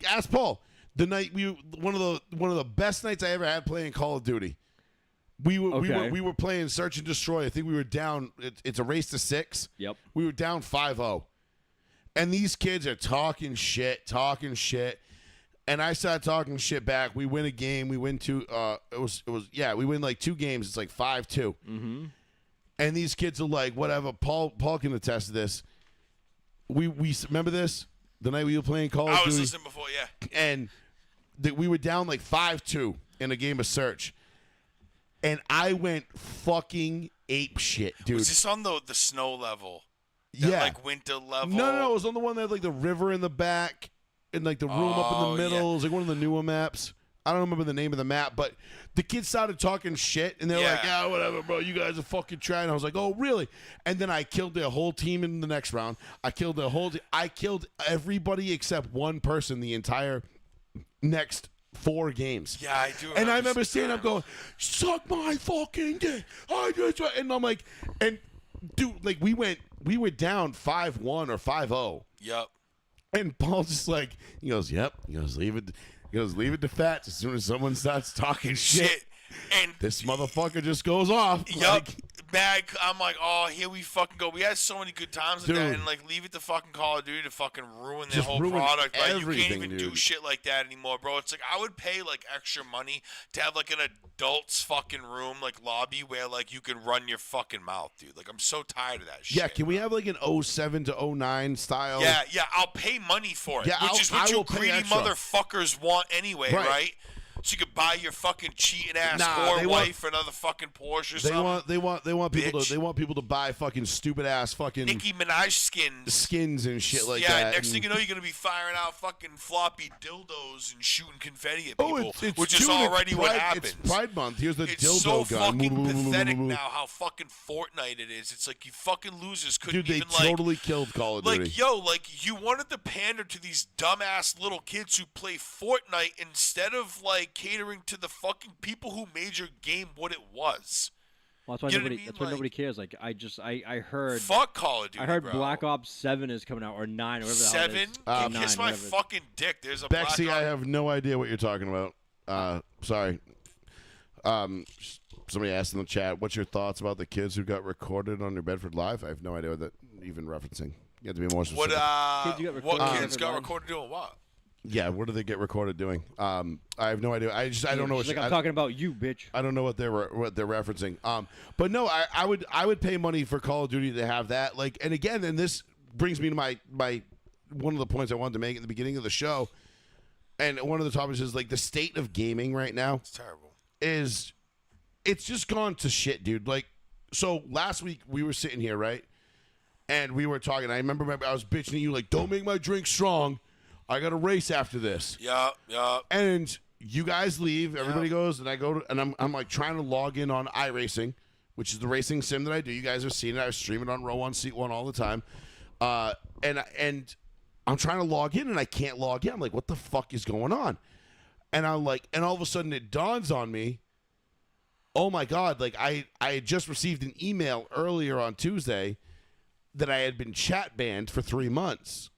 Ask Paul. The night one of the best nights I ever had playing Call of Duty. We were playing Search and Destroy. I think we were down. It's a race to 6. Yep. We were down 5-0, and these kids are talking shit, and I started talking shit back. We win a game. We win 2. We win like 2 games. It's like 5-2. Mm-hmm. And these kids are like, whatever. Paul can attest to this. We remember this the night we were playing Call of Duty. I was listening before, yeah. And we were down like 5-2 in a game of Search. And I went fucking ape shit, dude. Was this on the snow level? That, Yeah. like winter level? No, it was on the one that had like the river in the back and like the room up in the middle. yeah. It was like one of the newer maps. I don't remember the name of the map, but the kids started talking shit, and they're like, "Yeah, whatever, bro. You guys are fucking trying." I was like, "Oh, really?" And then I killed their whole team in the next round. I killed their whole team. I killed everybody except one person the entire next 4 games. Yeah, I do. And I remember standing up going, "Suck my fucking dick." And I'm like, and dude, like we were down 5-1 or 5-0. Yep. And Paul's just like, he goes, "Yep." He goes, "Leave it to Fats. As soon as someone starts talking shit, And this motherfucker just goes off." yup. Like, mad. I'm like, oh, here we fucking go. We had so many good times with that, Dude. and like leave it to fucking Call of Duty to fucking ruin their Just whole ruin product. Like you everything, can't even do dude. shit like that anymore, bro. It's like I would pay like extra money to have like an adults fucking room, like lobby where like you can run your fucking mouth, dude. Like I'm so tired of that shit. Yeah, can we have like an 07 to 09 style? Yeah, I'll pay money for it, Yeah, which is what I you will pay greedy extra. motherfuckers want anyway, Right. right? So you could buy your fucking cheating ass Nah, whore they want- wife another fucking Porsche or They something. want people Bitch. to buy fucking stupid ass fucking Nicki Minaj skins. skins and shit like yeah, that. next and- thing you know, you're gonna be firing out fucking floppy dildos and shooting confetti at Oh, people, it's which is cute. It's already what Pride- happens. It's Pride Month. Here's the It's dildo so gun. fucking pathetic now how fucking Fortnite it is. It's like you fucking losers couldn't Dude, they even like totally killed Call of Duty. like yo, like you wanted to pander to these dumbass little kids who play Fortnite instead of like catering to the fucking people who made your game what it was. Well, that's why You know what I nobody. mean? That's why Like- nobody cares. Like I heard. Fuck Call of Duty. I heard bro. Black Ops 7 is coming out, or 9, or whatever the hell it 7. is. You 9, kiss my whatever. fucking dick. There's a Bexy, Black I Ops. have no idea what you're talking about. Sorry. Somebody asked in the chat, what's your thoughts about the kids who got recorded on New Bedford Live? I have no idea what that even referencing. You have to be more specific. What Kids you got what recorded kids on got Live? recorded doing what? Yeah, what do they get recorded doing? I have no idea. I don't know what She's like, you- I'm talking about you, bitch. I don't know what they're referencing. But no, I would pay money for Call of Duty to have that. Like, and again, and this brings me to my one of the points I wanted to make at the beginning of the show, and one of the topics is like the state of gaming right now It's terrible. is it's just gone to shit, dude. Like, so last week we were sitting here, right, and we were talking. I remember I was bitching at you like, "Don't make my drink strong. I got a race after this." Yeah. And you guys leave, everybody goes, and I go to, and I'm like trying to log in on iRacing, which is the racing sim that I do. You guys have seen it. I stream it on Row 1 Seat 1 all the time. And I'm trying to log in and I can't log in. I'm like, what the fuck is going on? And I'm like, and all of a sudden it dawns on me, oh my God, like I had just received an email earlier on Tuesday that I had been chat banned for 3 months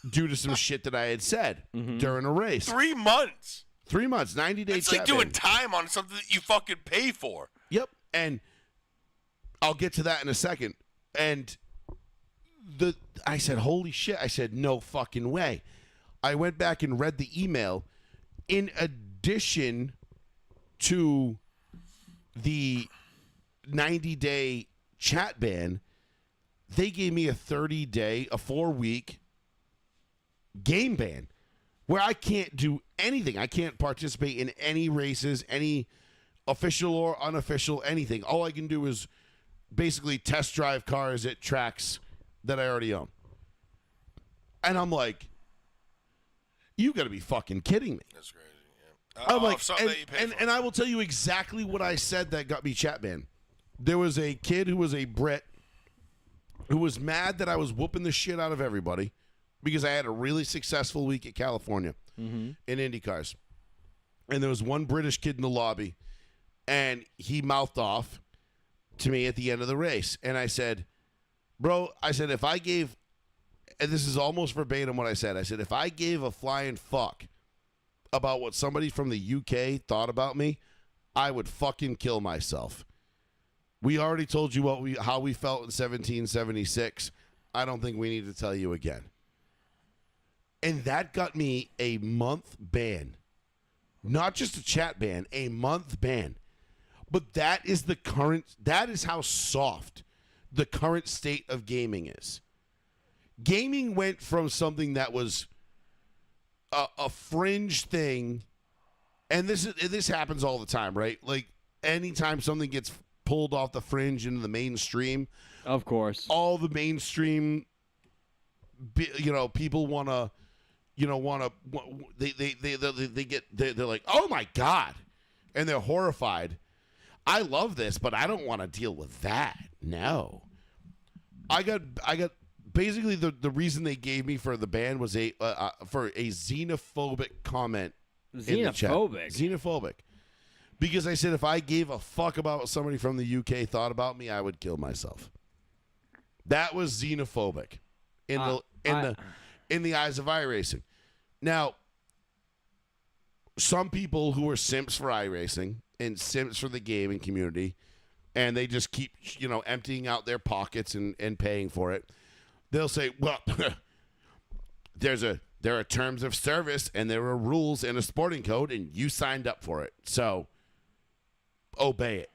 due to some shit that I had said during a race. 3 months. 3 months, 90-day It's chat like doing ban. time on something that you fucking pay for. Yep. And I'll get to that in a second. And I said, holy shit. I said, no fucking way. I went back and read the email. In addition to the 90-day chat ban, they gave me a 4-week game ban where I can't do anything. I can't participate in any races, any official or unofficial, anything. All I can do is basically test drive cars at tracks that I already own. And I'm like, you got to be fucking kidding me. That's crazy. Yeah. I'm like, something that you pay for. and I will tell you exactly what I said that got me chat banned. There was a kid who was a Brit who was mad that I was whooping the shit out of everybody because I had a really successful week at California in IndyCars. And there was one British kid in the lobby, and he mouthed off to me at the end of the race. And I said, bro, if I gave, and this is almost verbatim what I said, if I gave a flying fuck about what somebody from the UK thought about me, I would fucking kill myself. We already told you how we felt in 1776. I don't think we need to tell you again. And that got me a month ban. Not just a chat ban, a month ban. But that is how soft the current state of gaming is. Gaming went from something that was a fringe thing, and this happens all the time, right? Like anytime something gets pulled off the fringe into the mainstream, Of course. all the mainstream, people want to, they're like, oh my God, and they're horrified. I love this, but I don't want to deal with that. No, I got basically the reason they gave me for the ban was for a xenophobic comment. In the chat. Xenophobic. Because I said if I gave a fuck about what somebody from the UK thought about me, I would kill myself. That was xenophobic in the eyes of iRacing. Now, some people who are simps for iRacing and simps for the gaming community and they just keep, emptying out their pockets and paying for it. They'll say, well, there are terms of service and there are rules and a sporting code, and you signed up for it, so obey it.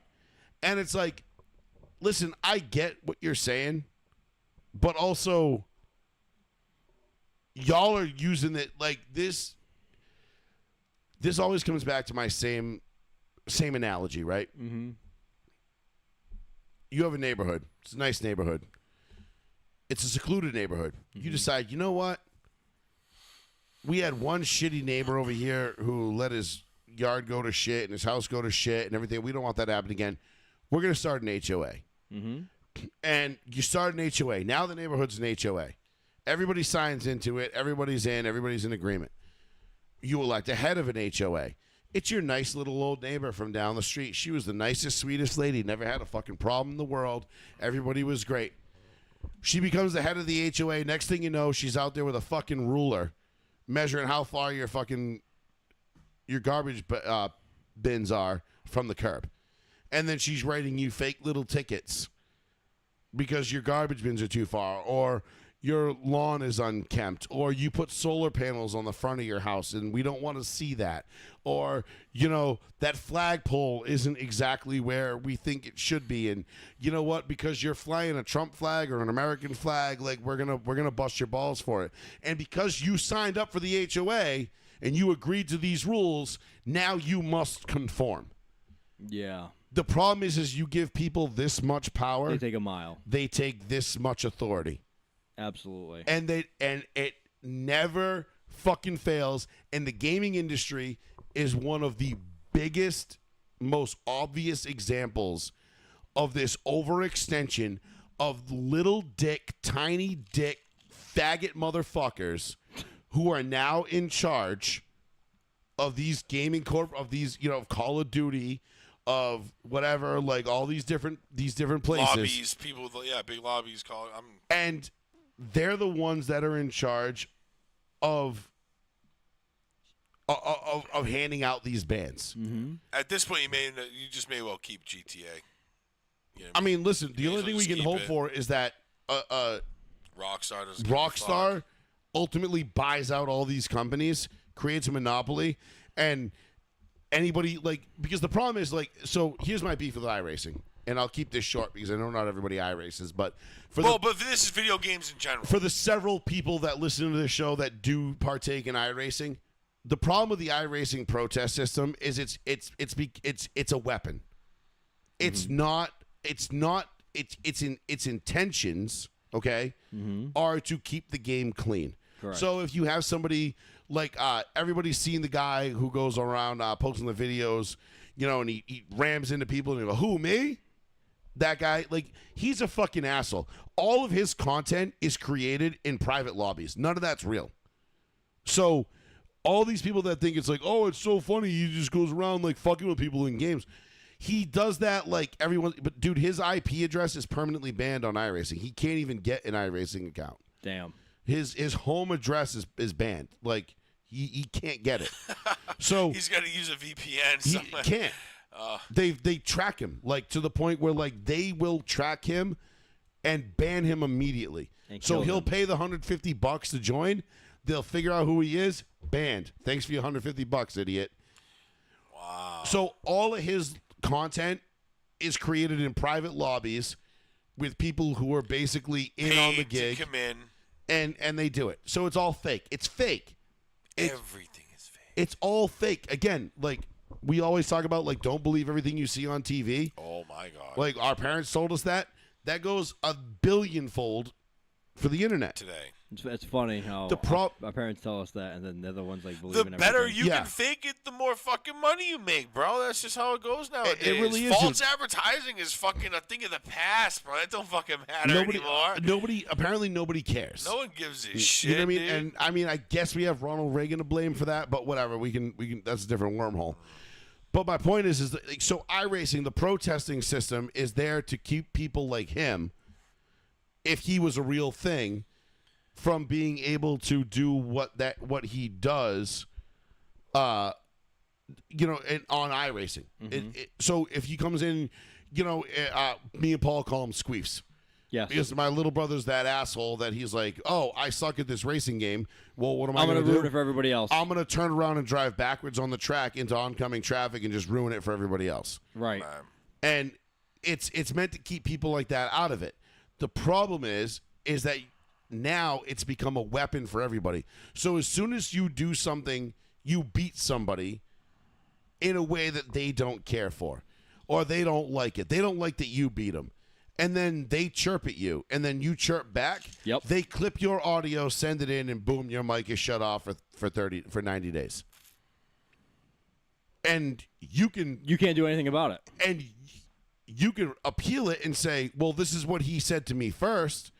And it's like, listen, I get what you're saying, but also y'all are using it like this. This always comes back to my same analogy, right? Mm-hmm. You have a neighborhood. It's a nice neighborhood. It's a secluded neighborhood. Mm-hmm. You decide, you know what? We had one shitty neighbor over here who let his yard go to shit and his house go to shit and everything. We don't want that to happen again. We're going to start an HOA. Mm-hmm. And you start an HOA. Now the neighborhood's an HOA. Everybody signs into it. Everybody's in. Everybody's in agreement. You elect a head of an HOA. It's your nice little old neighbor from down the street. She was the nicest, sweetest lady. Never had a fucking problem in the world. Everybody was great. She becomes the head of the HOA. Next thing you know, she's out there with a fucking ruler measuring how far your garbage bins are from the curb. And then she's writing you fake little tickets because your garbage bins are too far, or your lawn is unkempt, or you put solar panels on the front of your house and we don't want to see that, or that flagpole isn't exactly where we think it should be, and you know what, because you're flying a Trump flag or an American flag, like we're gonna bust your balls for it. And because you signed up for the HOA and you agreed to these rules, now you must conform. Yeah. The problem is you give people this much power, They take a mile. they take this much authority. Absolutely. And it never fucking fails. And the gaming industry is one of the biggest, most obvious examples of this overextension of little dick, tiny dick, faggot motherfuckers who are now in charge of these gaming of these, of Call of Duty, of whatever, like all these different places. Lobbies, people with, big lobbies call it. And they're the ones that are in charge of handing out these bans. Mm-hmm. At this point, you just may well keep GTA. You know I mean, listen, the only thing we just can keep hope it. for is that Rockstar doesn't give a fuck. Rockstar ultimately buys out all these companies, creates a monopoly, and anybody, because the problem is, so here's my beef with iRacing. And I'll keep this short because I know not everybody iRaces, but but this is video games in general. For the several people that listen to this show that do partake in iRacing, the problem with the iRacing protest system is it's a weapon. It's not. Its intentions, okay, are to keep the game clean. Correct. So if you have somebody like everybody's seen the guy who goes around posting the videos, and he rams into people and you go, "Who, me?" That guy, he's a fucking asshole. All of his content is created in private lobbies. None of that's real. So all these people that think it's it's so funny, he just goes around fucking with people in games. He does that everyone. But dude, his IP address is permanently banned on iRacing. He can't even get an iRacing account. Damn. His home address is banned. He can't get it. So he's got to use a VPN. He Somewhere. can't. They track him to the point where they will track him and ban him immediately. So he'll pay the $150 to join. They'll figure out who he is. Banned. Thanks for your $150, idiot. Wow. So all of his content is created in private lobbies with people who are basically in on the gig. To come in. And they do it. So it's all fake. It's fake. Everything is fake. It's all fake. Again, we always talk about don't believe everything you see on TV. Oh my God. Our parents told us that. That goes a billionfold for the internet Today. It's funny how our parents tell us that, and then they're the ones believe The in better everything. you can fake it, the more fucking money you make, bro. That's just how it goes nowadays. It really is. False advertising is fucking a thing of the past, bro. That don't fucking matter anymore. Nobody cares. No one gives a shit. You know what I mean? Dude. And I mean, I guess we have Ronald Reagan to blame for that, but whatever. We can. That's a different wormhole. But my point is that, so iRacing, the protesting system, is there to keep people like him, if he was a real thing, from being able to do what he does, and on iRacing. So if he comes in, me and Paul call him Squeefs. Yes. Because my little brother's that asshole that he's like, oh, I suck at this racing game. Well, what am I I'm going to gonna do? ruin it for everybody else. I'm going to turn around and drive backwards on the track into oncoming traffic and just ruin it for everybody else. Right. And it's meant to keep people like that out of it. The problem is that now it's become a weapon for everybody. So as soon as you do something, you beat somebody in a way that they don't care for, or they don't like it. They don't like that you beat them. And then they chirp at you, and then you chirp back. Yep. They clip your audio, send it in, and boom, your mic is shut off for 90 days. And you can't do anything about it. And you can appeal it and say, well, this is what he said to me first.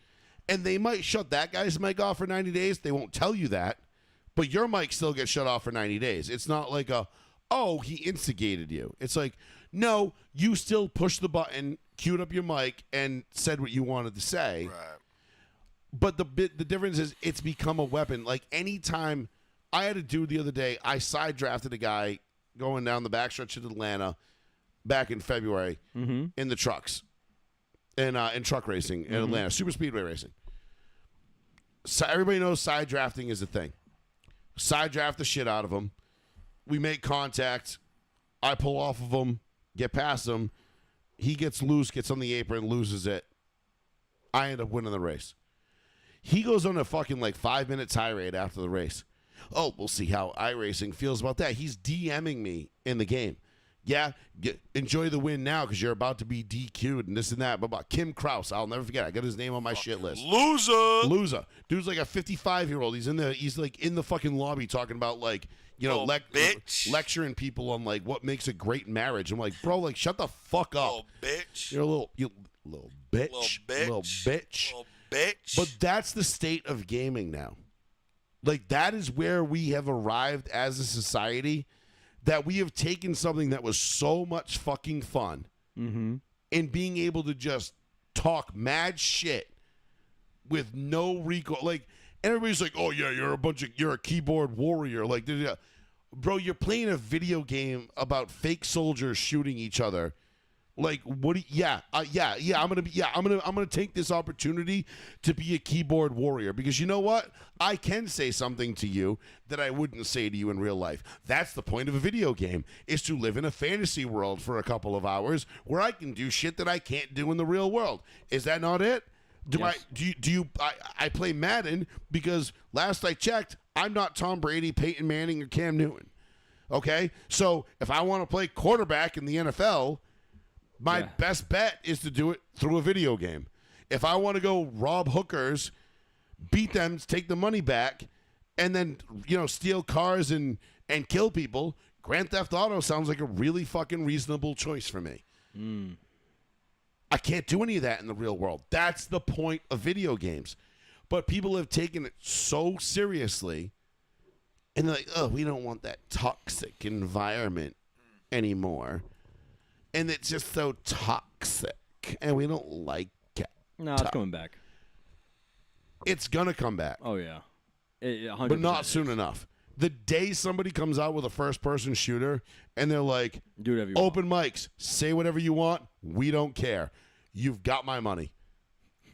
And they might shut that guy's mic off for 90 days. They won't tell you that. But your mic still gets shut off for 90 days. It's not like he instigated you. It's like, no, you still pushed the button, queued up your mic, and said what you wanted to say. Right. But the difference is it's become a weapon. Like, anytime I had a dude the other day, I side drafted a guy going down the backstretch of Atlanta back in February in the trucks, in truck racing in Atlanta, super speedway racing. So everybody knows side drafting is a thing. Side draft the shit out of him. We make contact. I pull off of him, get past him. He gets loose, gets on the apron, loses it. I end up winning the race. He goes on a fucking 5-minute tirade after the race. Oh, we'll see how iRacing feels about that. He's DMing me in the game. Yeah, enjoy the win now because you're about to be DQ'd and this and that. But Kim Krause, I'll never forget. I got his name on my shit list. Loser. Dude's like a 55-year-old. He's in the fucking lobby talking about bitch. lecturing people on what makes a great marriage. I'm like, bro, shut the fuck up. Little bitch. You're a little bitch. Little bitch. But that's the state of gaming now. That is where we have arrived as a society, that we have taken something that was so much fucking fun and being able to just talk mad shit with no recoil. And everybody's like, oh yeah, you're a keyboard warrior. Bro, you're playing a video game about fake soldiers shooting each other. What do you, I'm gonna take this opportunity to be a keyboard warrior, because you know what? I can say something to you that I wouldn't say to you in real life. That's the point of a video game, is to live in a fantasy world for a couple of hours where I can do shit that I can't do in the real world. Is that not it? I play Madden because last I checked, I'm not Tom Brady, Peyton Manning, or Cam Newton. Okay? So if I want to play quarterback in the NFL, my best bet is to do it through a video game. If I want to go rob hookers, beat them, take the money back, and then steal cars and kill people, Grand Theft Auto sounds like a really fucking reasonable choice for me. I can't do any of that in the real world. That's the point of video games. But people have taken it so seriously, and they're like, oh, we don't want that toxic environment anymore. And it's just so toxic, and we don't like it. No, it's coming back. It's going to come back. Oh, yeah. But not soon enough. The day somebody comes out with a first-person shooter, and they're like, do whatever you open mics, say whatever you want, we don't care. You've got my money.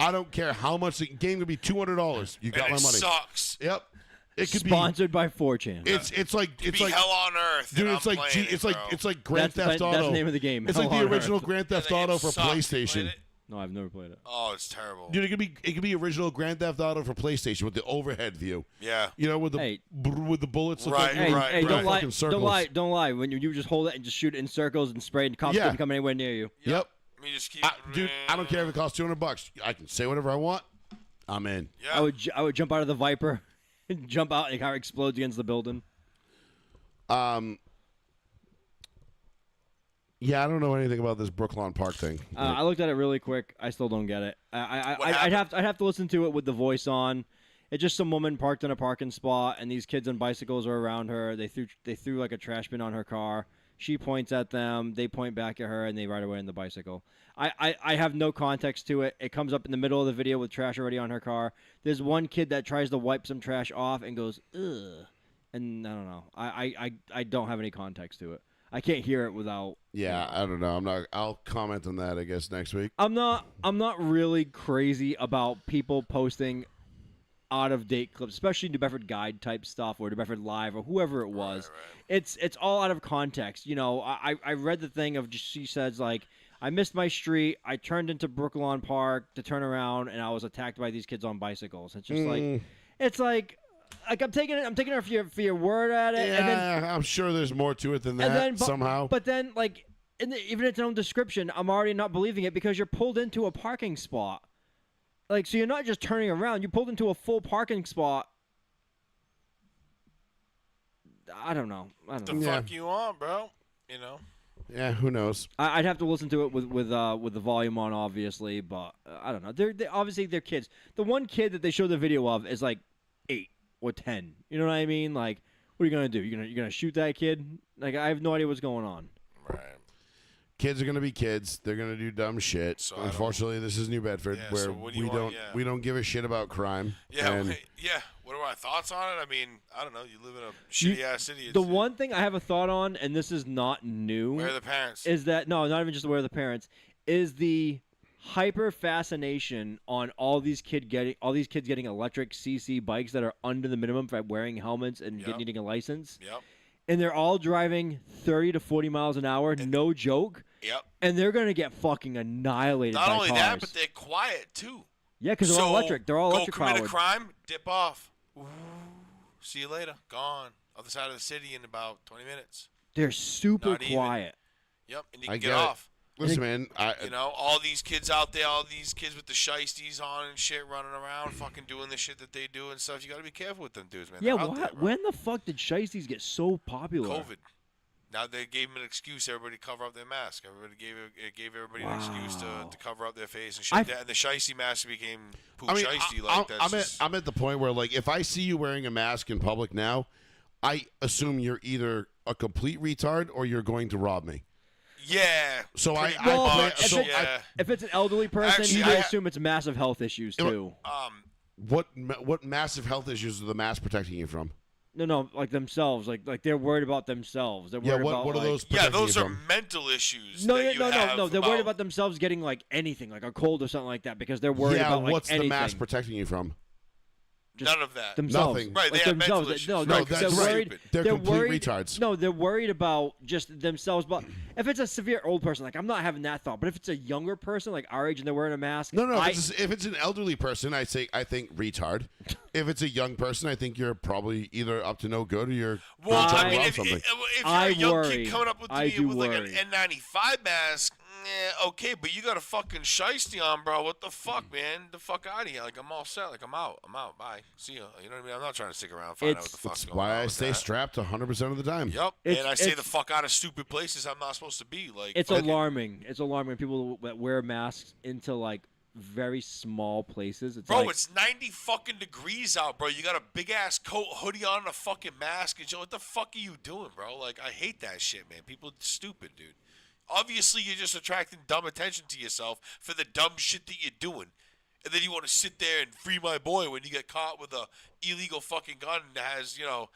I don't care how much the game could be, $200. You got my money. It sucks. Yep. It could sponsored by 4chan. It's like hell on earth. Dude, it's like Grand Theft Auto. That's the name of the game. It's like the original Grand Theft Auto for PlayStation. No, I've never played it. Oh, it's terrible. Dude, it could be original Grand Theft Auto for PlayStation with the overhead view. Yeah. With the bullets. Right, Hey, don't lie. Circles. Don't lie. When you just hold it and just shoot it in circles and spray, and cops couldn't come anywhere near you. Yep. Let me just keep Dude, I don't care if it costs $200. I can say whatever I want. I'm in. Yeah. I would jump out of the Viper and jump out, and the car explodes against the building. Yeah, I don't know anything about this Brooklawn Park thing. I looked at it really quick. I still don't get it. I'd have to listen to it with the voice on. It's just some woman parked in a parking spot, and these kids on bicycles are around her. They threw like a trash bin on her car. She points at them. They point back at her, and they ride away on the bicycle. I have no context to it. It comes up in the middle of the video with trash already on her car. There's one kid that tries to wipe some trash off and goes, ugh. And I don't know. I don't have any context to it. I can't hear it without. Yeah, I don't know. I'll comment on that, I guess, next week. I'm not really crazy about people posting out of date clips, especially New Bedford Guide type stuff or New Bedford Live or whoever it was. It's all out of context. You know, I read the thing of just, she says like, I missed my street. I turned into Brooklawn Park to turn around, and I was attacked by these kids on bicycles. It's just like I'm taking her for your word at it. Yeah, and then, I'm sure there's more to it than that somehow. But then, like, even its own description, I'm already not believing it because you're pulled into a parking spot. Like, so you're not just turning around. You pulled into a full parking spot. I don't know. The fuck you on, bro? You know. Yeah, who knows? I'd have to listen to it with the volume on, obviously, but I don't know. They're obviously they're kids. The one kid that they showed the video of is like 8 or 10. You know what I mean? Like, what are you gonna do? You're gonna shoot that kid? Like, I have no idea what's going on. Right. Kids are gonna be kids. They're gonna do dumb shit. So unfortunately, this is New Bedford, Yeah, where so what do we you want? Yeah. we don't give a shit about crime. Yeah, And yeah. What are my thoughts on it? I mean, I don't know. You live in a shitty ass city. The one thing I have a thought on, and this is not new, Where are the parents? is that not even just aware of the parents, is the hyper fascination on all these kids getting electric CC bikes that are under the minimum for wearing helmets and getting a license. Yep. And they're all driving 30 to 40 miles an hour, no joke. Yep. And they're going to get fucking annihilated Not by only cars. that, but they're quiet too. Yeah, because they're all electric. They're all electric Go commit powered. a crime, dip off. Ooh, see you later. Gone. Other side of the city in about 20 minutes. They're super Not even. quiet. Yep, and you I can get get it. off. listen, man, You know, all these kids out there, all these kids with the shiesties on and shit, running around, fucking doing the shit that they do and stuff. You got to be careful with them dudes, man. Yeah, They're out there, bro. when the fuck did shiesties get so popular? COVID. Now they gave them an excuse. Everybody cover up their mask. Everybody gave everybody an excuse to cover up their face and shit. And the shiesty mask became poop shiesty. Like that's I'm at the point where, like, if I see you wearing a mask in public now, I assume you're either a complete retard or you're going to rob me. Yeah. So if it's an elderly person, Actually, you I- assume it's massive health issues too. what massive health issues are the mask protecting you from? No, like themselves, like they're worried about themselves. They're worried about what are like, those? Yeah, protecting those you are from? mental issues. No, that you have no. They're worried about themselves getting like anything, like a cold or something like that, because they're worried Yeah, about like what's anything. the mask protecting you from? Just none of that. Themselves. Nothing. Right, they Like have mental themselves. issues. No, No, because that's they're right. worried. They're complete worried, retards. No, they're worried about just themselves. But if it's a severe old person, like I'm not having that thought. But if it's a younger person, like our age, and they're wearing a mask, No. If it's an elderly person, I think retard. If it's a young person, I think you're probably either up to no good or you're Well, trying I mean, to rob if something. you're I a young worry. kid coming up with I me do with like an worry. N95 mask, okay, but you got a fucking shiesty on, bro. What the fuck, man? The fuck out of here. Like, I'm all set. Like, I'm out. Bye. See ya. You know what I mean? I'm not trying to stick around and find out what the fuck's That's going on. why I with stay that. strapped 100% of the time. Yep. It's- And I stay the it's- fuck out of stupid places I'm not supposed to be. Like, it's fucking- alarming. It's alarming. People that wear masks into like very small places. It's Bro, like, it's 90 fucking degrees out, bro. You got a big ass coat, hoodie on, and a fucking mask, and what the fuck are you doing, bro? Like, I hate that shit, man. People are stupid, dude. Obviously, you're just attracting dumb attention to yourself for the dumb shit that you're doing. And then you want to sit there and free my boy when you get caught with a illegal fucking gun that has, you know,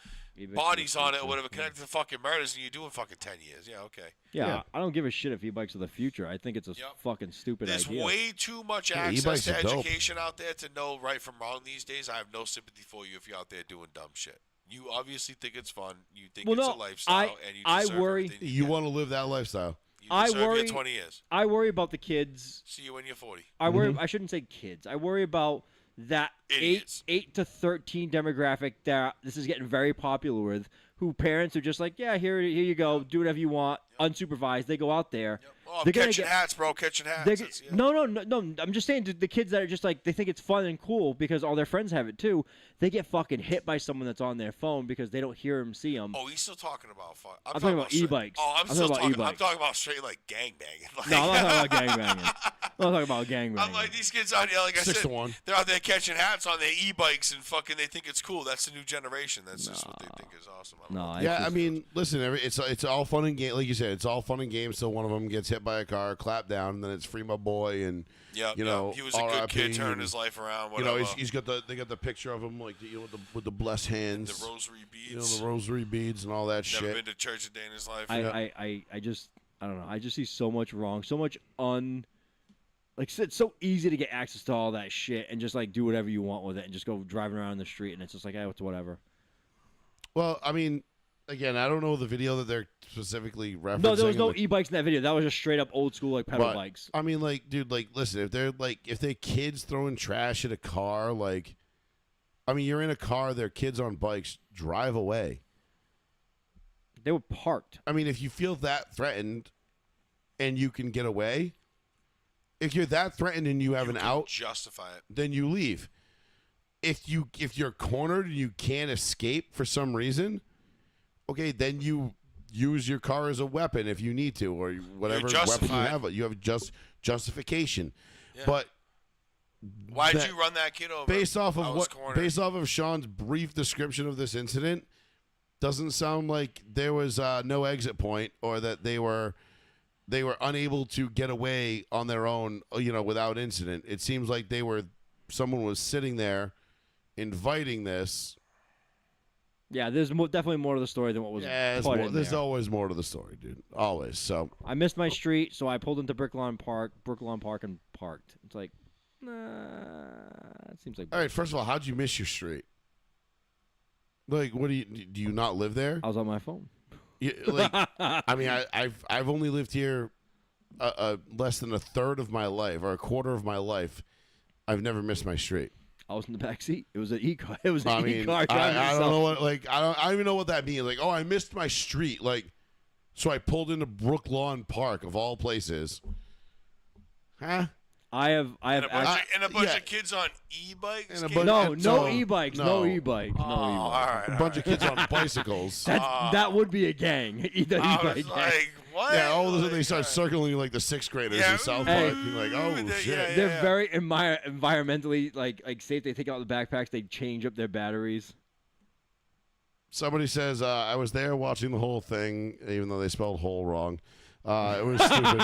bodies on it or whatever, connected to fucking murders, and you're doing fucking 10 years. Yeah, okay. yeah, I don't give a shit if e-bikes are the future. I think it's a Yep. fucking stupid There's idea. way too much Yeah, access e-bikes to are dope. education out there to know right from wrong these days. I have no sympathy for you if you're out there doing dumb shit. You obviously think it's fun. You think Well, it's no, a lifestyle, and you I deserve worry- everything You get. want to live that lifestyle. You I deserve your worry- 20 years. I worry about the kids. See you when you're 40. I worry. I shouldn't say kids. I worry about that Idiots. 8 to 13 demographic that this is getting very popular with, who parents are just like, yeah, here you go, do whatever you want, unsupervised. They go out there. Oh, I'm They're gonna catching get- hats, bro. Catching hats. They're That's- yeah. No. I'm just saying the kids that are just like they think it's fun and cool because all their friends have it too. They get fucking hit by someone that's on their phone because they don't hear them, see them. Oh, he's still talking about fun. I'm talking about straight- e-bikes. Oh, I'm I'm still talking about talking. I'm e-bikes. talking about straight like gangbanging. Like, No, I'm not talking about gangbanging. I'm not talking about gangbanging. I'm like these kids out here. Like I 6 said, to 1. they're out there catching hats on their e-bikes and fucking. They think it's cool. That's the new generation. That's just what they think is awesome. I don't know. No, Yeah, I mean, listen, it's all fun and game. Like you said, it's all fun and games till one of them gets hit hit by a car, clap down, and then it's free my boy, and Yeah, you know, he was a good kid, RIP, turning and, his life around. You know, Whatever. he's got they got the picture of him like with the blessed hands, The rosary beads. you know, the rosary beads and all that Never shit. been to church a day in his life. I don't know. I just see so much wrong, so much like it's so easy to get access to all that shit and just like do whatever you want with it and just go driving around the street and it's just like, hey, it's whatever. Well, I mean, again, I don't know the video that they're specifically referencing. No, there was no e-bikes in that video. That was just straight up old school like pedal bikes. I mean, like, dude, like, listen, if they're kids throwing trash at a car, like, I mean, you're in a car, they're kids on bikes, drive away. They were parked. I mean, if you feel that threatened and you can get away, if you're that threatened and you have an out, justify it. then you leave. If you're cornered and you can't escape for some reason, okay, then you use your car as a weapon if you need to, or whatever weapon you have. You have justification. Yeah. But why'd you run that kid over? Based off of Sean's brief description of this incident, doesn't sound like there was no exit point or that they were unable to get away on their own, you know, without incident. It seems like someone was sitting there inviting this. Yeah, there's definitely more to the story than what was put in there's there. always more to the story, dude. Always. So I missed my street, so I pulled into Brooklawn Park, and parked. It's like, nah, it seems like. all right, first of all, how'd you miss your street? Like, what do you not live there? I was on my phone. Like, I mean, I've only lived here less than a third of my life or a quarter of my life. I've never missed my street. I was in the back seat. It was an e-car. It was an I mean, e-car. I don't know what I don't even know what that means. Like, oh, I missed my street. Like, so I pulled into Brooklawn Park of all places. Huh? I have And a bunch of kids on e-bikes. And a bunch- no e-bikes. No e-bikes. No all e-bikes. right. A bunch of kids on bicycles. That would be a gang. Either I e-bike was gang. like, what? Yeah, all of a sudden they Like, start circling like the sixth graders Yeah. in South Hey. Park. You're like, oh Yeah, shit. yeah. They're very environmentally like safe. They take out the backpacks. They change up their batteries. Somebody says I was there watching the whole thing, even though they spelled "whole" wrong. It was stupid.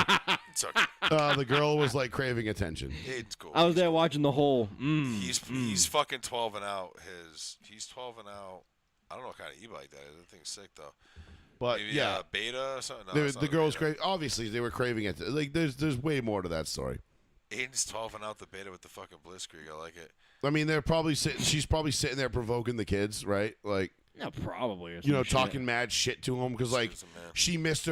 It's okay. The girl was like craving attention. It's cool. I was there watching the whole. He's fucking 12 and out. He's 12 and out. I don't know what kind of e-bike that is. That thing's sick though. But Maybe yeah, beta or something. No, it's the not a girl's beta. crazy. Obviously, they were craving it. Like, there's way more to that story. Aiden's 12 and out the beta with the fucking blitzkrieg. I like it. I mean, they're probably sitting. She's probably sitting there provoking the kids, right? Like, Yeah, probably. Or you know, some shit. talking mad shit to them because like Susan, man. she missed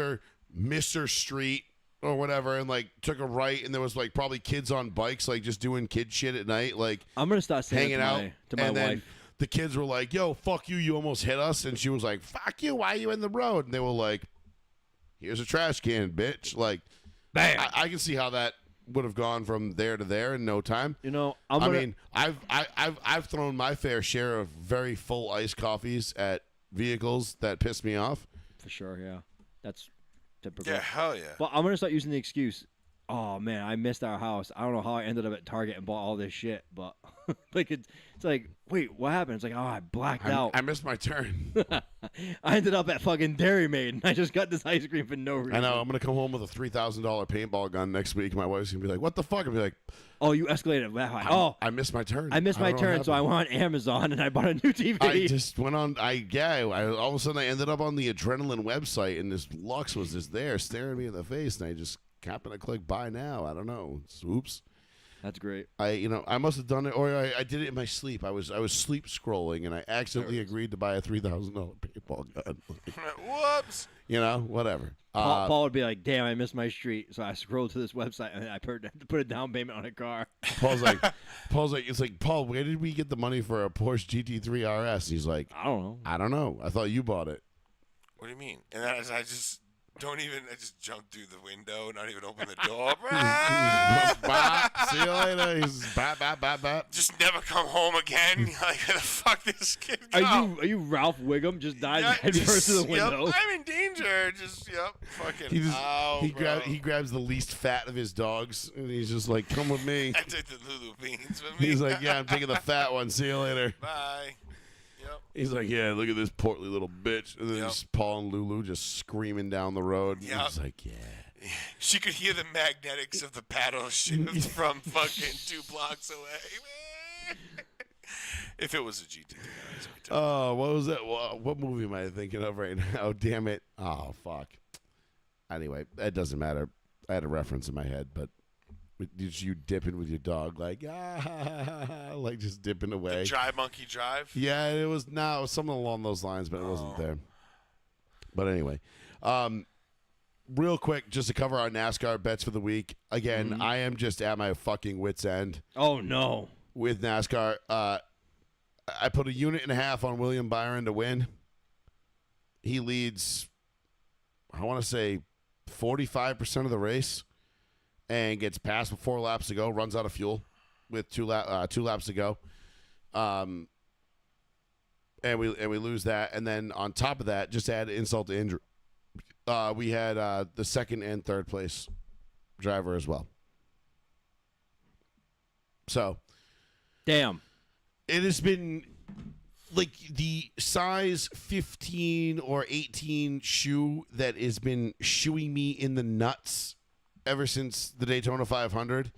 her street or whatever, and like took a right, and there was like probably kids on bikes, like just doing kid shit at night, like I'm gonna start saying hanging it out. to my and then wife. the kids were like, "Yo, fuck you! You almost hit us," and she was like, "Fuck you! Why are you in the road?" And they were like, "Here's a trash can, bitch!" Like, Bam. I can see how that would have gone from there to there in no time. You know, I mean, I've thrown my fair share of very full iced coffees at vehicles that piss me off. for sure. Yeah, that's typical. Yeah, hell yeah. But I'm gonna start using the excuse. Oh man, I missed our house. I don't know how I ended up at Target and bought all this shit, but like it's like, wait, what happened? It's like, oh, I blacked out. I missed my turn. I ended up at fucking Dairy Maid, and I just got this ice cream for no reason. I know. I'm gonna come home with a $3,000 paintball gun next week. My wife's gonna be like, "What the fuck?" I'll be like, Oh, you escalated that high. Oh, I missed my turn. I missed my don't know what turn, so I happened." went on Amazon and I bought a new TV. I just went on. All of a sudden I ended up on the Adrenaline website, and this Lux was just there staring me in the face, and I just happened to click buy now. I don't know. Oops. That's great. I must have done it, or I did it in my sleep. I was sleep scrolling, and I accidentally agreed to buy a $3,000 paintball gun. Whoops. Whatever. Paul would be like, "Damn, I missed my street." So I scrolled to this website and I put a down payment on a car. Paul's like, it's like, Paul, where did we get the money for a Porsche GT3 RS? He's like, I don't know. I don't know. I thought you bought it. What do you mean? And I just I just jumped through the window, not even open the door. See you later. He's bap. Just never come home again. Like, where the fuck this kid go? Are you Ralph Wiggum? Just died Yeah, head first to the window. Yep, I'm in danger. Just fucking. He grabs the least fat of his dogs, and he's just like, come with me. I took the Lulu beans with me. He's like, yeah, I'm taking the fat one. See you later. Bye. Yep. He's like, yeah, look at this portly little bitch. And then Yep. just Paul and Lulu just screaming down the road. And Yep. he's like, yeah. She could hear the magnetics of the paddle shift from fucking 2 blocks away. If it was a GT. Oh, what was that? What movie am I thinking of right now? Damn it. Oh, fuck. Anyway, it doesn't matter. I had a reference in my head, but just you dipping with your dog, like, like just dipping away. The Dry Monkey Drive? Yeah, it was something along those lines, but it wasn't there. But anyway, real quick, just to cover our NASCAR bets for the week. Again, I am just at my fucking wit's end. Oh, no. With NASCAR. I put 1.5 units on William Byron to win. He leads, I want to say, 45% of the race and gets passed with 4 laps to go, runs out of fuel with 2 laps to go. And we lose that. And then on top of that, just to add insult to injury, we had the second and third place driver as well. So, damn. It has been like the size 15 or 18 shoe that has been shoeing me in the nuts ever since the Daytona 500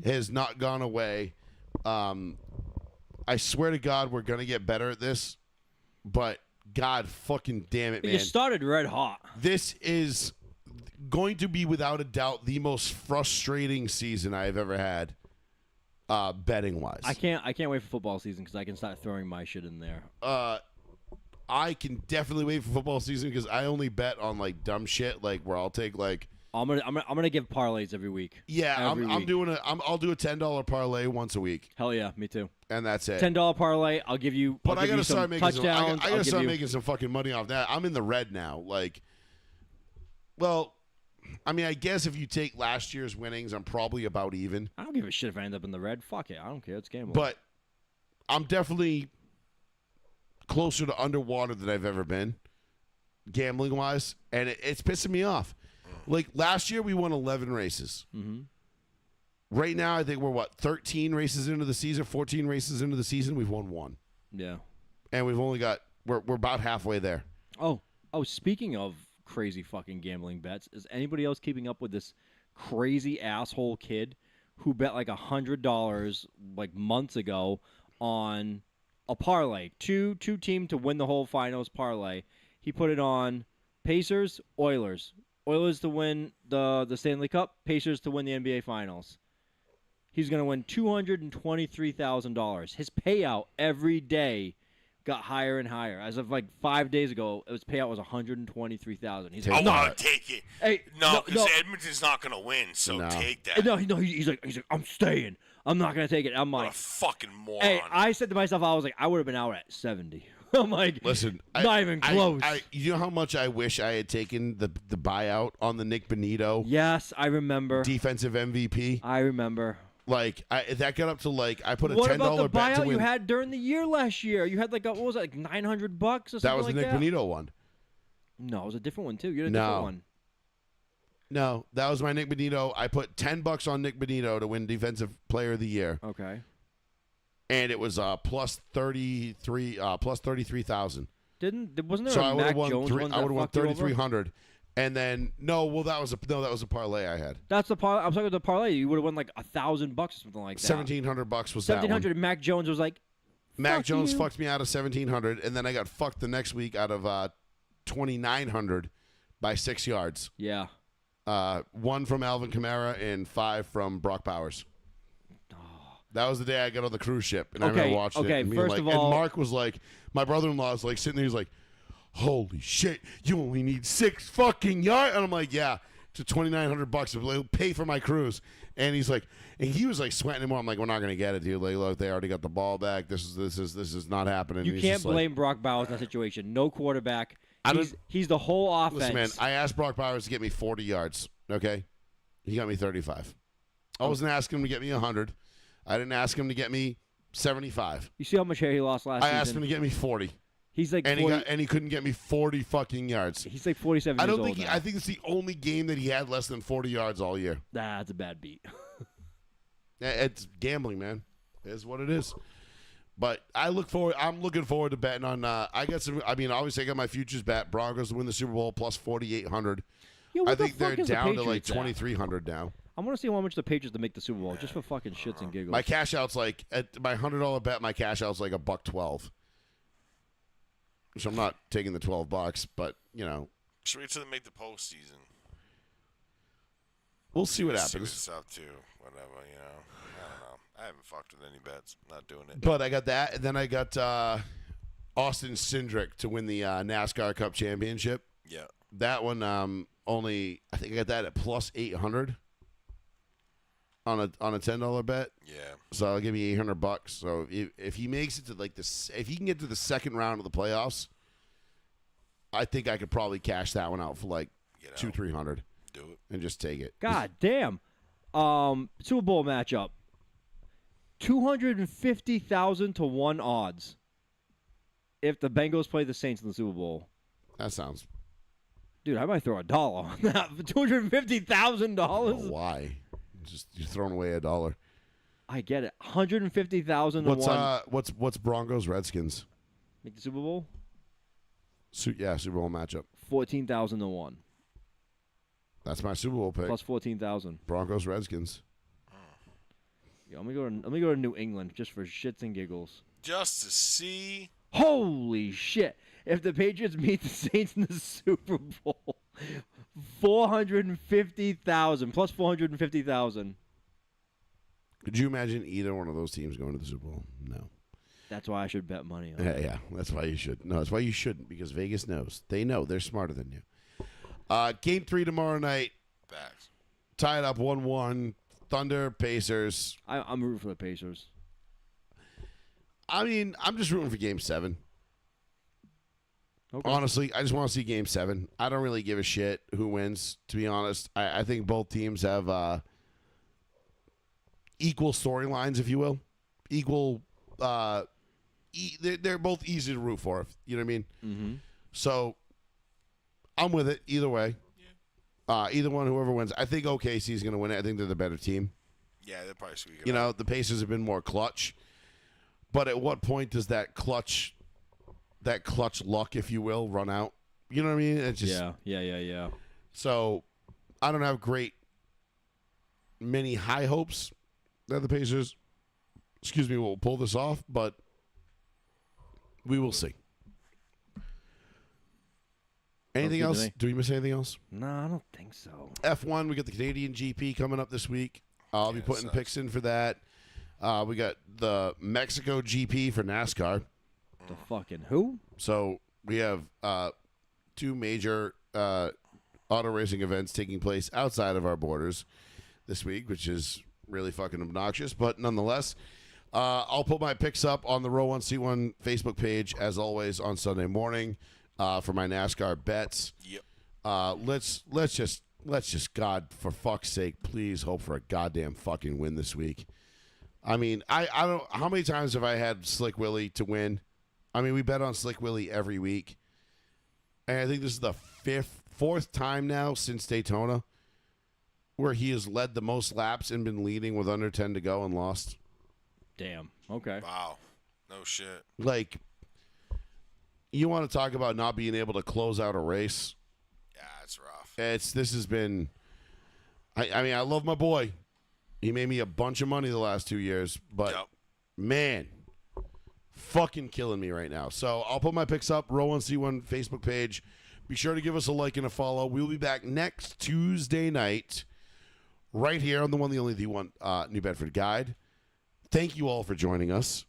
has not gone away. I swear to God, we're going to get better at this, but God fucking damn it, man. You started red hot. This is going to be, without a doubt, the most frustrating season I've ever had. Betting wise, I can't wait for football season because I can start throwing my shit in there. I can definitely wait for football season because I only bet on like dumb shit, like where I'll take like I'm gonna give parlays every week. Yeah, Every I'm week. doing I'll do a $10 parlay once a week, Hell yeah, me too. and that's it. $10 parlay. I'll give you. But I'll I give gotta you some start making touchdowns. I I'll gotta give start you- making some fucking money off that. I'm in the red now. Like, well, I mean, I guess if you take last year's winnings, I'm probably about even. I don't give a shit if I end up in the red. Fuck it. I don't care. It's gambling. But I'm definitely closer to underwater than I've ever been, gambling wise, and it's pissing me off. Like last year, we won 11 races. Mm-hmm. Right now, I think we're 13 races into the season, 14 races into the season. We've won 1, yeah. and we've only got we're about halfway there. Oh, speaking of crazy fucking gambling bets, is anybody else keeping up with this crazy asshole kid who bet like $100 like months ago on a parlay, two team to win the whole finals parlay? He put it on Pacers, Oilers to win the Stanley Cup, Pacers to win the NBA Finals. He's going to win $223,000. His payout every day got higher and higher. As of like 5 days ago, his payout was $123,000. He's I like, want to take it. Hey, No, because Edmonton's not going to win, so No. take that. no, he's like, I'm staying. I'm not going to take it. I'm What like, a fucking moron. hey, I said to myself, I was like, I would have been out at 70. I'm like, Listen, not even close. You know how much I wish I had taken the buyout on the Nick Bonito yes, I remember. defensive MVP. I remember. Like that got up to like I put a What $10 about the bet to buyout win. you had during the year last year? You had like what was it, like $900 or something That was like the Nick that? Bonito one. No, it was a different one too. You had a No. different one. No, that was my Nick Bonito. I put $10 on Nick Bonito to win Defensive Player of the Year, Okay. and it was plus 33,000. Wasn't there So a I would Mac have won Jones one I would have that won fucked you over? 3,300, and then that was a parlay I had. That's the parlay. I'm talking about the parlay. You would have won like $1,000 or something like that. $1,700 was that one. $1,700. And Mac Jones was like, Mac fuck Jones you. fucked me out of 1,700, and then I got fucked the next week out of 2,900 by 6 yards. yeah. 1 from Alvin Kamara and 5 from Brock Bowers. That was the day I got on the cruise ship, and I remember watching it. And first of all- and Mark was like, my brother-in-law was like sitting there, he's like, holy shit, you only need 6 fucking yards. And I'm like, yeah, to $2,900 to pay for my cruise. And he's like, and he was like sweating him more. I'm like, we're not gonna get it, dude. Like, look, they already got the ball back. This is not happening. You And he's can't just like, blame Brock Bowers in that situation. No quarterback. I don't- He's the whole offense. Listen, man, I asked Brock Bowers to get me 40 yards. Okay, he got me 35. I wasn't asking him to get me 100. I didn't ask him to get me 75. You see how much hair he lost last I season? asked him to get me 40, He's like and 40, he couldn't get me 40 fucking yards. he's like 47 I years don't think old now. I think it's the only game that he had less than 40 yards all year. That's a bad beat. It's gambling, man. It is what it is. But I'm looking forward to betting on. I got some. I mean, obviously, I got my futures bet. Broncos to win the Super Bowl plus 4,800. Yo, what I the think they're fuck is the down to like Patriots at? 2,300 now. I want to see how much the Patriots to make the Super Bowl, just for fucking shits and giggles. My cash out's like at my $100 bet. My cash out's like $1.12. So I'm not taking the $12, but you know, Just wait till they make the postseason. we'll see what See happens. what's up to. Whatever, you know. I don't know. I haven't fucked with any bets. Not doing it. But I got that, and then I got Austin Cindric to win the NASCAR Cup Championship. Yeah. That one only I think I got that at plus 800 on a $10 bet. Yeah. So I'll give you $800. So if he makes it to like this, if he can get to the second round of the playoffs, I think I could probably cash that one out for like You know. 200-300 Do it. and just take it. God damn. Super Bowl matchup. 250,000 to 1 odds. If the Bengals play the Saints in the Super Bowl. That sounds. Dude, I might throw $1 on that for $250,000. Why? Just you're throwing away $1. I get it. 150,000 to 1. What's Broncos Redskins? Make the Super Bowl? Super Bowl matchup. 14,000 to 1. That's my Super Bowl pick. Plus 14,000. Broncos Redskins. Yo, let me go to New England just for shits and giggles. Just to see. Holy shit. If the Patriots meet the Saints in the Super Bowl, 450,000 plus 450,000. Could you imagine either one of those teams going to the Super Bowl? No. That's why I should bet money on Yeah, it. yeah, that's why you should. No, that's why you shouldn't, because Vegas knows. They know. They're smarter than you. Game 3 tomorrow night. Facts. Tied up 1-1. Thunder, Pacers. I'm rooting for the Pacers. I mean, I'm just rooting for Game 7. Okay. Honestly, I just want to see Game 7. I don't really give a shit who wins, to be honest. I think both teams have equal storylines, if you will. Equal. They're both easy to root for, you know what I mean? Mm-hmm. So, I'm with it either way. Either one, whoever wins. I think OKC is going to win it. I think they're the better team. Yeah, they're probably sweet. You know, the Pacers have been more clutch. But at what point does that clutch luck, if you will, run out? You know what I mean? It's just, Yeah. So, I don't have many high hopes that the Pacers, will pull this off, but we will see. Anything good to else? me. Do we miss anything else? No, I don't think so. F1, we got the Canadian GP coming up this week. I'll be putting picks in for that. We got the Mexico GP for NASCAR. The fucking who? So we have 2 major auto racing events taking place outside of our borders this week, which is really fucking obnoxious. But nonetheless, I'll put my picks up on the Row 1 C1 Facebook page, as always, on Sunday morning for my NASCAR bets. Yep. Let's just, God, for fuck's sake, please hope for a goddamn fucking win this week. I mean, I don't. How many times have I had Slick Willie to win? I mean, we bet on Slick Willie every week, and I think this is the fourth time now since Daytona where he has led the most laps and been leading with under 10 to go and lost. Damn. Okay. Wow. No shit. Like, you want to talk about not being able to close out a race? Yeah, it's rough. This has been. I mean, I love my boy. He made me a bunch of money the last 2 years, but Yep. man, fucking killing me right now. So I'll put my picks up, Row 1 C1 Facebook page. Be sure to give us a like and a follow. We'll be back next Tuesday night, right here on the one, the only, the one, New Bedford Guide. Thank you all for joining us.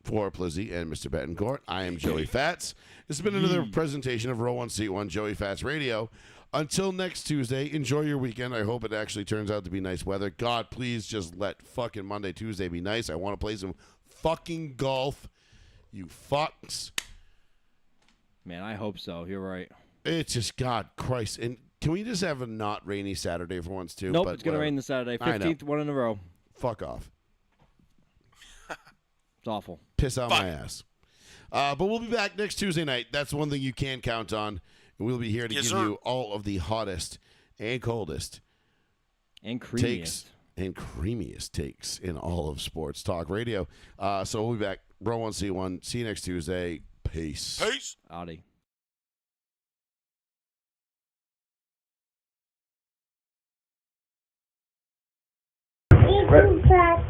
For Plizzy and Mr. Betancourt, I am Joey Fats. This has been another presentation of Row 1 Seat 1 Joey Fats Radio. Until next Tuesday, enjoy your weekend. I hope it actually turns out to be nice weather. God, please just let fucking Monday, Tuesday be nice. I want to play some fucking golf. You fucks. Man, I hope so. You're right. It's just, God Christ. And can we just have a not rainy Saturday for once, too? Nope, But it's going to whatever. rain this Saturday. I know. 15th one in a row. Fuck off. It's awful. Piss out my ass. But we'll be back next Tuesday night. That's one thing you can count on. And we'll be here to Yes, give sir. you all of the hottest and coldest And creamiest. takes and creamiest takes in all of sports talk radio. So we'll be back. Row 1 C1. See you next Tuesday. Peace. Peace. Audi. Right.